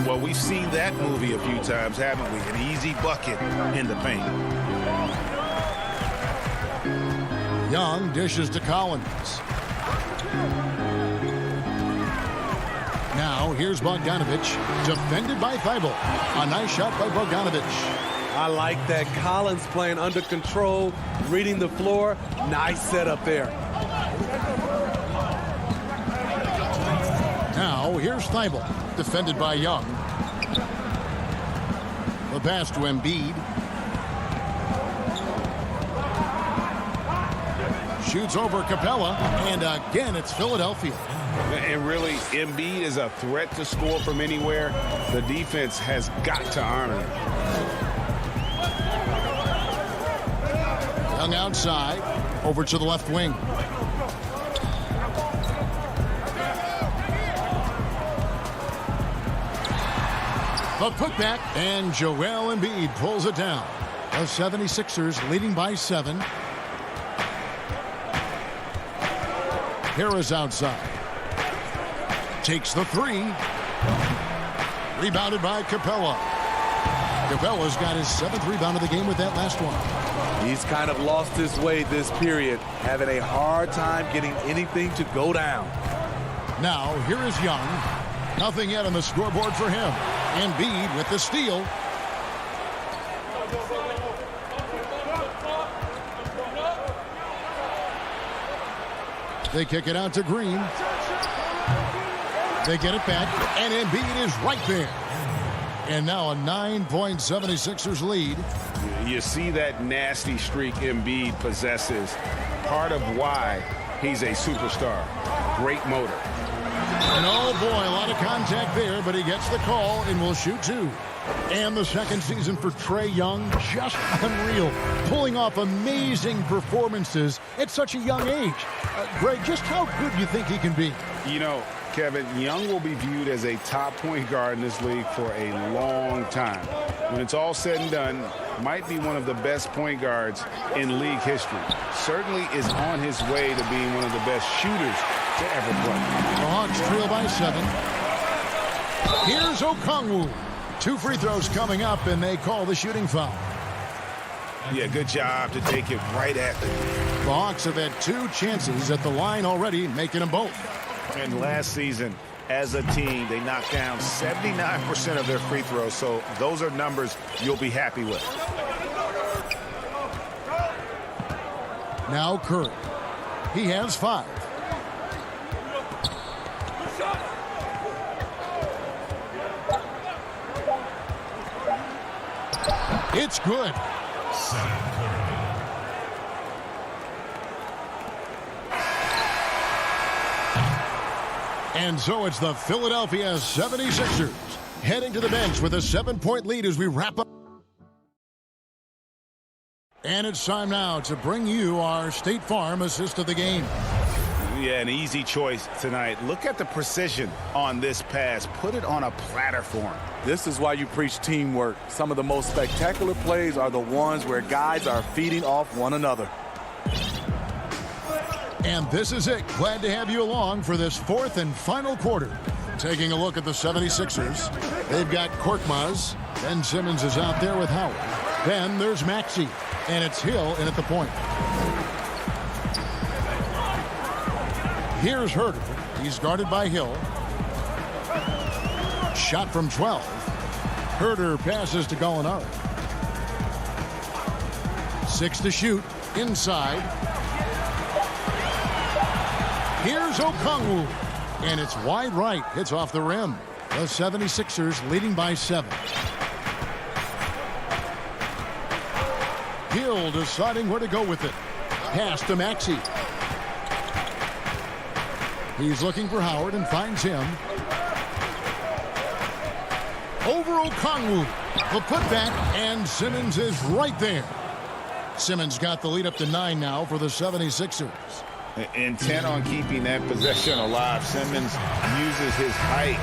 Well, we've seen that movie a few times, haven't we? An easy bucket in the paint. Young dishes to Collins. Now, here's Bogdanovich, defended by Thibault. A nice shot by Bogdanovich. I like that. Collins playing under control, reading the floor. Nice setup there. Now, here's Thibault, defended by Young. The pass to Embiid. Shoots over Capella, and again, it's Philadelphia. And really, Embiid is a threat to score from anywhere. The defense has got to honor him. Young outside, over to the left wing. The putback, and Joel Embiid pulls it down. The 76ers leading by 7. Harris outside. Takes the 3. Rebounded by Capella. Capella's got his 7th rebound of the game with that last one. He's kind of lost his way this period, having a hard time getting anything to go down. Now, here is Young. Nothing yet on the scoreboard for him. Embiid with the steal. They kick it out to Green. They get it back, and Embiid is right there. And now a 9-point 76ers lead. You see that nasty streak Embiid possesses. Part of why he's a superstar. Great motor. And oh boy, a lot of contact there, but he gets the call and will shoot 2. And the second season for Trae Young, just unreal. Pulling off amazing performances at such a young age. Greg, just how good do you think he can be? You know, Kevin, Young will be viewed as a top point guard in this league for a long time. When it's all said and done, might be one of the best point guards in league history. Certainly is on his way to being one of the best shooters to ever play. The Hawks trail by 7. Here's Okongwu. 2 free throws coming up, and they call the shooting foul. Yeah, good job to take it right at them. The Hawks have had 2 chances at the line already, making them both. And last season, as a team, they knocked down 79% of their free throws, so those are numbers you'll be happy with. Now Curry. He has 5. It's good. And so it's the Philadelphia 76ers heading to the bench with a 7-point lead as we wrap up. And it's time now to bring you our State Farm assist of the game. Yeah, an easy choice tonight. Look at the precision on this pass. Put it on a platter for him. This is why you preach teamwork. Some of the most spectacular plays are the ones where guys are feeding off one another. And this is it. Glad to have you along for this 4th and final quarter. Taking a look at the 76ers. They've got Korkmaz. Ben Simmons is out there with Howard. Then there's Maxey. And it's Hill in at the point. Here's Herter. He's guarded by Hill. Shot from 12. Herter passes to Gallinari. 6 to shoot. Inside. Here's Okongwu. And it's wide right. Hits off the rim. The 76ers leading by 7. Hill deciding where to go with it. Pass to Maxey. He's looking for Howard and finds him. Over Okongwu. The putback, and Simmons is right there. Simmons got the lead up to 9 now for the 76ers. Intent on keeping that possession alive. Simmons uses his height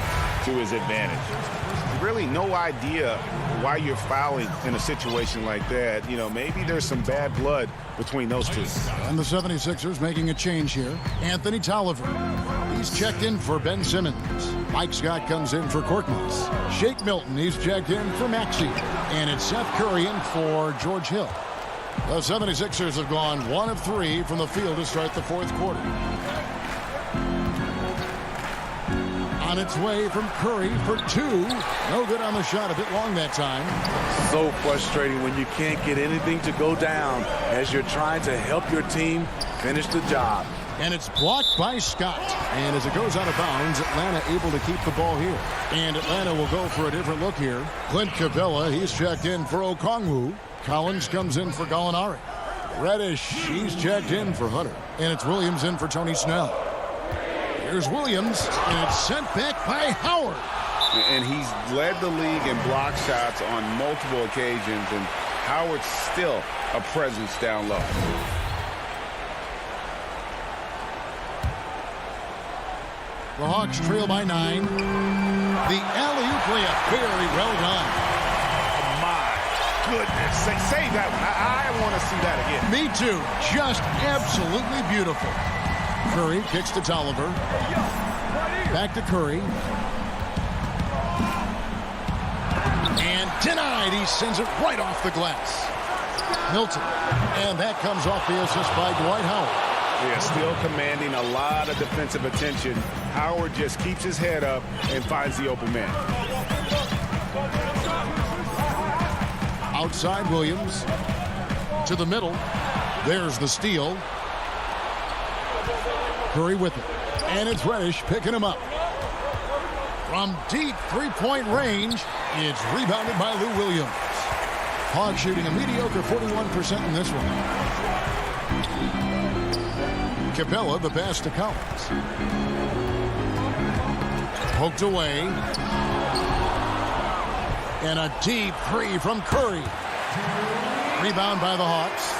to his advantage. Really no idea why you're fouling in a situation like that. You know, maybe there's some bad blood between those two. And the 76ers making a change here. Anthony Tolliver. He's checked in for Ben Simmons. Mike Scott comes in for Korkmaz. Shake Milton, he's checked in for Maxey. And it's Seth Curry in for George Hill. The 76ers have gone 1 of 3 from the field to start the 4th quarter. On its way from Curry for 2. No good on the shot, a bit long that time. So frustrating when you can't get anything to go down as you're trying to help your team finish the job. And it's blocked by Scott. And as it goes out of bounds, Atlanta able to keep the ball here. And Atlanta will go for a different look here. Clint Capella, he's checked in for Okongwu. Collins comes in for Gallinari. Reddish, he's checked in for Hunter. And it's Williams in for Tony Snell. Here's Williams, and it's sent back by Howard. And he's led the league in block shots on multiple occasions, and Howard's still a presence down low. The Hawks trail by 9. The alley-oop layup, very well done. My goodness. Save that one. I want to see that again. Me too. Just absolutely beautiful. Curry kicks to Tolliver. Back to Curry. And denied. He sends it right off the glass. Milton. And that comes off the assist by Dwight Howard. Yeah, still commanding a lot of defensive attention. Howard just keeps his head up and finds the open man. Outside Williams. To the middle. There's the steal. Curry with it. And it's Reddish picking him up. From deep three-point range, it's rebounded by Lou Williams. Hawks shooting a mediocre 41% in this one. Capella, the pass to Collins. Poked away. And a deep three from Curry. Rebound by the Hawks.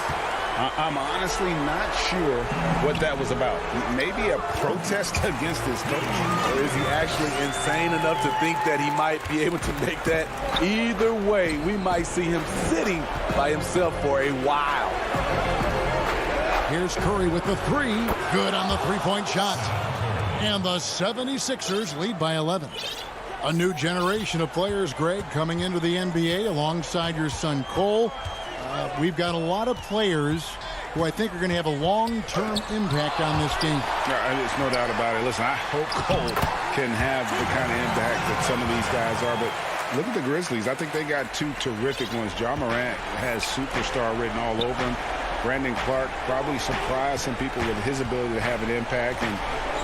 I'm honestly not sure what that was about. Maybe a protest against his coach. Or is he actually insane enough to think that he might be able to make that? Either way, we might see him sitting by himself for a while. Here's Curry with the three. Good on the three-point shot. And the 76ers lead by 11. A new generation of players, Greg, coming into the NBA alongside your son Cole. We've got a lot of players who I think are going to have a long-term impact on this team. There's no doubt about it. Listen, I hope Cole can have the kind of impact that some of these guys are. But look at the Grizzlies. I think they got two terrific ones. Ja Morant has superstar written all over him. Brandon Clark probably surprised some people with his ability to have an impact. And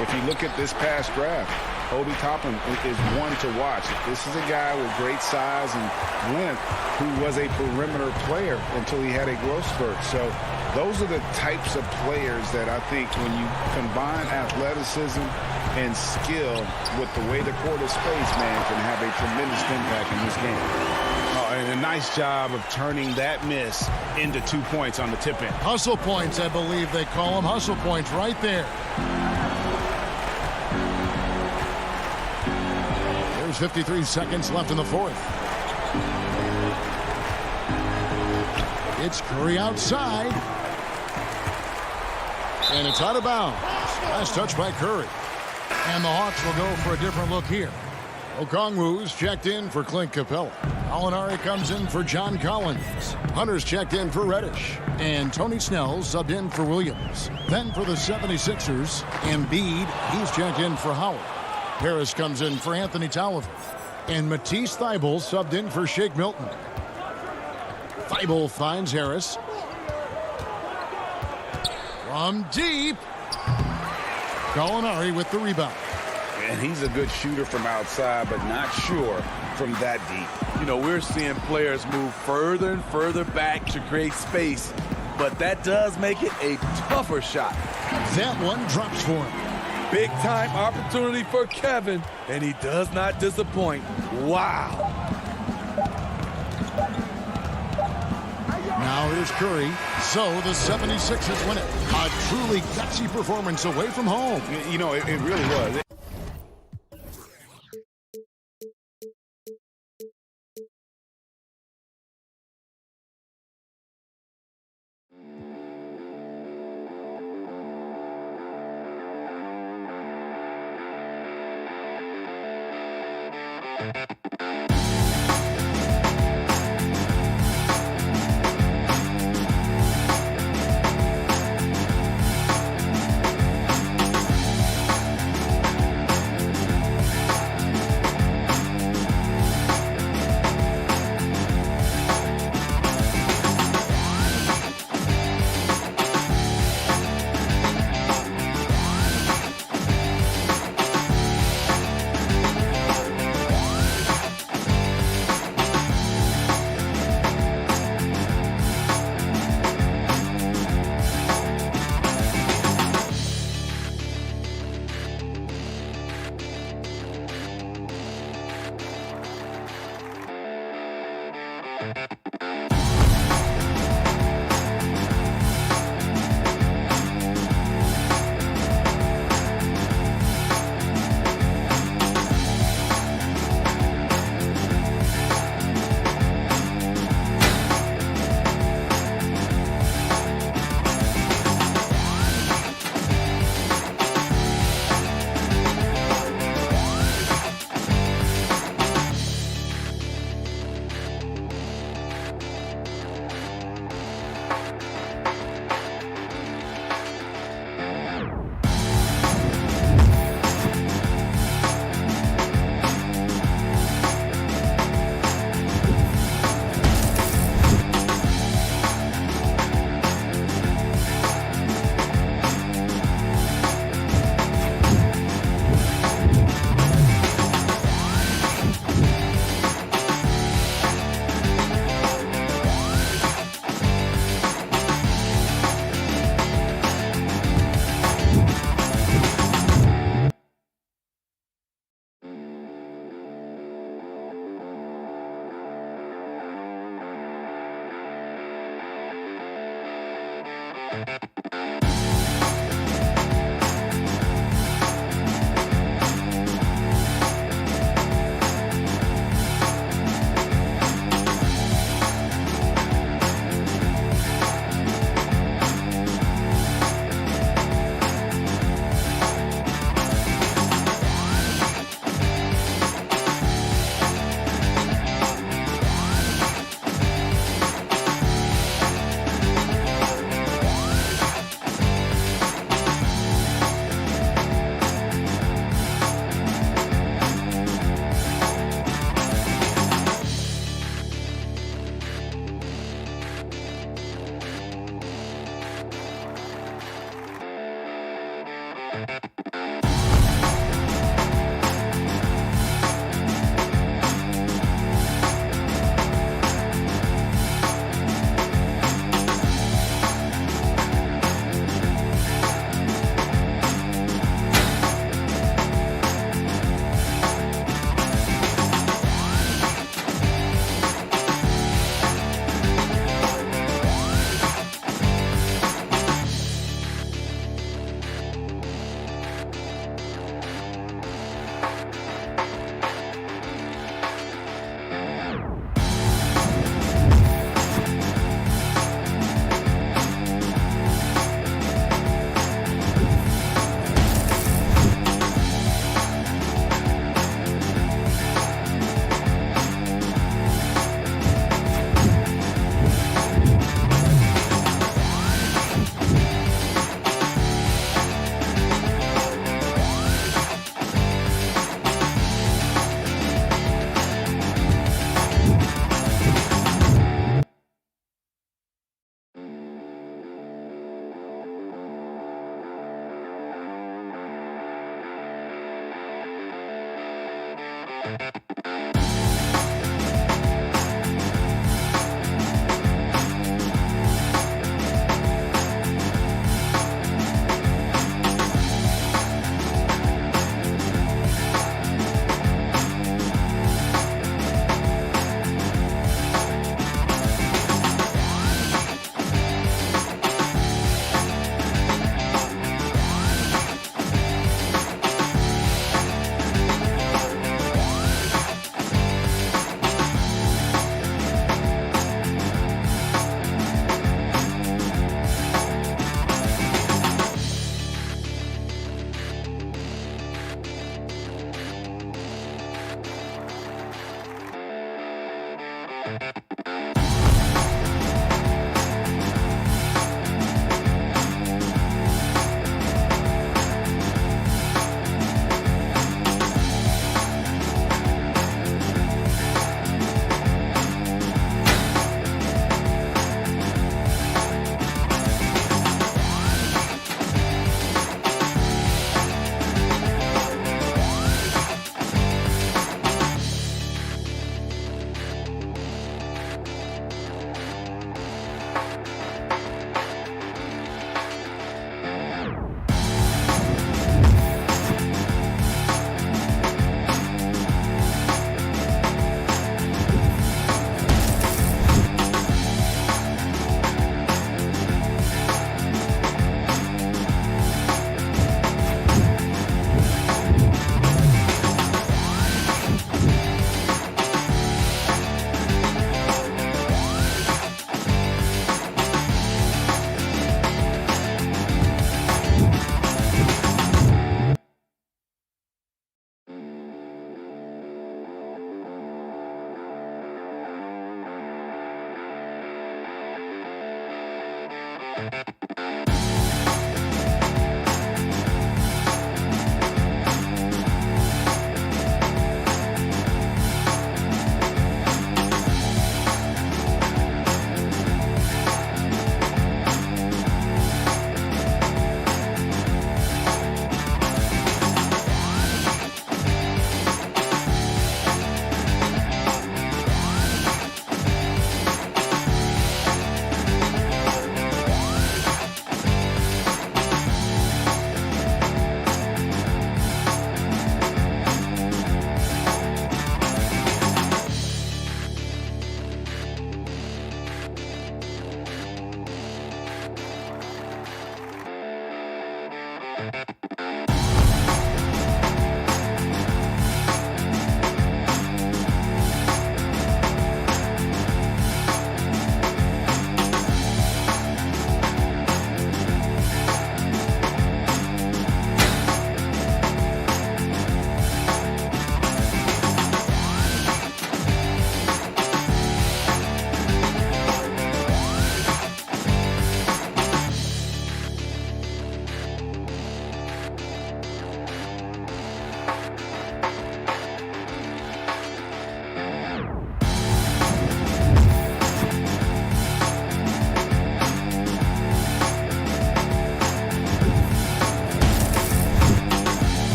if you look at this past draft, Obi Toppin is one to watch. This is a guy with great size and length who was a perimeter player until he had a growth spurt. So those are the types of players that I think when you combine athleticism and skill with the way the court is spaced, man, can have a tremendous impact in this game. And a nice job of turning that miss into 2 points on the tip in. Hustle points, I believe they call them. Hustle points right there. There's 53 seconds left in the fourth. It's Curry outside. And it's out of bounds. Last touch by Curry. And the Hawks will go for a different look here. Okongwu's checked in for Clint Capella. Gallinari comes in for John Collins. Hunter's checked in for Reddish. And Tony Snell subbed in for Williams. Then for the 76ers, Embiid, he's checked in for Howard. Harris comes in for Anthony Tolliver. And Matisse Thybulle subbed in for Shake Milton. Thybulle finds Harris. From deep. Gallinari with the rebound. And he's a good shooter from outside, but not sure from that deep. You know, we're seeing players move further and further back to create space, but that does make it a tougher shot. That one drops for him. Big time opportunity for Kevin, and he does not disappoint. Wow. Now here's Curry. So the 76ers win it. A truly gutsy performance away from home. You know, it really was.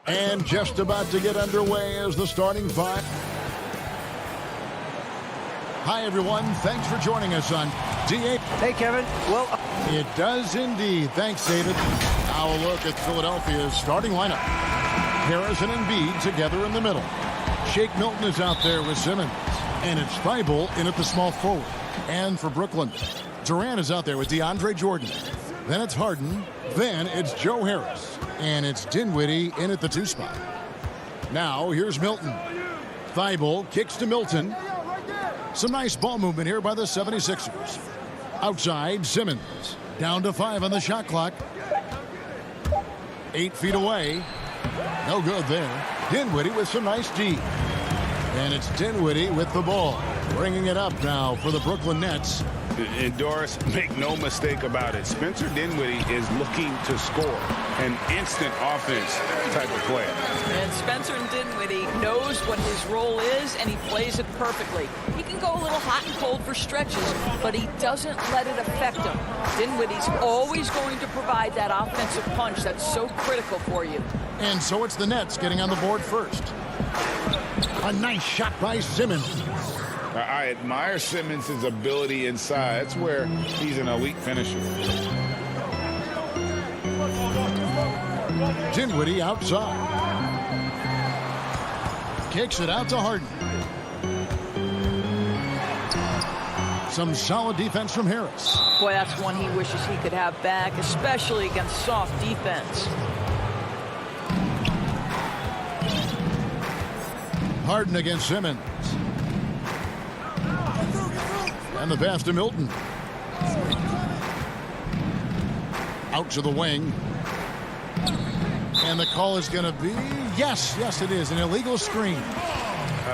And just about to get underway as the starting five. Hi, everyone. Thanks for joining us on DA. Hey, Kevin. Well, it does indeed. Thanks, David. Now a look at Philadelphia's starting lineup. Harris and Embiid together in the middle. Shake Milton is out there with Simmons. And it's Thibault in at the small forward. And for Brooklyn, Durant is out there with DeAndre Jordan. Then it's Harden. Then it's Joe Harris. And it's Dinwiddie in at the 2 spot. Now here's Milton. Thibault kicks to Milton. Some nice ball movement here by the 76ers. Outside, Simmons. Down to 5 on the shot clock. 8 feet away. No good there. Dinwiddie with some nice D. And it's Dinwiddie with the ball. Bringing it up now for the Brooklyn Nets. And Doris, make no mistake about it. Spencer Dinwiddie is looking to score. An instant offense type of player. And Spencer Dinwiddie knows what his role is, and he plays it perfectly. He can go a little hot and cold for stretches, but he doesn't let it affect him. Dinwiddie's always going to provide that offensive punch that's so critical for you. And so it's the Nets getting on the board first. A nice shot by Simmons. I admire Simmons' ability inside. That's where he's an elite finisher. Dinwiddie outside. Kicks it out to Harden. Some solid defense from Harris. Boy, that's one he wishes he could have back, especially against soft defense. Harden against Simmons. And the pass to Milton. Out to the wing. And the call is going to be, yes, it is, an illegal screen.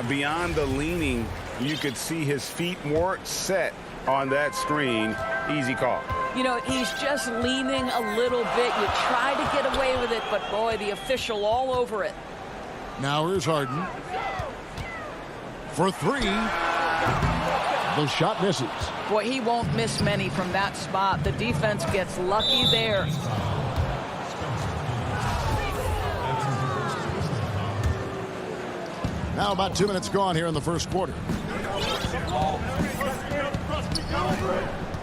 Beyond the leaning, you could see his feet weren't set on that screen. Easy call. You know, he's just leaning a little bit. You try to get away with it, but boy, the official all over it. Now here's Harden. For 3. The shot misses. Boy, he won't miss many from that spot. The defense gets lucky there. Now about 2 minutes gone here in the first quarter.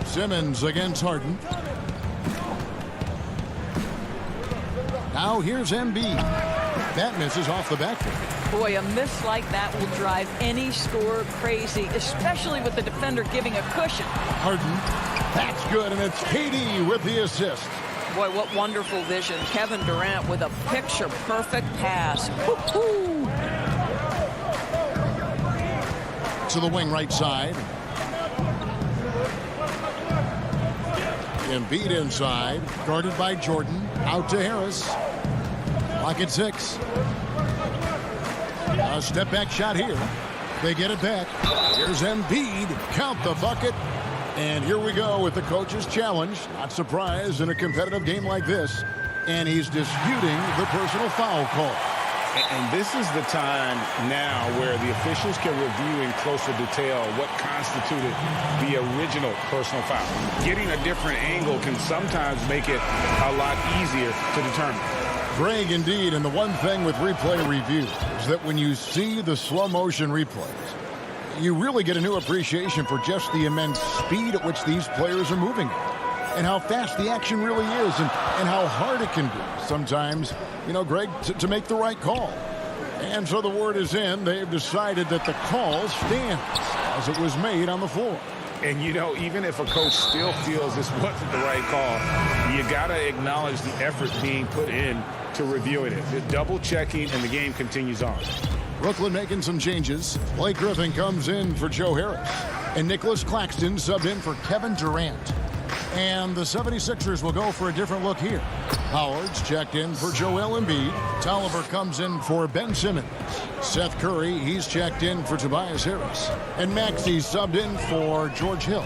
Simmons against Harden. Now here's Embiid. That misses off the backboard. Boy, a miss like that will drive any scorer crazy, especially with the defender giving a cushion. Harden, that's good, and it's KD with the assist. Boy, what wonderful vision. Kevin Durant with a picture-perfect pass. Woo-hoo. To the wing right side. Embiid inside, guarded by Jordan. Out to Harris. Clock at 6. A step back shot here. They get it back. Here's Embiid. Count the bucket. And here we go with the coach's challenge. Not surprised in a competitive game like this. And he's disputing the personal foul call. And this is the time now where the officials can review in closer detail what constituted the original personal foul. Getting a different angle can sometimes make it a lot easier to determine. Greg, indeed, and the one thing with replay review is that when you see the slow motion replays, you really get a new appreciation for just the immense speed at which these players are moving and how fast the action really is and how hard it can be sometimes, you know, Greg, to make the right call. And so the word is in. They've decided that the call stands as it was made on the floor. And, you know, even if a coach still feels this wasn't the right call, you got to acknowledge the effort being put in to reviewing it. The double checking, and the game continues on. Brooklyn making some changes. Blake Griffin comes in for Joe Harris. And Nicholas Claxton subbed in for Kevin Durant. And the 76ers will go for a different look here. Howard's checked in for Joel Embiid. Tolliver comes in for Ben Simmons. Seth Curry, he's checked in for Tobias Harris. And Maxey subbed in for George Hill.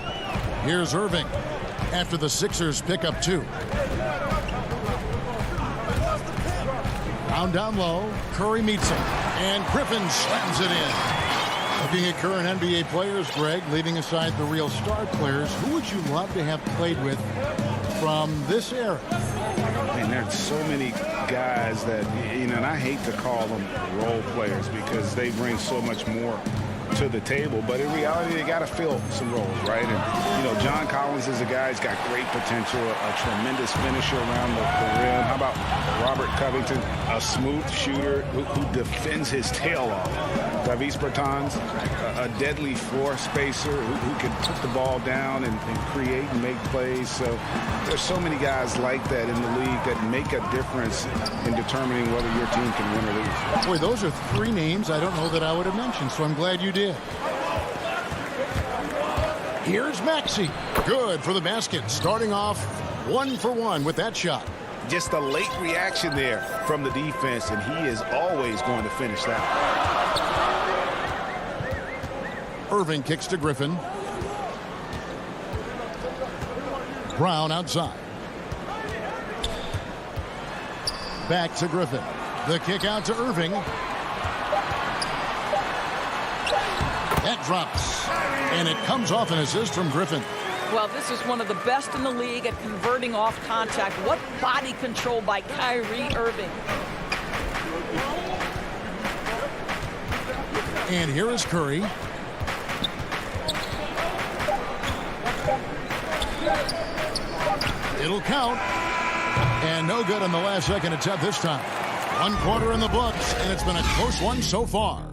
Here's Irving after the Sixers pick up 2. Round down low. Curry meets him. And Griffin slams it in. Looking at current NBA players, Greg, leaving aside the real star players, who would you love to have played with from this era? Man, there's so many guys that, you know, and I hate to call them role players because they bring so much more to the table, but in reality they got to fill some roles, right? And, you know, John Collins is a guy who's got great potential, a tremendous finisher around the rim. How about Robert Covington, a smooth shooter who defends his tail off? Davis Bertans, a deadly floor spacer who can put the ball down and create and make plays. So there's so many guys like that in the league that make a difference in determining whether your team can win or lose. Boy, those are 3 names I don't know that I would have mentioned, so I'm glad you did. Here's Maxey. Good for the basket. Starting off 1 for 1 with that shot. Just a late reaction there from the defense, and he is always going to finish that. Irving kicks to Griffin. Brown outside. Back to Griffin. The kick out to Irving. That drops. And it comes off an assist from Griffin. Well, this is one of the best in the league at converting off contact. What body control by Kyrie Irving. And here is Curry. It'll count. And no good on the last second attempt this time. 1 quarter in the books, and it's been a close one so far.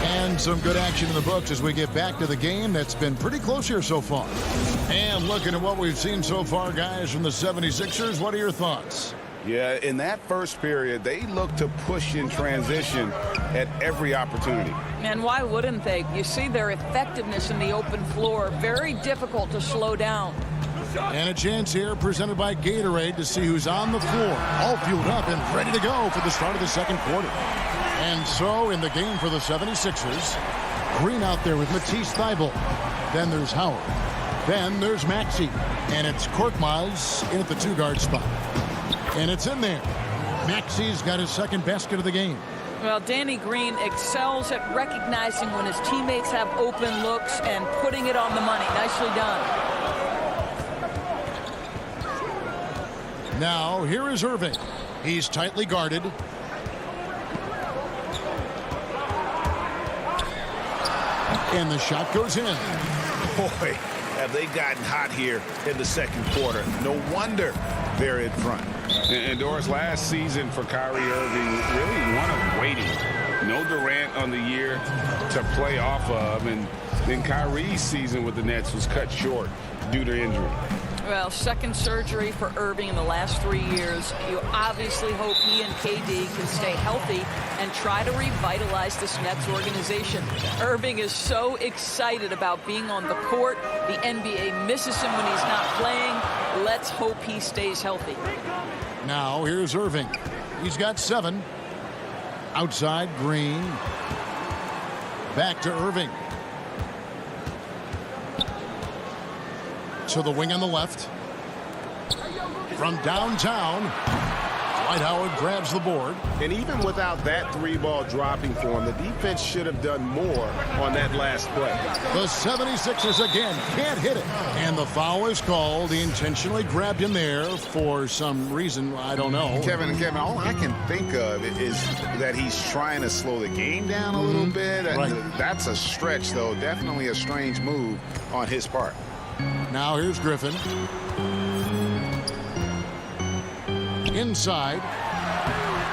And some good action in the books as we get back to the game that's been pretty close here so far. And looking at what we've seen so far, guys, from the 76ers, what are your thoughts? Yeah, in that first period, they looked to push in transition at every opportunity. And why wouldn't they? You see their effectiveness in the open floor. Very difficult to slow down. And a chance here presented by Gatorade to see who's on the floor. All fueled up and ready to go for the start of the second quarter. And so in the game for the 76ers, Green out there with Matisse Thybulle. Then there's Howard. Then there's Maxey. And it's Korkmaz in at the 2-guard spot. And it's in there. Maxey's got his second basket of the game. Well, Danny Green excels at recognizing when his teammates have open looks and putting it on the money. Nicely done. Now, here is Irving. He's tightly guarded. And the shot goes in. Boy, have they gotten hot here in the second quarter. No wonder they're in front. And Doris, last season for Kyrie Irving, really one of waiting. No Durant on the year to play off of. And then Kyrie's season with the Nets was cut short due to injury. Well, second surgery for Irving in the last 3 years. You obviously hope he and KD can stay healthy and try to revitalize this Nets organization. Irving is so excited about being on the court. The NBA misses him when he's not playing. Let's hope he stays healthy. Now, here's Irving. He's got 7. Outside, Green. Back to Irving. To the wing on the left. From downtown. Dwight Howard grabs the board. And even without that three-ball dropping for him, the defense should have done more on that last play. The 76ers again can't hit it. And the foul is called. He intentionally grabbed him there for some reason. I don't know. Kevin, all I can think of is that he's trying to slow the game down a little bit. Right. That's a stretch, though. Definitely a strange move on his part. Now here's Griffin. Inside.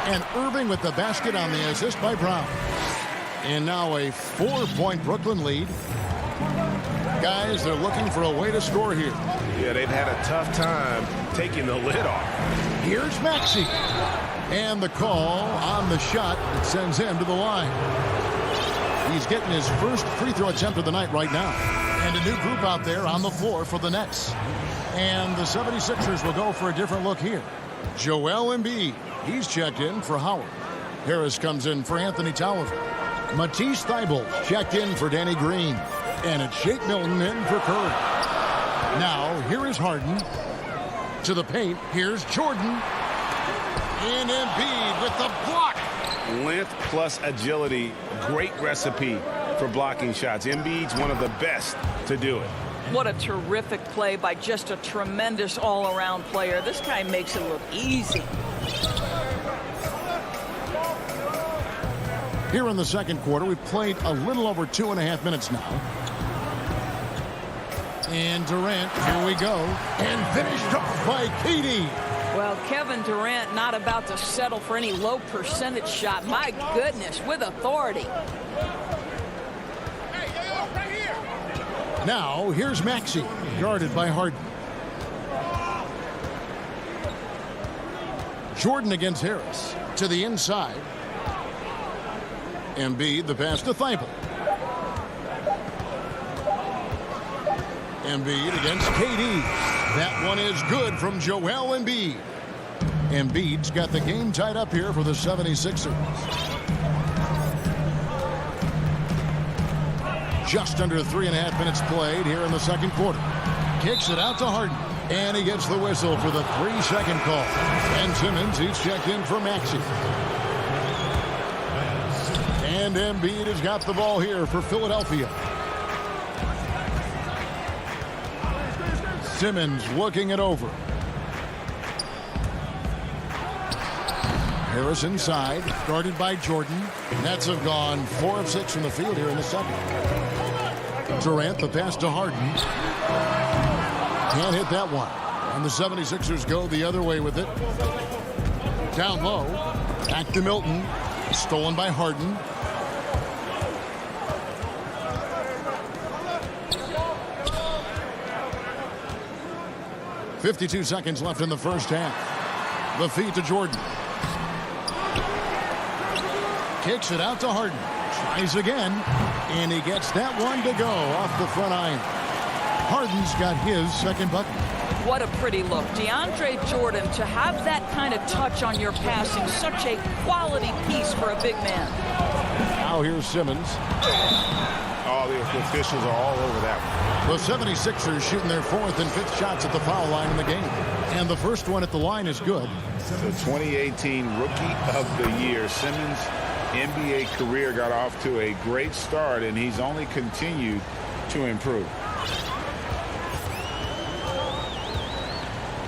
And Irving with the basket on the assist by Brown. And now a 4-point Brooklyn lead. Guys, they're looking for a way to score here. Yeah, they've had a tough time taking the lid off. Here's Maxey. And the call on the shot that sends him to the line. He's getting his first free throw attempt of the night right now. And a new group out there on the floor for the Nets. And the 76ers will go for a different look here. Joel Embiid. He's checked in for Howard. Harris comes in for Anthony Tolliver. Matisse Thybulle checked in for Danny Green. And it's Shake Milton in for Curry. Now, here is Harden. To the paint, here's Jordan. And Embiid with the block. Length plus agility, great recipe for blocking shots. Embiid's one of the best to do it. What a terrific play by just a tremendous all-around player. This guy makes it look easy. Here in the second quarter, we've played a little over 2.5 minutes now. And Durant, here we go. And finished off by KD. Well, Kevin Durant not about to settle for any low percentage shot. My goodness, with authority. Now, here's Maxey, guarded by Harden. Jordan against Harris. To the inside. Embiid, the pass to Thybulle. Embiid against KD. That one is good from Joel Embiid. Embiid's got the game tied up here for the 76ers. Just under 3.5 minutes played here in the second quarter. Kicks it out to Harden. And he gets the whistle for the 3-second call. And Simmons, he's checked in for Maxey. And Embiid has got the ball here for Philadelphia. Simmons looking it over. Harris inside, guarded by Jordan. Nets have gone 4 of 6 from the field here in the second. Durant, the pass to Harden. Can't hit that one. And the 76ers go the other way with it. Down low. Back to Milton. Stolen by Harden. .52 seconds left in the first half. The feed to Jordan. Kicks it out to Harden. Tries again. And he gets that one to go off the front iron. Harden's got his second bucket. What a pretty look. DeAndre Jordan, to have that kind of touch on your passing, such a quality piece for a big man. Now here's Simmons. All the officials are all over that one. The 76ers shooting their 4th and 5th shots at the foul line in the game. And the first one at the line is good. The 2018 Rookie of the Year. Simmons' NBA career got off to a great start, and he's only continued to improve.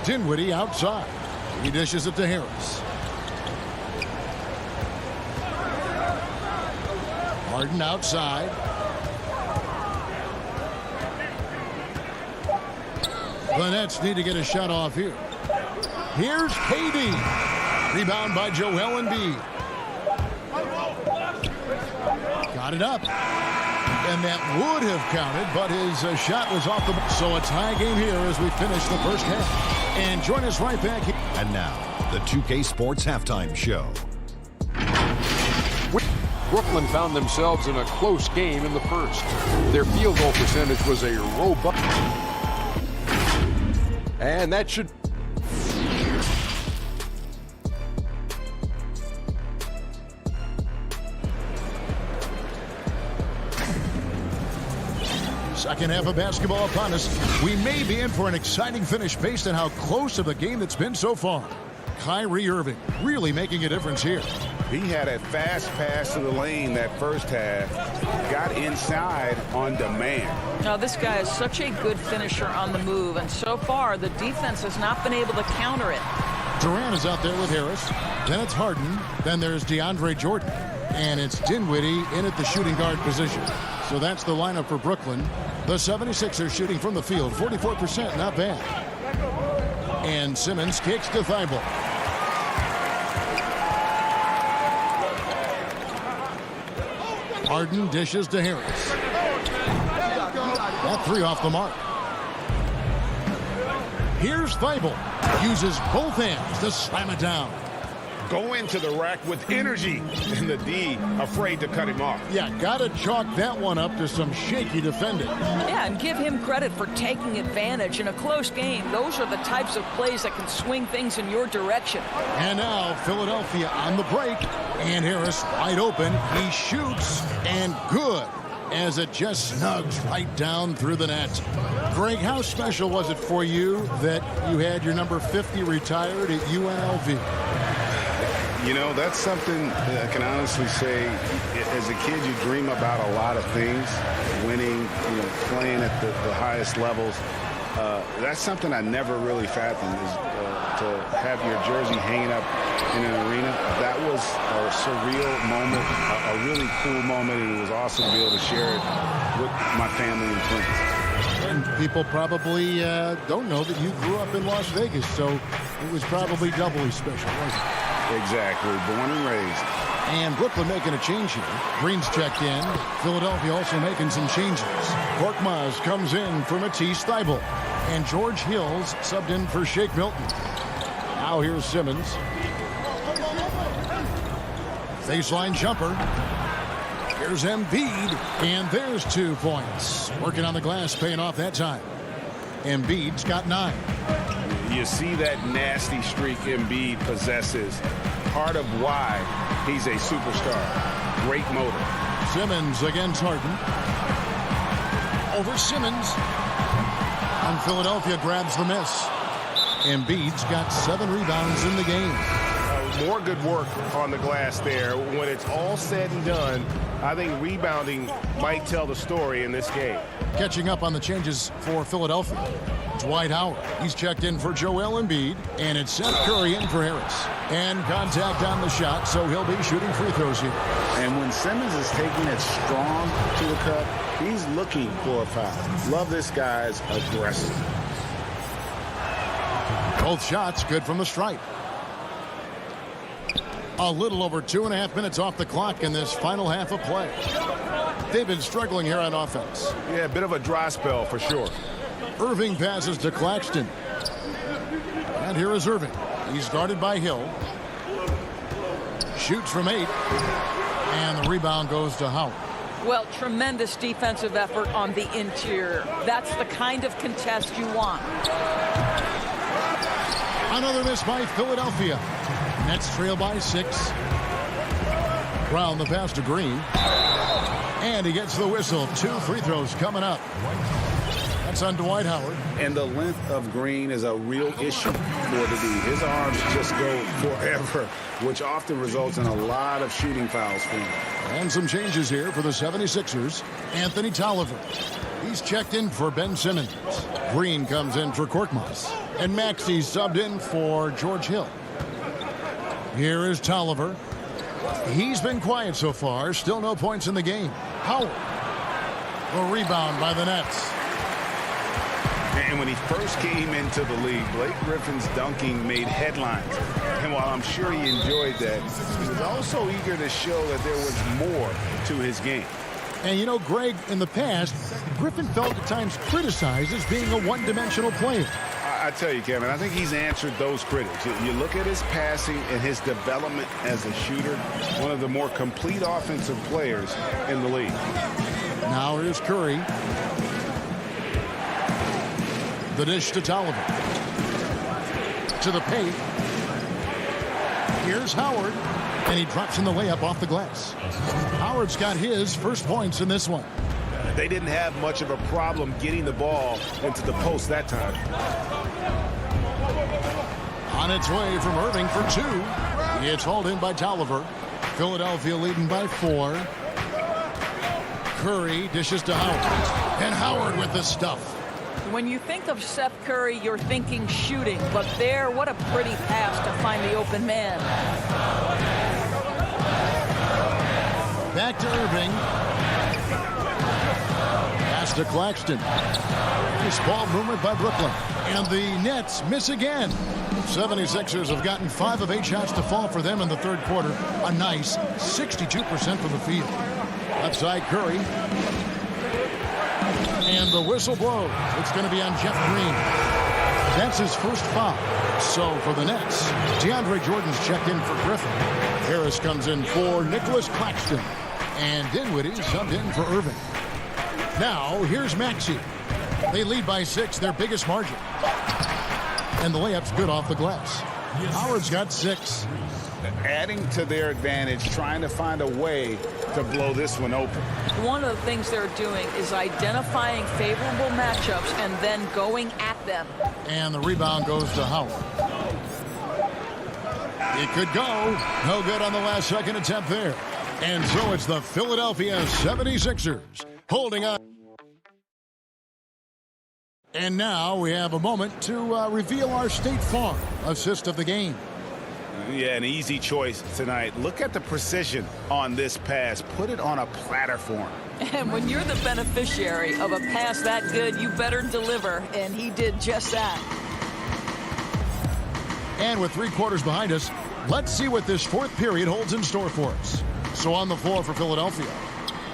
Dinwiddie outside. He dishes it to Harris. Harden outside. The Nets need to get a shot off here. Here's KD. Rebound by Joel Embiid. Got it up. And that would have counted, but his shot was off the ball. So a tie game here as we finish the first half. And join us right back here. And now, the 2K Sports Halftime Show. Brooklyn found themselves in a close game in the first. Their field goal percentage was a robust. And that should... Second half of basketball upon us. We may be in for an exciting finish based on how close of a game it's been so far. Kyrie Irving really making a difference here. He had a fast pass to the lane that first half, got inside on demand. Now, this guy is such a good finisher on the move, and so far the defense has not been able to counter it. Durant is out there with Harris. Then it's Harden. Then there's DeAndre Jordan. And it's Dinwiddie in at the shooting guard position. So that's the lineup for Brooklyn. The 76ers shooting from the field, 44%, not bad. And Simmons kicks to Thibault. Harden dishes to Harris. That three off the mark. Here's Thibault. Uses both hands to slam it down. Go into the rack with energy. And the D afraid to cut him off. Yeah, gotta chalk that one up to some shaky defending. Yeah, and give him credit for taking advantage in a close game. Those are the types of plays that can swing things in your direction. And now Philadelphia on the break. And Harris wide open. He shoots and good, as it just snugs right down through the net. Greg, how special was it for you that you had your number 50 retired at UNLV? You know, that's something I can honestly say. As a kid, you dream about a lot of things, winning, playing at the highest levels. That's something I never really fathomed, is to have your jersey hanging up in an arena. That was a surreal moment, a really cool moment, and it was awesome to be able to share it with my family and friends. And people probably don't know that you grew up in Las Vegas, so it was probably doubly special, wasn't it? Exactly, born and raised. And Brooklyn making a change here. Green's checked in. Philadelphia also making some changes. Korkmaz comes in for Matisse Thybulle. And George Hill's subbed in for Shake Milton. Now here's Simmons. Baseline jumper. Here's Embiid. And there's 2 points. Working on the glass, paying off that time. Embiid's got 9. You see that nasty streak Embiid possesses. Part of why he's a superstar. Great motor. Simmons against Harden. Over Simmons. And Philadelphia grabs the miss. Embiid's got 7 rebounds in the game. More good work on the glass there. When it's all said and done, I think rebounding might tell the story in this game. Catching up on the changes for Philadelphia. Dwight Howard. He's checked in for Joel Embiid. And it's Seth Curry in for Harris. And contact on the shot, so he'll be shooting free throws here. And when Simmons is taking it strong to the cup, he's looking for a foul. Love this guy's aggressive. Both shots good from the stripe. A little over 2.5 minutes off the clock in this final half of play. They've been struggling here on offense. Yeah, a bit of a dry spell for sure. Irving passes to Claxton. And here is Irving. He's guarded by Hill. Shoots from 8. And the rebound goes to Howard. Well, tremendous defensive effort on the interior. That's the kind of contest you want. Another miss by Philadelphia. Nets trail by 6. Brown the pass to Green. And he gets the whistle. 2 free throws coming up. That's on Dwight Howard. And the length of Green is a real issue for the D. His arms just go forever, which often results in a lot of shooting fouls for him. And some changes here for the 76ers. Anthony Tolliver. He's checked in for Ben Simmons. Green comes in for Korkmaz. And Maxey subbed in for George Hill. Here is Tolliver. He's been quiet so far. Still no points in the game. Howard. The rebound by the Nets. And when he first came into the league, Blake Griffin's dunking made headlines. And while I'm sure he enjoyed that, he was also eager to show that there was more to his game. And you know, Greg, in the past, Griffin felt at times criticized as being a one-dimensional player. I tell you, Kevin, I think he's answered those critics. You look at his passing and his development as a shooter, one of the more complete offensive players in the league. Now here's Curry. The dish to Tolliver. To the paint. Here's Howard. And he drops in the layup off the glass. Howard's got his first points in this one. They didn't have much of a problem getting the ball into the post that time. On its way from Irving for 2. It's hauled in by Tolliver. Philadelphia leading by 4. Curry dishes to Howard. And Howard with the stuff. When you think of Seth Curry, you're thinking shooting. But there, what a pretty pass to find the open man. Back to Irving. Pass to Claxton. This ball movement by Brooklyn. And the Nets miss again. 76ers have gotten 5 of 8 shots to fall for them in the third quarter. A nice 62% from the field. Left side Curry. And the whistle blows. It's going to be on Jeff Green. That's his first foul. So for the Nets, DeAndre Jordan's checked in for Griffin. Harris comes in for Nicholas Claxton. And Dinwiddie subbed in for Irving. Now, here's Maxey. They lead by 6, their biggest margin. And the layup's good off the glass. Howard's got 6. Adding to their advantage, trying to find a way to blow this one open. One of the things they're doing is identifying favorable matchups and then going at them. And the rebound goes to Howard. It could go. No good on the last second attempt there. And so it's the Philadelphia 76ers holding on. And now we have a moment to reveal our State Farm assist of the game. Yeah, an easy choice tonight. Look at the precision on this pass. Put it on a platter form. And when you're the beneficiary of a pass that good, you better deliver. And he did just that. And with 3 quarters behind us, let's see what this fourth period holds in store for us. So on the floor for Philadelphia,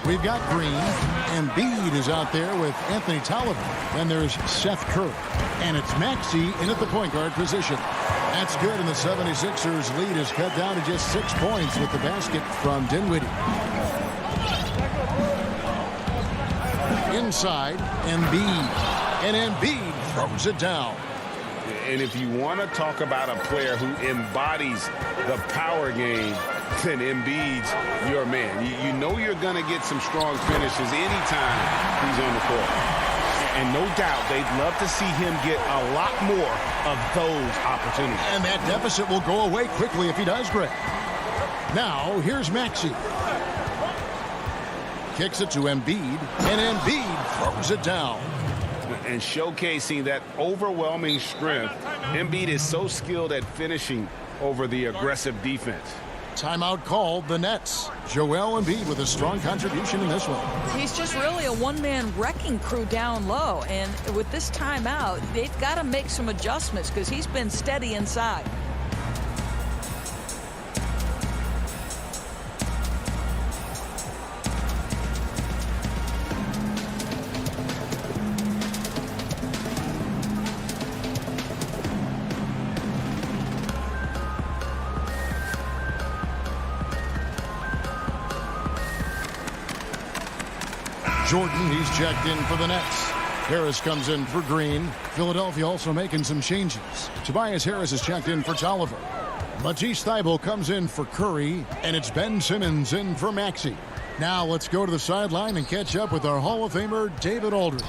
we've got Green. Embiid is out there with Anthony Tolliver. Then there's Seth Curry. And it's Maxey in at the point guard position. That's good, and the 76ers lead is cut down to just 6 points with the basket from Dinwiddie. Inside, Embiid. And Embiid throws it down. And if you want to talk about a player who embodies the power game, then Embiid's your man. You know you're going to get some strong finishes anytime he's on the court. And no doubt they'd love to see him get a lot more of those opportunities. And that deficit will go away quickly if he does, Greg. Now, here's Maxey. Kicks it to Embiid, and Embiid throws it down. And showcasing that overwhelming strength, Embiid is so skilled at finishing over the aggressive defense. Timeout called, the Nets. Joel Embiid with a strong contribution in this one. He's just really a one-man wrecking crew down low. And with this timeout, they've got to make some adjustments because he's been steady inside. Jordan, he's checked in for the Nets. Harris comes in for Green. Philadelphia also making some changes. Tobias Harris is checked in for Tolliver. Matisse Thybulle comes in for Curry, and it's Ben Simmons in for Maxey. Now let's go to the sideline and catch up with our Hall of Famer, David Aldridge.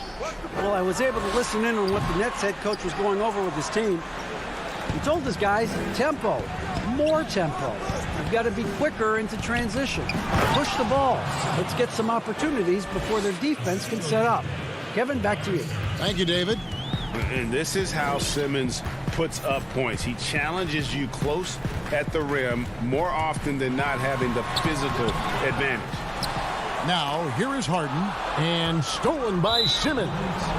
Well, I was able to listen in on what the Nets head coach was going over with his team. He told his guys, tempo, more tempo. You've got to be quicker into transition. Push the ball. Let's get some opportunities before their defense can set up. Kevin, back to you. Thank you, David. And this is how Simmons puts up points. He challenges you close at the rim more often than not, having the physical advantage. Now, here is Harden, and stolen by Simmons.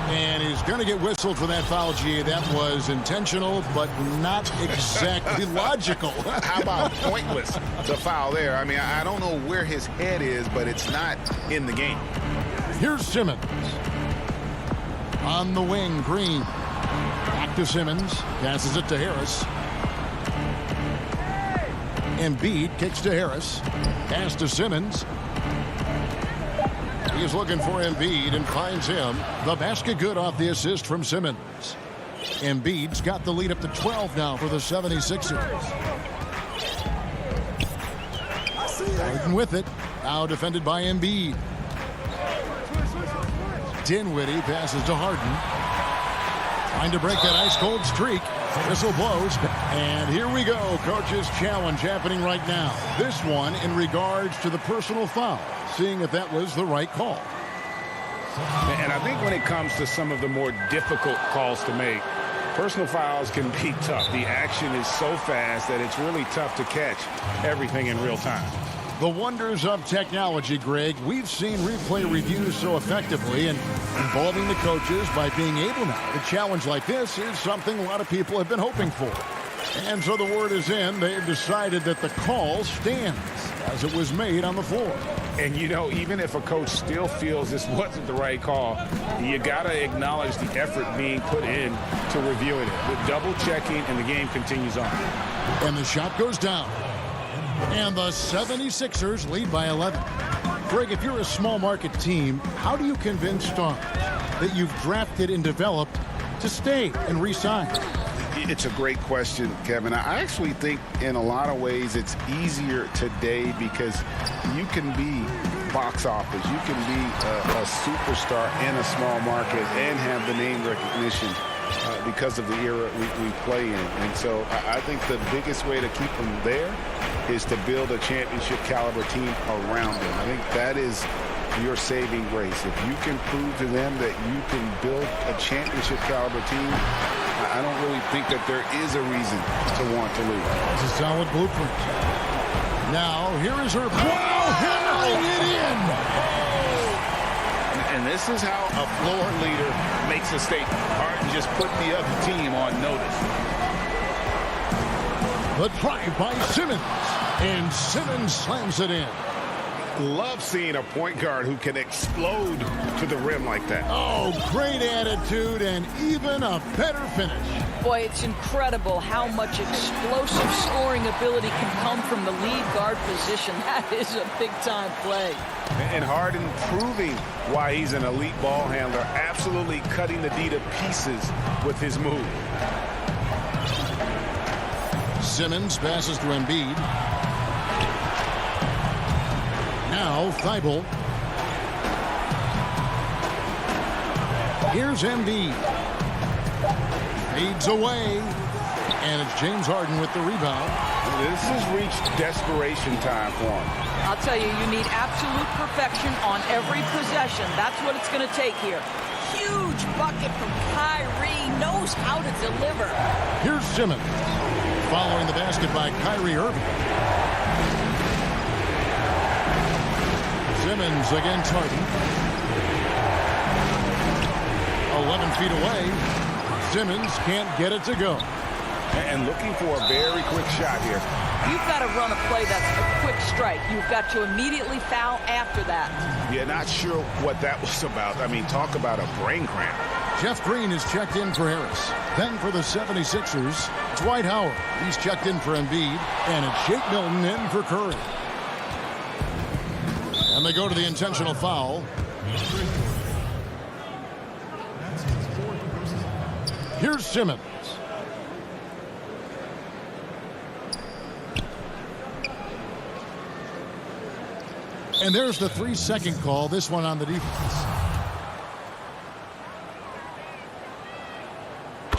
And he's going to get whistled for that foul, G. That was intentional, but not exactly logical. How about pointless to foul there? I mean, I don't know where his head is, but it's not in the game. Here's Simmons. On the wing, Green. Back to Simmons. Passes it to Harris. Embiid kicks to Harris. Pass to Simmons. He's looking for Embiid and finds him. The basket good off the assist from Simmons. Embiid's got the lead up to 12 now for the 76ers. Harden with it. Now defended by Embiid. Dinwiddie passes to Harden. Trying to break that ice-cold streak. Whistle blows, and here we go. Coach's challenge happening right now. This one in regards to the personal foul, seeing if that was the right call. And I think when it comes to some of the more difficult calls to make, personal fouls can be tough. The action is so fast that it's really tough to catch everything in real time. The wonders of technology, Greg. We've seen replay reviews so effectively, and involving the coaches by being able now to challenge like this is something a lot of people have been hoping for. And so the word is in. They've decided that the call stands as it was made on the floor. And, you know, even if a coach still feels this wasn't the right call, you got to acknowledge the effort being put in to reviewing it. With double checking, and the game continues on. And the shot goes down. And the 76ers lead by 11. Greg, if you're a small market team, how do you convince stars that you've drafted and developed to stay and re-sign? It's a great question, Kevin. I actually think in a lot of ways it's easier today because you can be box office. You can be a superstar in a small market and have the name recognition because of the era we play in. And so I think the biggest way to keep them there is to build a championship caliber team around them. I think that is your saving grace. If you can prove to them that you can build a championship caliber team, I don't really think that there is a reason to want to lose. It's a solid blueprint. Now, here is her. Wow, hammering it in. And this is how a floor leader makes a statement. Harden just put the other team on notice. The drive by Simmons. And Simmons slams it in. Love seeing a point guard who can explode to the rim like that. Oh, great attitude and even a better finish. Boy, it's incredible how much explosive scoring ability can come from the lead guard position. That is a big-time play. And Harden proving why he's an elite ball handler, absolutely cutting the D to pieces with his move. Simmons passes to Embiid. Now, Thibault. Here's Embiid. Fades away. And it's James Harden with the rebound. This has reached desperation time for him. I'll tell you, you need absolute perfection on every possession. That's what it's going to take here. Huge bucket from Kyrie. Knows how to deliver. Here's Simmons. Following the basket by Kyrie Irving. Simmons against Harden. 11 feet away. Simmons can't get it to go. And looking for a very quick shot here. You've got to run a play that's a quick strike. You've got to immediately foul after that. Yeah, not sure what that was about. I mean, talk about a brain cramp. Jeff Green is checked in for Harris. Then for the 76ers, Dwight Howard. He's checked in for Embiid. And it's Shake Milton in for Curry. And they go to the intentional foul. Here's Simmons. And there's the 3-second call, this one on the defense.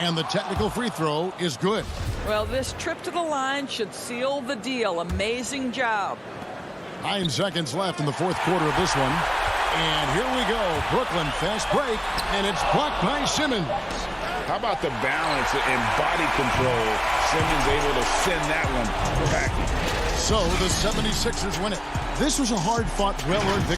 And the technical free throw is good. Well, this trip to the line should seal the deal. Amazing job. 9 seconds left in the fourth quarter of this one. And here we go. Brooklyn fast break. And it's blocked by Simmons. How about the balance and body control? Simmons able to send that one packing. So the 76ers win it. This was a hard-fought, well-earned victory.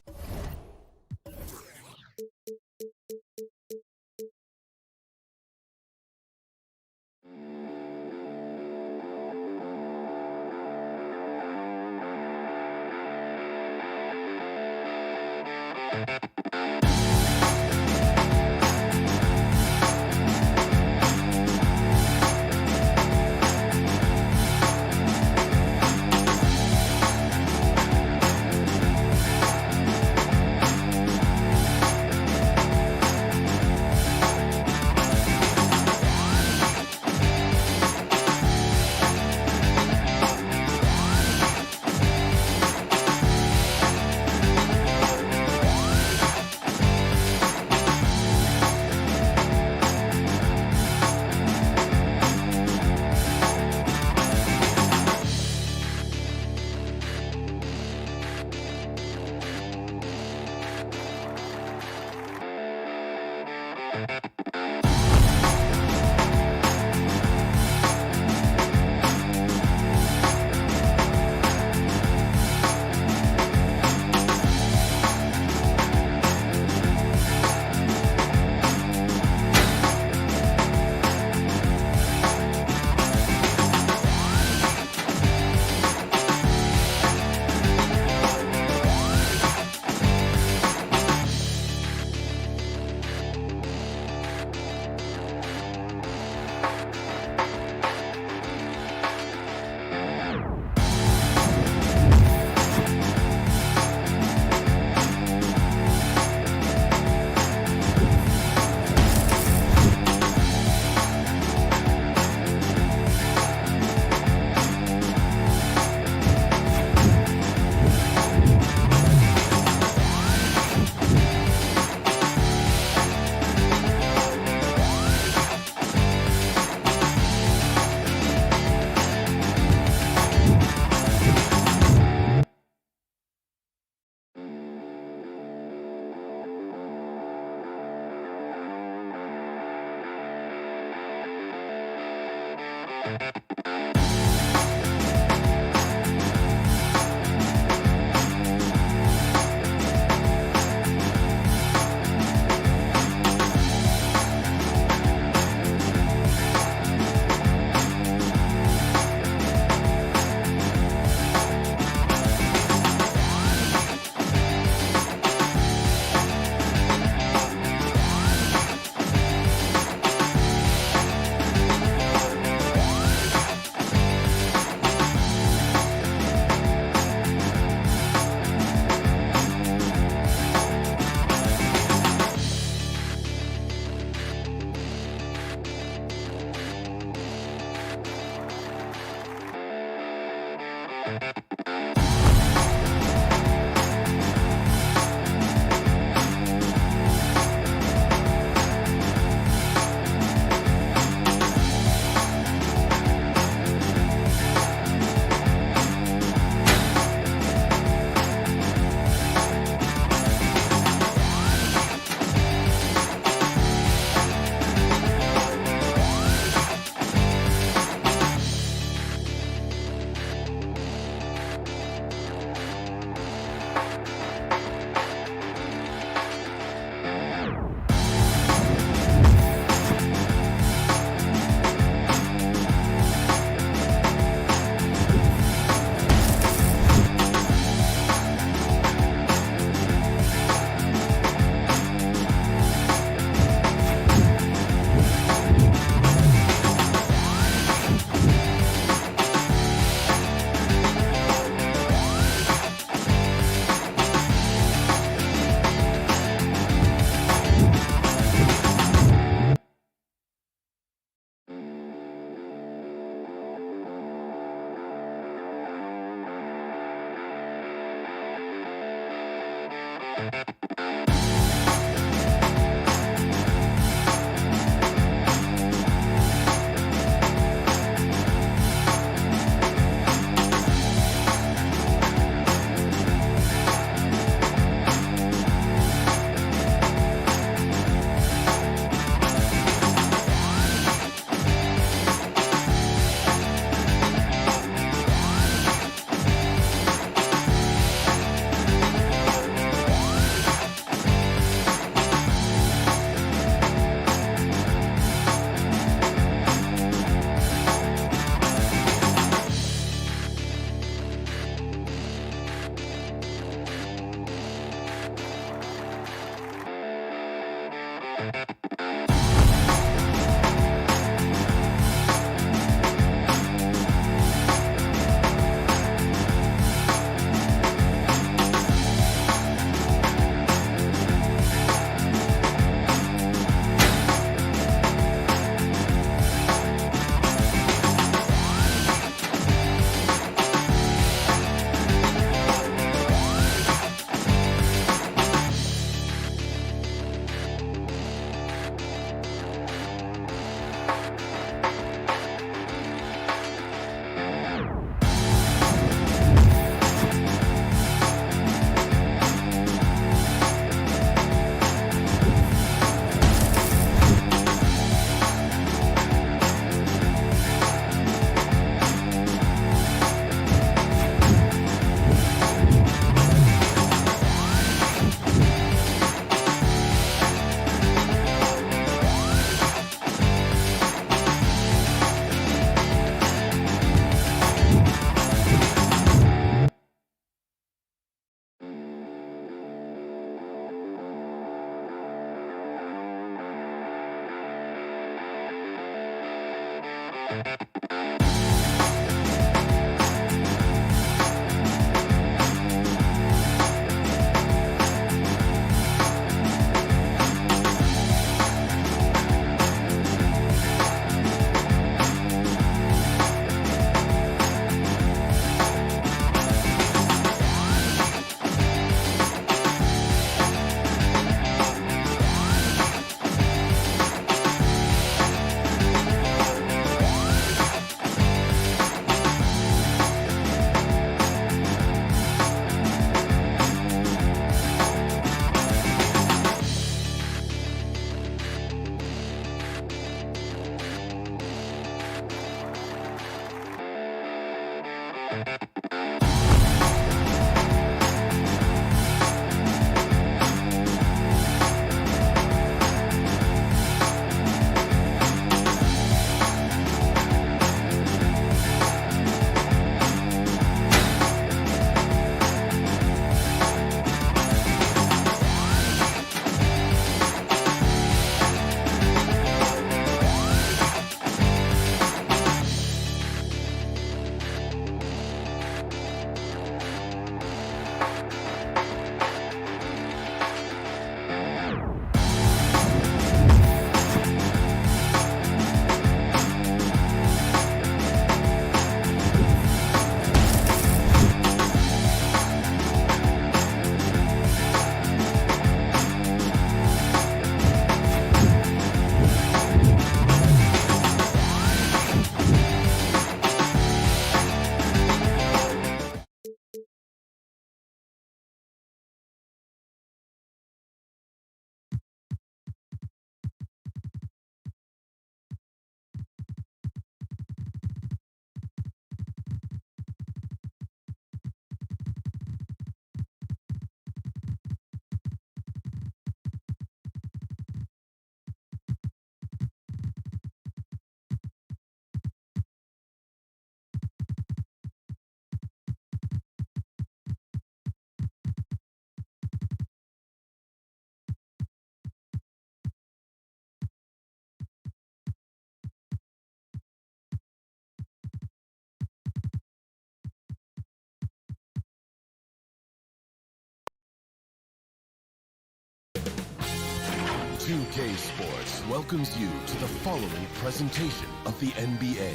2K Sports welcomes you to the following presentation of the NBA.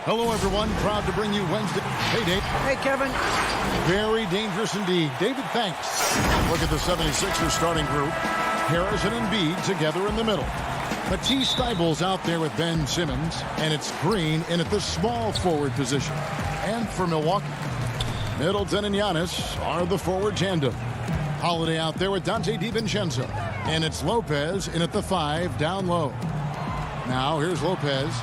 Hello, everyone. Proud to bring you Wednesday. Hey, Dave. Hey, Kevin. Very dangerous indeed. David, thanks. Look at the 76ers starting group. Harrison and Embiid together in the middle. Matisse Thybulle's out there with Ben Simmons, and it's Green in at the small forward position. And for Milwaukee, Middleton and Giannis are the forward tandem. Holiday out there with Dante DiVincenzo, and it's Lopez in at the 5 down low. Now here's Lopez.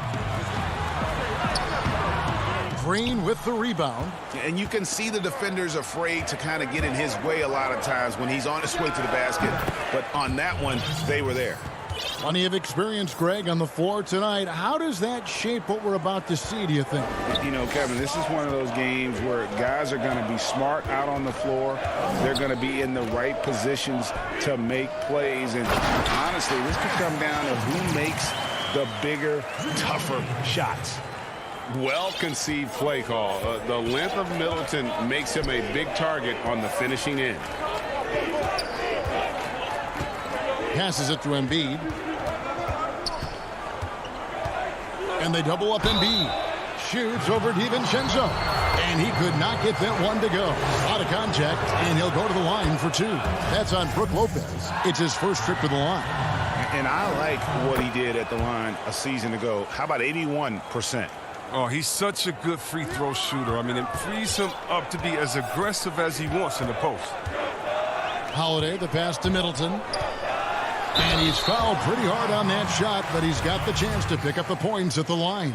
Green with the rebound. And you can see the defenders afraid to kind of get in his way a lot of times when he's on his way to the basket. But on that one, they were there. Plenty of experience, Greg, on the floor tonight. How does that shape what we're about to see, do you think? You know, Kevin, this is one of those games where guys are going to be smart out on the floor. They're going to be in the right positions to make plays. And honestly, this could come down to who makes the bigger, tougher shots. Well-conceived play call. The length of Middleton makes him a big target on the finishing end. Passes it to Embiid. And they double up Embiid. Shoots over DiVincenzo. And he could not get that one to go. A lot of contact, and he'll go to the line for 2. That's on Brook Lopez. It's his first trip to the line. And I like what he did at the line a season ago. How about 81%? Oh, he's such a good free throw shooter. I mean, it frees him up to be as aggressive as he wants in the post. Holiday, the pass to Middleton. And he's fouled pretty hard on that shot, but he's got the chance to pick up the points at the line.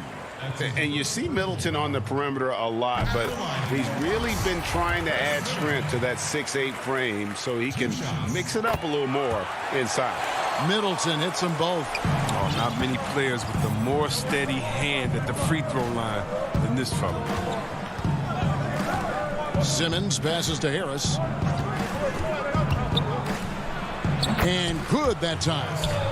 And you see Middleton on the perimeter a lot, but he's really been trying to add strength to that 6'8" frame so he can mix it up a little more inside. Middleton hits them both. Oh, not many players with a more steady hand at the free throw line than this fellow. Simmons passes to Harris. And good that time.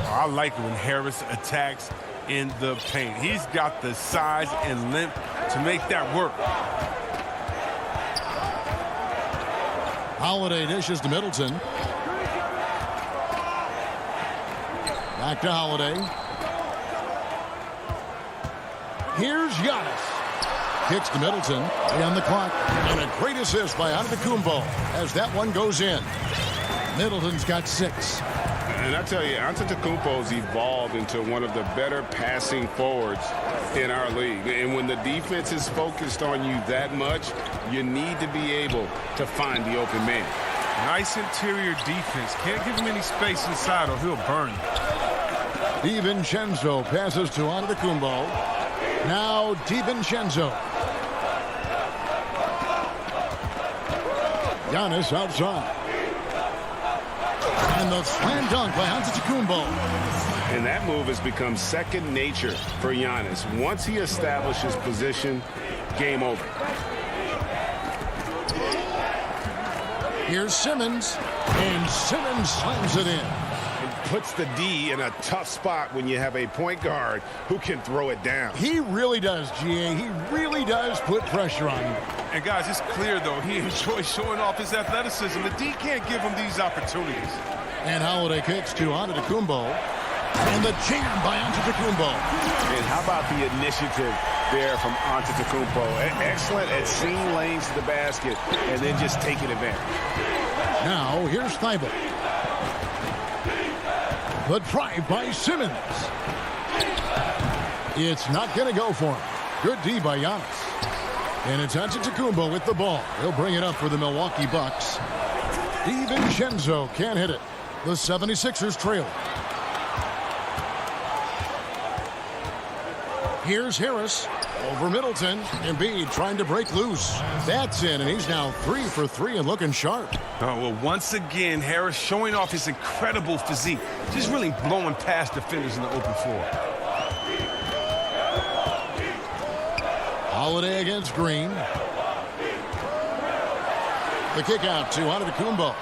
I like it when Harris attacks in the paint. He's got the size and length to make that work. Holiday dishes to Middleton. Back to Holiday. Here's Giannis. Kicks to Middleton. 3 on the clock. And a great assist by Antetokounmpo as that one goes in. Middleton's got 6. And I tell you, Antetokounmpo's evolved into one of the better passing forwards in our league. And when the defense is focused on you that much, you need to be able to find the open man. Nice interior defense. Can't give him any space inside or he'll burn you. DiVincenzo passes to Antetokounmpo. Now DiVincenzo. Giannis outside. And the slam dunk by Antetokounmpo. And that move has become second nature for Giannis. Once he establishes position, game over. Here's Simmons. And Simmons slams it in. Puts the D in a tough spot when you have a point guard who can throw it down. He really does, GA. He really does put pressure on him. And guys, it's clear though he enjoys showing off his athleticism. The D can't give him these opportunities. And Holiday kicks to Antetokounmpo. And the jam by Antetokounmpo. And how about the initiative there from Antetokounmpo? Excellent at seeing lanes to the basket and then just taking advantage. Now here's Thibault. The drive by Simmons. It's not going to go for him. Good D by Giannis. And it's Antetokounmpo with the ball. He'll bring it up for the Milwaukee Bucks. DiVincenzo can't hit it. The 76ers trail. Here's Harris over Middleton. Embiid trying to break loose. That's in, and he's now 3 for 3 and looking sharp. Oh, well, once again, Harris showing off his incredible physique. Just really blowing past defenders in the open floor. Holiday against Green. The kick out to Antetokounmpo.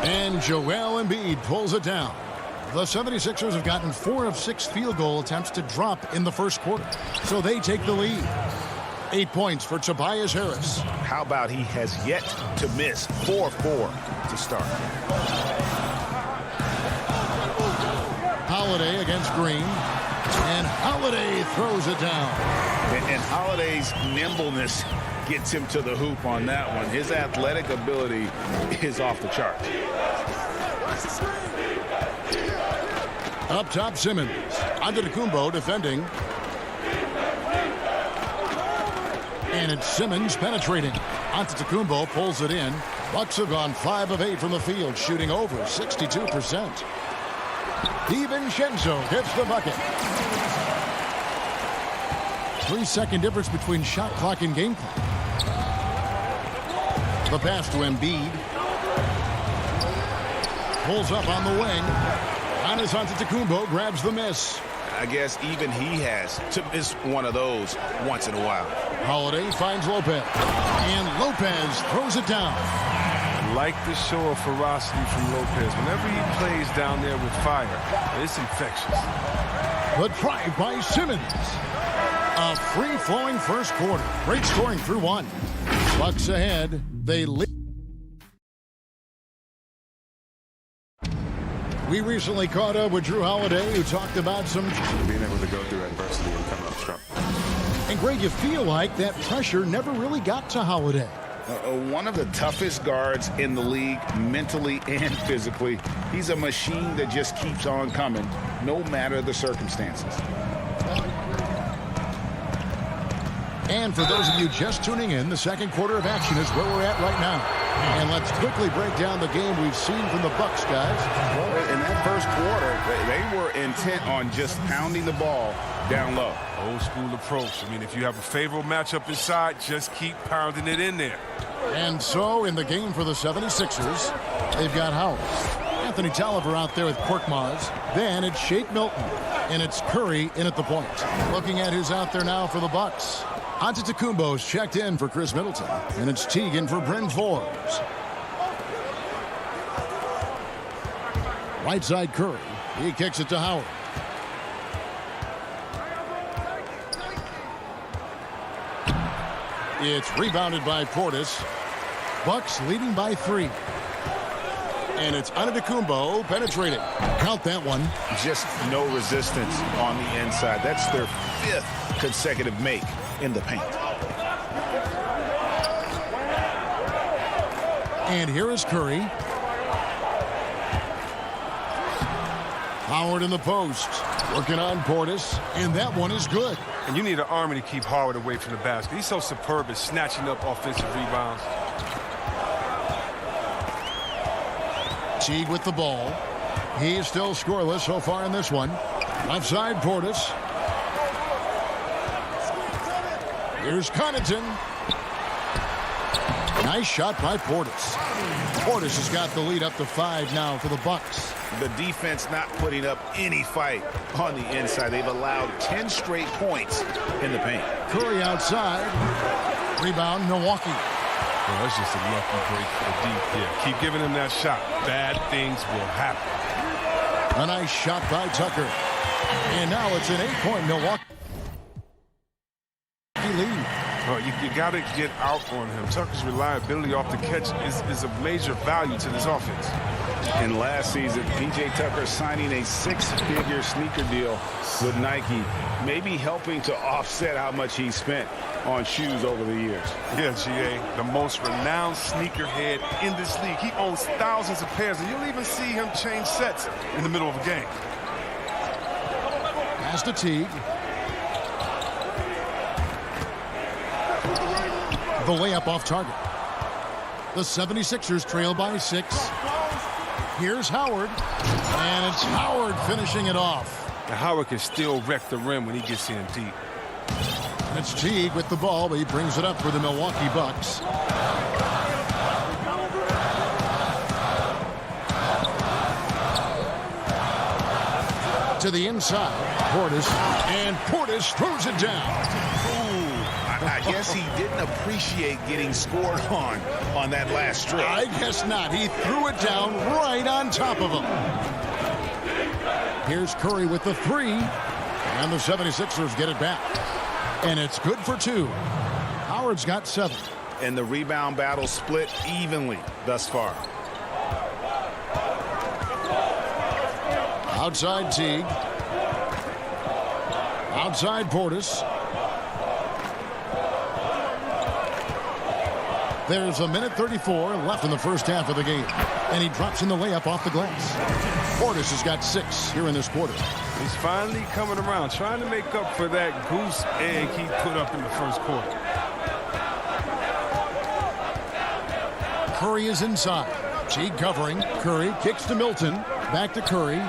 And Joel Embiid pulls it down. The 76ers have gotten 4 of 6 field goal attempts to drop in the first quarter. So they take the lead. 8 points for Tobias Harris. How about he has yet to miss 4-4 to start. Holiday against Green. And Holiday throws it down. And Holiday's nimbleness gets him to the hoop on that one. His athletic ability is off the charts. Up top, Simmons. Antetokounmpo defending. And it's Simmons penetrating. Antetokounmpo pulls it in. Bucks have gone 5 of 8 from the field, shooting over 62%. DiVincenzo gets the bucket. 3-second difference between shot clock and game clock. The pass to Embiid. Pulls up on the wing. Giannis Antetokounmpo grabs the miss. I guess even he has to miss one of those once in a while. Holiday finds Lopez. And Lopez throws it down. I like the show of ferocity from Lopez. Whenever he plays down there with fire, it's infectious. The drive by Simmons. A free-flowing first quarter. Great scoring through 1. Bucks ahead. They lead. We recently caught up with Drew Holiday, who talked about being able to go through adversity and come up strong. And Greg, you feel like that pressure never really got to Holiday. One of the toughest guards in the league, mentally and physically. He's a machine that just keeps on coming, no matter the circumstances. And for those of you just tuning in, the second quarter of action is where we're at right now. And let's quickly break down the game we've seen from the Bucks, guys. Well, in that first quarter, they were intent on just pounding the ball down low. Old school approach. I mean, if you have a favorable matchup inside, just keep pounding it in there. And so in the game for the 76ers, they've got Howard. Anthony Tolliver out there with Korkmaz. Then it's Shake Milton. And it's Curry in at the point. Looking at who's out there now for the Bucks. Antetokounmpo's checked in for Chris Middleton, and it's Teagan for Bryn Forbes. Right side Curry. He kicks it to Howard. It's rebounded by Portis. Bucks leading by 3. And it's Antetokounmpo penetrating. Count that one. Just no resistance on the inside. That's their 5th consecutive make in the paint. And here is Curry. Howard in the post. Working on Portis. And that one is good. And you need an army to keep Howard away from the basket. He's so superb at snatching up offensive rebounds. Teague with the ball. He is still scoreless so far in this one. Left side Portis. Here's Connaughton. Nice shot by Portis. Portis has got the lead up to 5 now for the Bucks. The defense not putting up any fight on the inside. They've allowed 10 straight points in the paint. Curry outside. Rebound Milwaukee. Well, that's just a lucky break for the deep here. Keep giving him that shot. Bad things will happen. A nice shot by Tucker. And now it's an 8-point Milwaukee lead. Well, you got to get out on him. Tucker's reliability off the catch is of major value to this offense. And last season, P.J. Tucker signing a 6-figure sneaker deal with Nike, maybe helping to offset how much he spent on shoes over the years. Yeah, G.A., the most renowned sneakerhead in this league. He owns thousands of pairs, and you'll even see him change sets in the middle of a game. Pass to Teague. The layup off target. The 76ers trail by 6. Here's Howard. And it's Howard finishing it off. And Howard can still wreck the rim when he gets in deep. And it's Teague with the ball, but he brings it up for the Milwaukee Bucks. To the inside. Portis. And Portis throws it down. I guess he didn't appreciate getting scored on that last strip. I guess not. He threw it down right on top of him. Here's Curry with the 3. And the 76ers get it back. And it's good for 2. Howard's got 7. And the rebound battle split evenly thus far. Outside Teague. Outside Portis. There's 1:34 left in the first half of the game. And he drops in the layup off the glass. Portis has got 6 here in this quarter. He's finally coming around, trying to make up for that goose egg he put up in the first quarter. Curry is inside. Teague covering. Curry kicks to Milton. Back to Curry.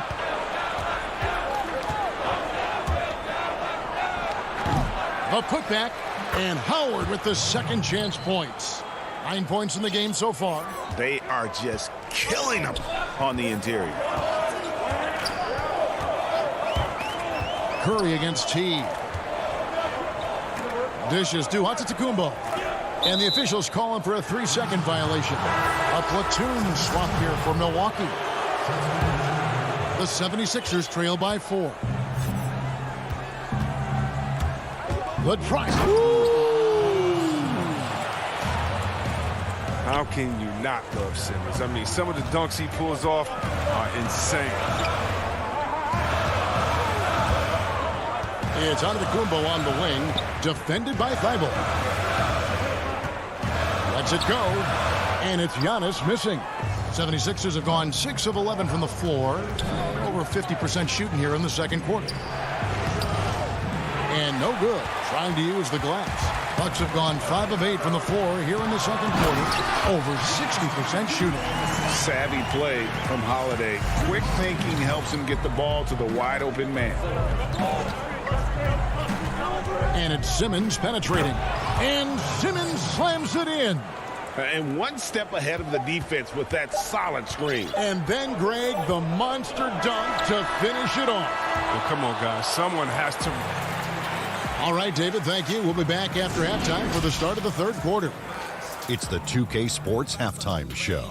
A putback. And Howard with the second chance points. 9 points in the game so far. They are just killing them on the interior. Curry against Teague. Dishes to Antetokounmpo. And the officials calling for a 3-second violation. A platoon swap here for Milwaukee. The 76ers trail by 4. The try. How can you not love Simmons? I mean, some of the dunks he pulls off are insane. It's Antetokounmpo on the wing, defended by Thibault. Lets it go, and it's Giannis missing. 76ers have gone 6 of 11 from the floor, over 50% shooting here in the second quarter. And no good, trying to use the glass. Bucks have gone 5 of 8 from the floor here in the second quarter, over 60% shooting. Savvy play from Holiday. Quick thinking helps him get the ball to the wide open man. And it's Simmons penetrating. And Simmons slams it in. And one step ahead of the defense with that solid screen. And then, Greg, the monster dunk to finish it off. Well, come on, guys. Someone has to All right, David, thank you. We'll be back after halftime for the start of the third quarter. It's the 2K Sports Halftime Show.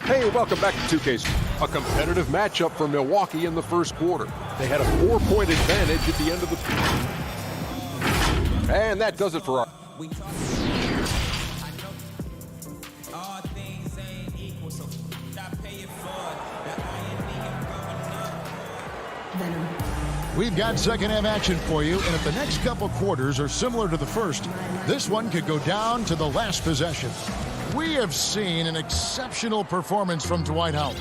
Hey, welcome back to 2K. A competitive matchup for Milwaukee in the first quarter. They had a 4-point advantage at the end of the... And that does it for our... We've got second half action for you, and if the next couple quarters are similar to the first, this one could go down to the last possession. We have seen an exceptional performance from Dwight Howard.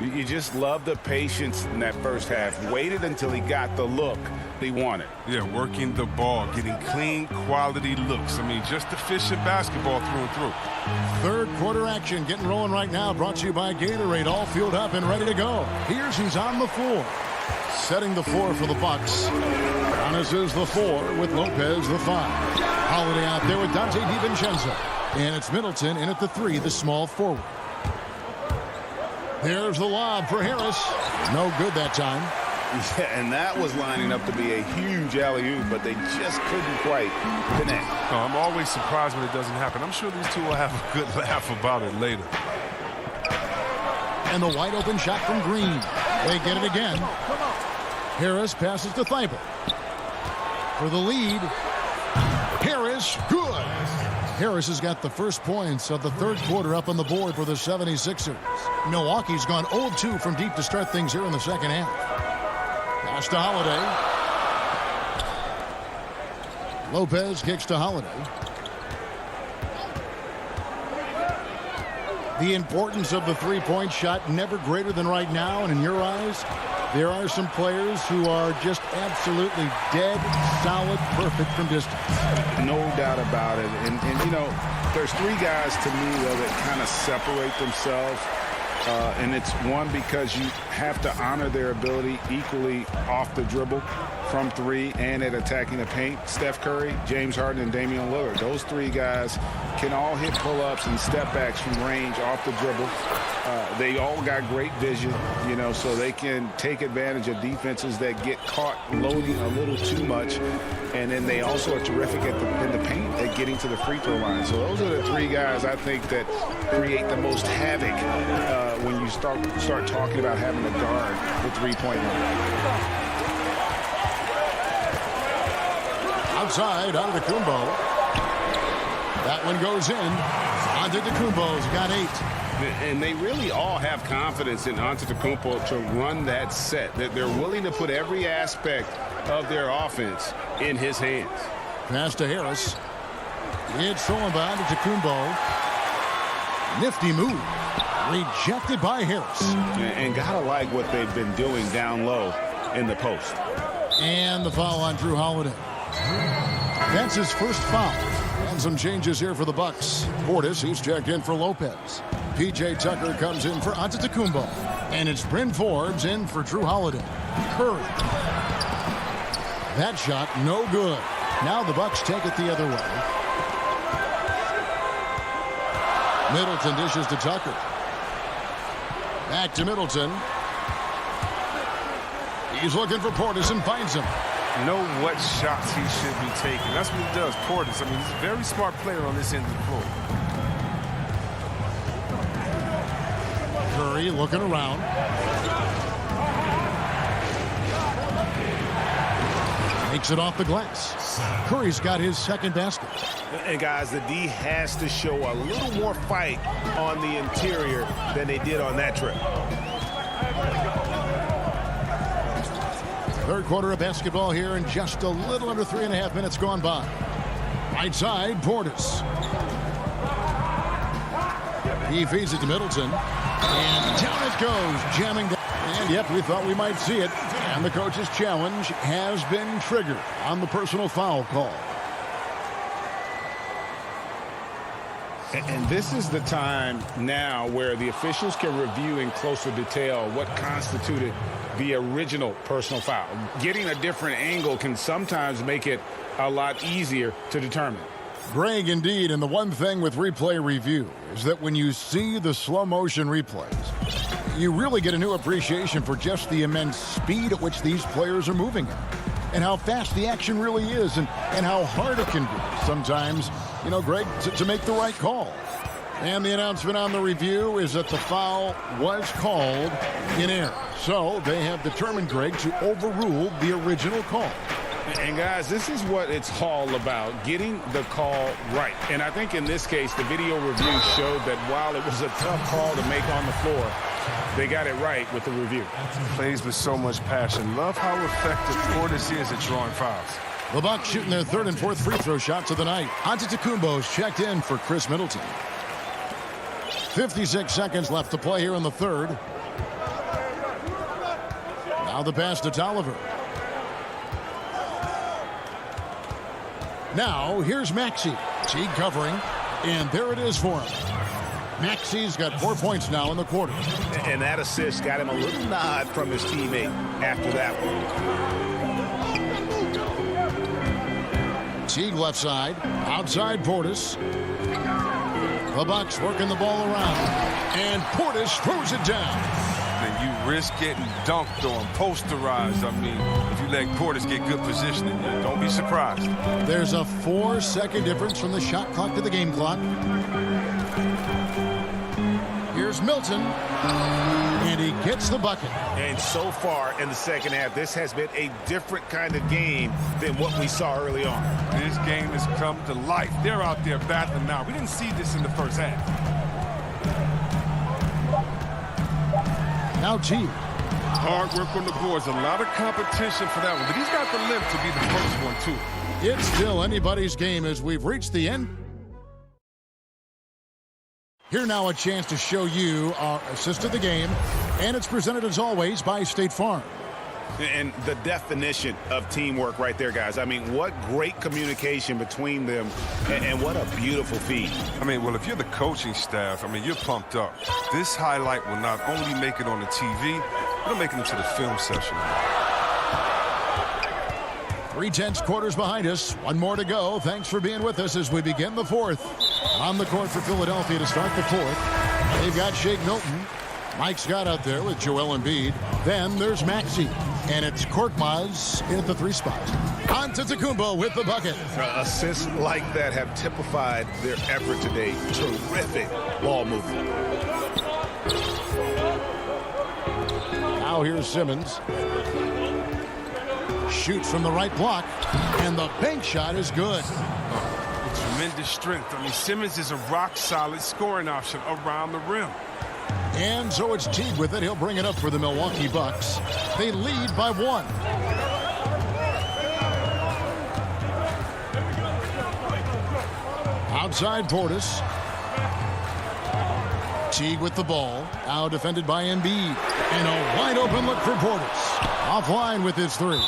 You just love the patience in that first half. Waited until he got the look he wanted. Yeah, working the ball, getting clean, quality looks. I mean, just efficient basketball through and through. Third quarter action getting rolling right now, brought to you by Gatorade, all fueled up and ready to go. Here's who's on the floor. Setting the floor for the Bucks. Giannis is the 4 with Lopez the 5. Holiday out there with Dante DiVincenzo. And it's Middleton in at the 3, the small forward. There's the lob for Harris. No good that time. Yeah, and that was lining up to be a huge alley-oop, but they just couldn't quite connect. No, I'm always surprised when it doesn't happen. I'm sure these two will have a good laugh about it later. And the wide open shot from Green. They get it again. Harris passes to Thibault. For the lead. Harris, good. Harris has got the first points of the third quarter up on the board for the 76ers. Milwaukee's gone 0-2 from deep to start things here in the second half. Pass to Holiday. Lopez kicks to Holiday. The importance of the three-point shot never greater than right now, and in your eyes, there are some players who are just absolutely dead, solid, perfect from distance. No doubt about it. And you know, there's 3 guys to me, though, that kind of separate themselves. And it's one, because you have to honor their ability equally off the dribble, from 3, and at attacking the paint. Steph Curry, James Harden, and Damian Lillard. Those 3 guys can all hit pull-ups and step-backs from range off the dribble. They all got great vision, you know, so they can take advantage of defenses that get caught loading a little too much. And then they also are terrific in the paint at getting to the free throw line. So those are the 3 guys I think that create the most havoc when you start talking about having to guard the three-point line. Outside, Antetokounmpo. That one goes in. Antetokounmpo's got 8. And they really all have confidence in Antetokounmpo to run that set. That they're willing to put every aspect of their offense in his hands. Pass to Harris. It's stolen by Antetokounmpo. Nifty move. Rejected by Harris. And gotta like what they've been doing down low in the post. And the foul on Drew Holiday. That's his first foul. And some changes here for the Bucks. Portis, he's checked in for Lopez. P.J. Tucker comes in for Antetokounmpo. And it's Bryn Forbes in for Drew Holiday. Curry. That shot, no good. Now the Bucks take it the other way. Middleton dishes to Tucker. Back to Middleton. He's looking for Portis and finds him. Know what shots he should be taking. That's what he does, Portis. I mean, he's a very smart player on this end of the floor. Curry looking around. Makes it off the glass. Curry's got his second basket. And guys, the D has to show a little more fight on the interior than they did on that trip. Third quarter of basketball here, and just a little under 3.5 minutes gone by. Right side, Portis. He feeds it to Middleton. And down it goes, jamming down. And yep, we thought we might see it. And the coach's challenge has been triggered on the personal foul call. And this is the time now where the officials can review in closer detail what constituted the original personal foul. Getting a different angle can sometimes make it a lot easier to determine. Greg, indeed, and the one thing with replay review is that when you see the slow motion replays, you really get a new appreciation for just the immense speed at which these players are moving at. and how fast the action really is and how hard it can be sometimes, you know, Greg, to make the right call. And the announcement on the review is that the foul was called in error. So they have determined, Greg, to overrule the original call. And guys, this is what it's all about, getting the call right. And I think in this case, the video review showed that while it was a tough call to make on the floor, they got it right with the review. Plays with so much passion. Love how effective Portis is at drawing fouls. The Bucks shooting their third and fourth free throw shots of the night. Antetokounmpo's checked in for Chris Middleton. 56 seconds left to play here in the third. Now the pass to Tolliver. Now here's Maxey. Teague covering, and there it is for him. Maxey's got 4 points now in the quarter. And that assist got him a little nod from his teammate after that one. Teague left side, outside Portis. The Bucks working the ball around, and Portis throws it down. And you risk getting dunked on, posterized. I mean, if you let Portis get good positioning, don't be surprised. There's a 4-second difference from the shot clock to the game clock. Here's Milton, and he gets the bucket. And so far in the second half, this has been a different kind of game than what we saw early on. This game has come to life. They're out there battling now. We didn't see this in the first half. Now Teague. Hard work on the boards. A lot of competition for that one. But he's got the limp to be the first one, too. It's still anybody's game as we've reached the end. Here now a chance to show you our assist of the game. And it's presented as always by State Farm. And the definition of teamwork right there, guys. I mean, what great communication between them, and what a beautiful feed. I mean, well, if you're the coaching staff, I mean, you're pumped up. This highlight will not only make it on the TV, it'll make it into the film session. 3/10 quarters behind us. One more to go. Thanks for being with us as we begin the fourth. On the court for Philadelphia to start the fourth. They've got Shake Milton. Mike Scott out there with Joel Embiid. Then there's Maxey. And it's Korkmaz at the 3 spot. Antetokounmpo with the bucket. Assists like that have typified their effort today. Terrific ball movement. Now here's Simmons. Shoots from the right block. And the bank shot is good. Tremendous strength. I mean, Simmons is a rock-solid scoring option around the rim. And so it's Teague with it. He'll bring it up for the Milwaukee Bucks. They lead by 1. Outside Portis. Teague with the ball. Now defended by Embiid. And a wide open look for Portis. Offline with his 3.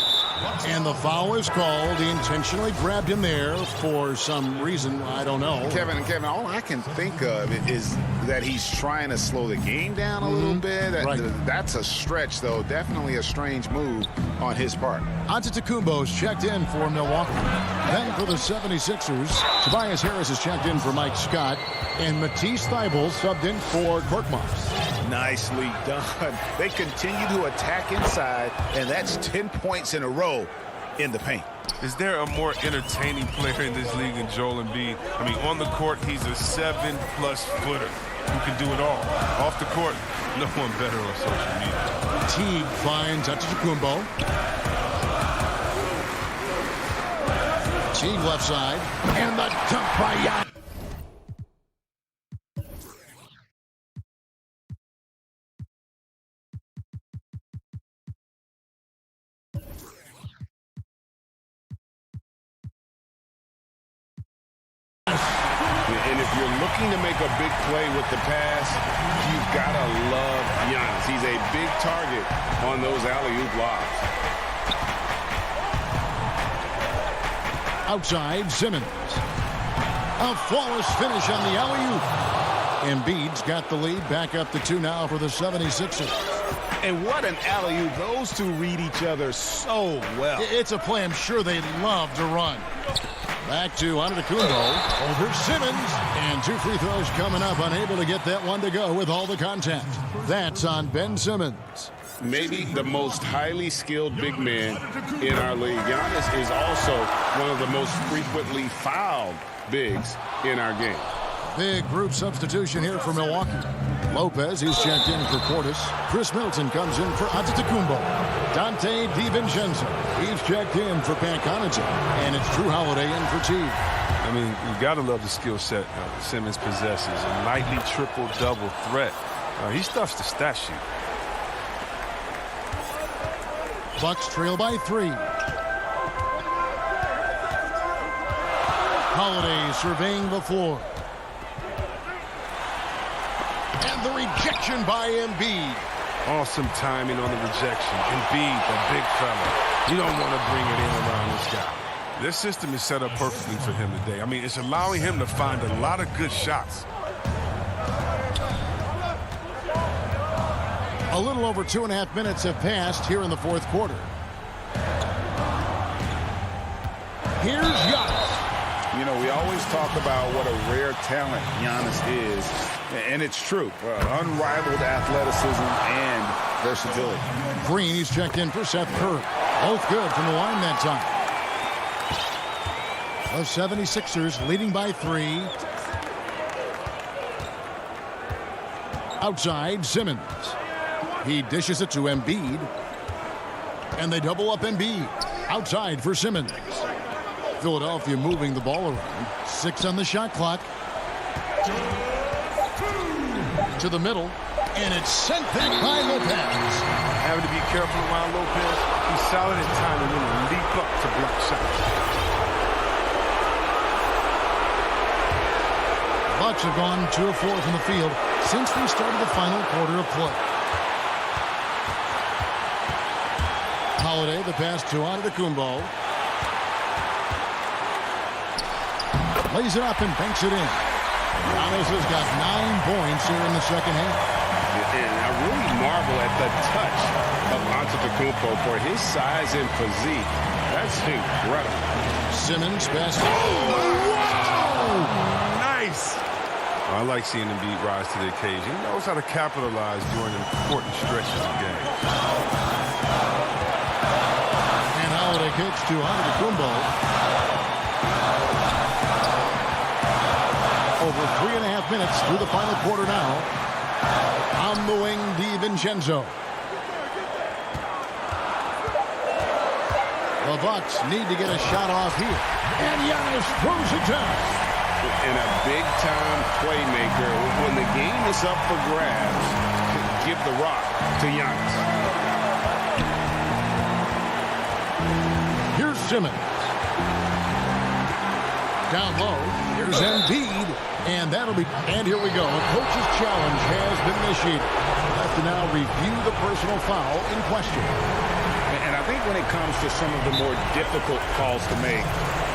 And the foul is called. He intentionally grabbed him there for some reason. I don't know. Kevin, all I can think of is that he's trying to slow the game down a little bit. Right. That's a stretch, though. Definitely a strange move on his part. Antetokounmpo's checked in for Milwaukee. Then for the 76ers, Tobias Harris is checked in for Mike Scott. And Matisse Thybulle subbed in for Korkmaz. Nicely done. They continue to attack inside, and that's 10 points in a row in the paint. Is there a more entertaining player in this league than Joel Embiid? I mean, on the court, he's a 7+ footer who can do it all. Off the court, no one better on social media. Teague finds Antetokounmpo. Teague left side. And the dunk by Giannis. And if you're looking to make a big play with the pass, you've got to love Giannis. He's a big target on those alley-oop lobs. Outside, Simmons. A flawless finish on the alley-oop. Embiid's got the lead. Back up to 2 now for the 76ers. And what an alley-oop. Those two read each other so well. It's a play I'm sure they love to run. Back to Antetokounmpo over Simmons. And 2 free throws coming up. Unable to get that one to go with all the contact. That's on Ben Simmons. maybe the most highly skilled big man in our league. Giannis is also one of the most frequently fouled bigs in our game. Big group substitution here for Milwaukee. Lopez, he's checked in for Portis. Chris Middleton comes in for Antetokounmpo. Dante DiVincenzo, he's checked in for Pat Connaughton. And it's Drew Holiday in for Teague. I mean, you got to love the skill set Simmons possesses. A nightly triple-double threat. He stuffs the stat sheet. Bucks trail by 3. Holiday surveying the floor. And the rejection by Embiid. Awesome timing on the rejection. Embiid, the big fella. You don't want to bring it in around this guy. This system is set up perfectly for him today. I mean, it's allowing him to find a lot of good shots. A little over 2.5 minutes have passed here in the fourth quarter. Here's Giannis. You know, we always talk about what a rare talent Giannis is, and it's true. Unrivaled athleticism and versatility. Green, he's checked in for Seth Curry. Both good from the line that time. The 76ers leading by 3. Outside, Simmons. He dishes it to Embiid. And they double up Embiid. Outside for Simmons. Philadelphia moving the ball around. 6 on the shot clock. To the middle. And it's sent back by Lopez. Having to be careful around Lopez. He's solid at timing when to leap up to block shots. Bucks have gone 2 of 4 from the field since we started the final quarter of play. Holiday, the pass to Antetokounmpo. Lays it up and banks it in. Giannis has got 9 points here in the second half. And I really marvel at the touch of Antetokounmpo for his size and physique. That's incredible. Simmons pass. Oh, wow! Nice! I like seeing him rise to the occasion. He knows how to capitalize during important stretches of games. And Holiday kicks to Antetokounmpo. Over 3.5 minutes through the final quarter now. On the wing, DiVincenzo. The Bucks need to get a shot off here. And Giannis throws it down. And a big-time playmaker. When the game is up for grabs, give the rock to Giannis. Here's Simmons. Down low. Here's Embiid. And here we go. A coach's challenge has been initiated. We'll have to now review the personal foul in question. And I think when it comes to some of the more difficult calls to make,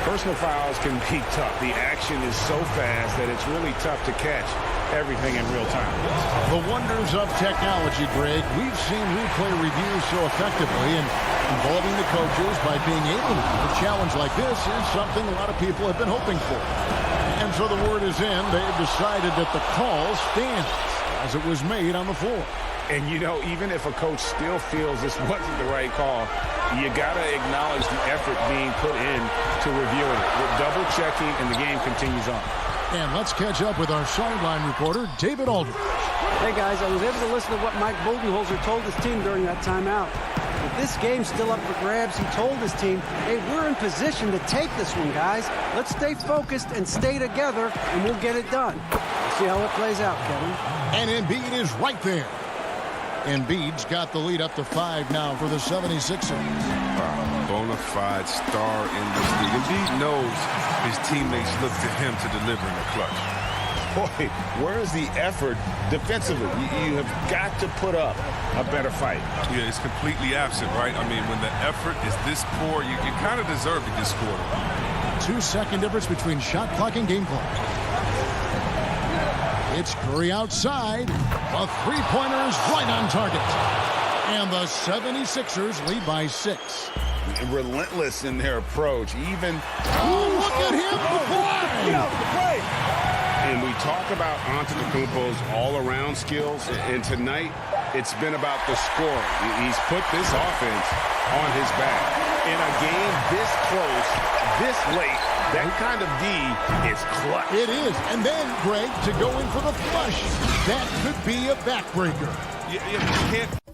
personal fouls can be tough. The action is so fast that it's really tough to catch everything in real time. The wonders of technology, Greg. We've seen replay reviews so effectively, and involving the coaches by being able to do a challenge like this is something a lot of people have been hoping for. And so the word is in. They've decided that the call stands as it was made on the floor. And, you know, even if a coach still feels this wasn't the right call, you got to acknowledge the effort being put in to reviewing it. We're double-checking, and the game continues on. And let's catch up with our sideline reporter, David Aldridge. Hey, guys, I was able to listen to what Mike Budenholzer told his team during that timeout. With this game still up for grabs, he told his team, hey, we're in position to take this one, guys. Let's stay focused and stay together, and we'll get it done. We'll see how it plays out, Kevin. And Embiid is right there. Embiid's got the lead up to 5 now for the 76ers. Bona fide star in this league. Embiid knows his teammates look to him to deliver in the clutch. Boy, where is the effort defensively? You have got to put up a better fight. Yeah, it's completely absent, right? I mean, when the effort is this poor, you kind of deserve to get scored on. 2-second difference between shot clock and game clock. It's Curry outside. A three-pointer is right on target. And the 76ers lead by 6. Relentless in their approach. Even... Oh, look at him! Get out of the play! And we talk about Antetokounmpo's all-around skills, and tonight it's been about the scoring. He's put this offense on his back. In a game this close, this late, that kind of D is clutch. It is. And then, Greg, to go in for the flush. That could be a backbreaker. You can't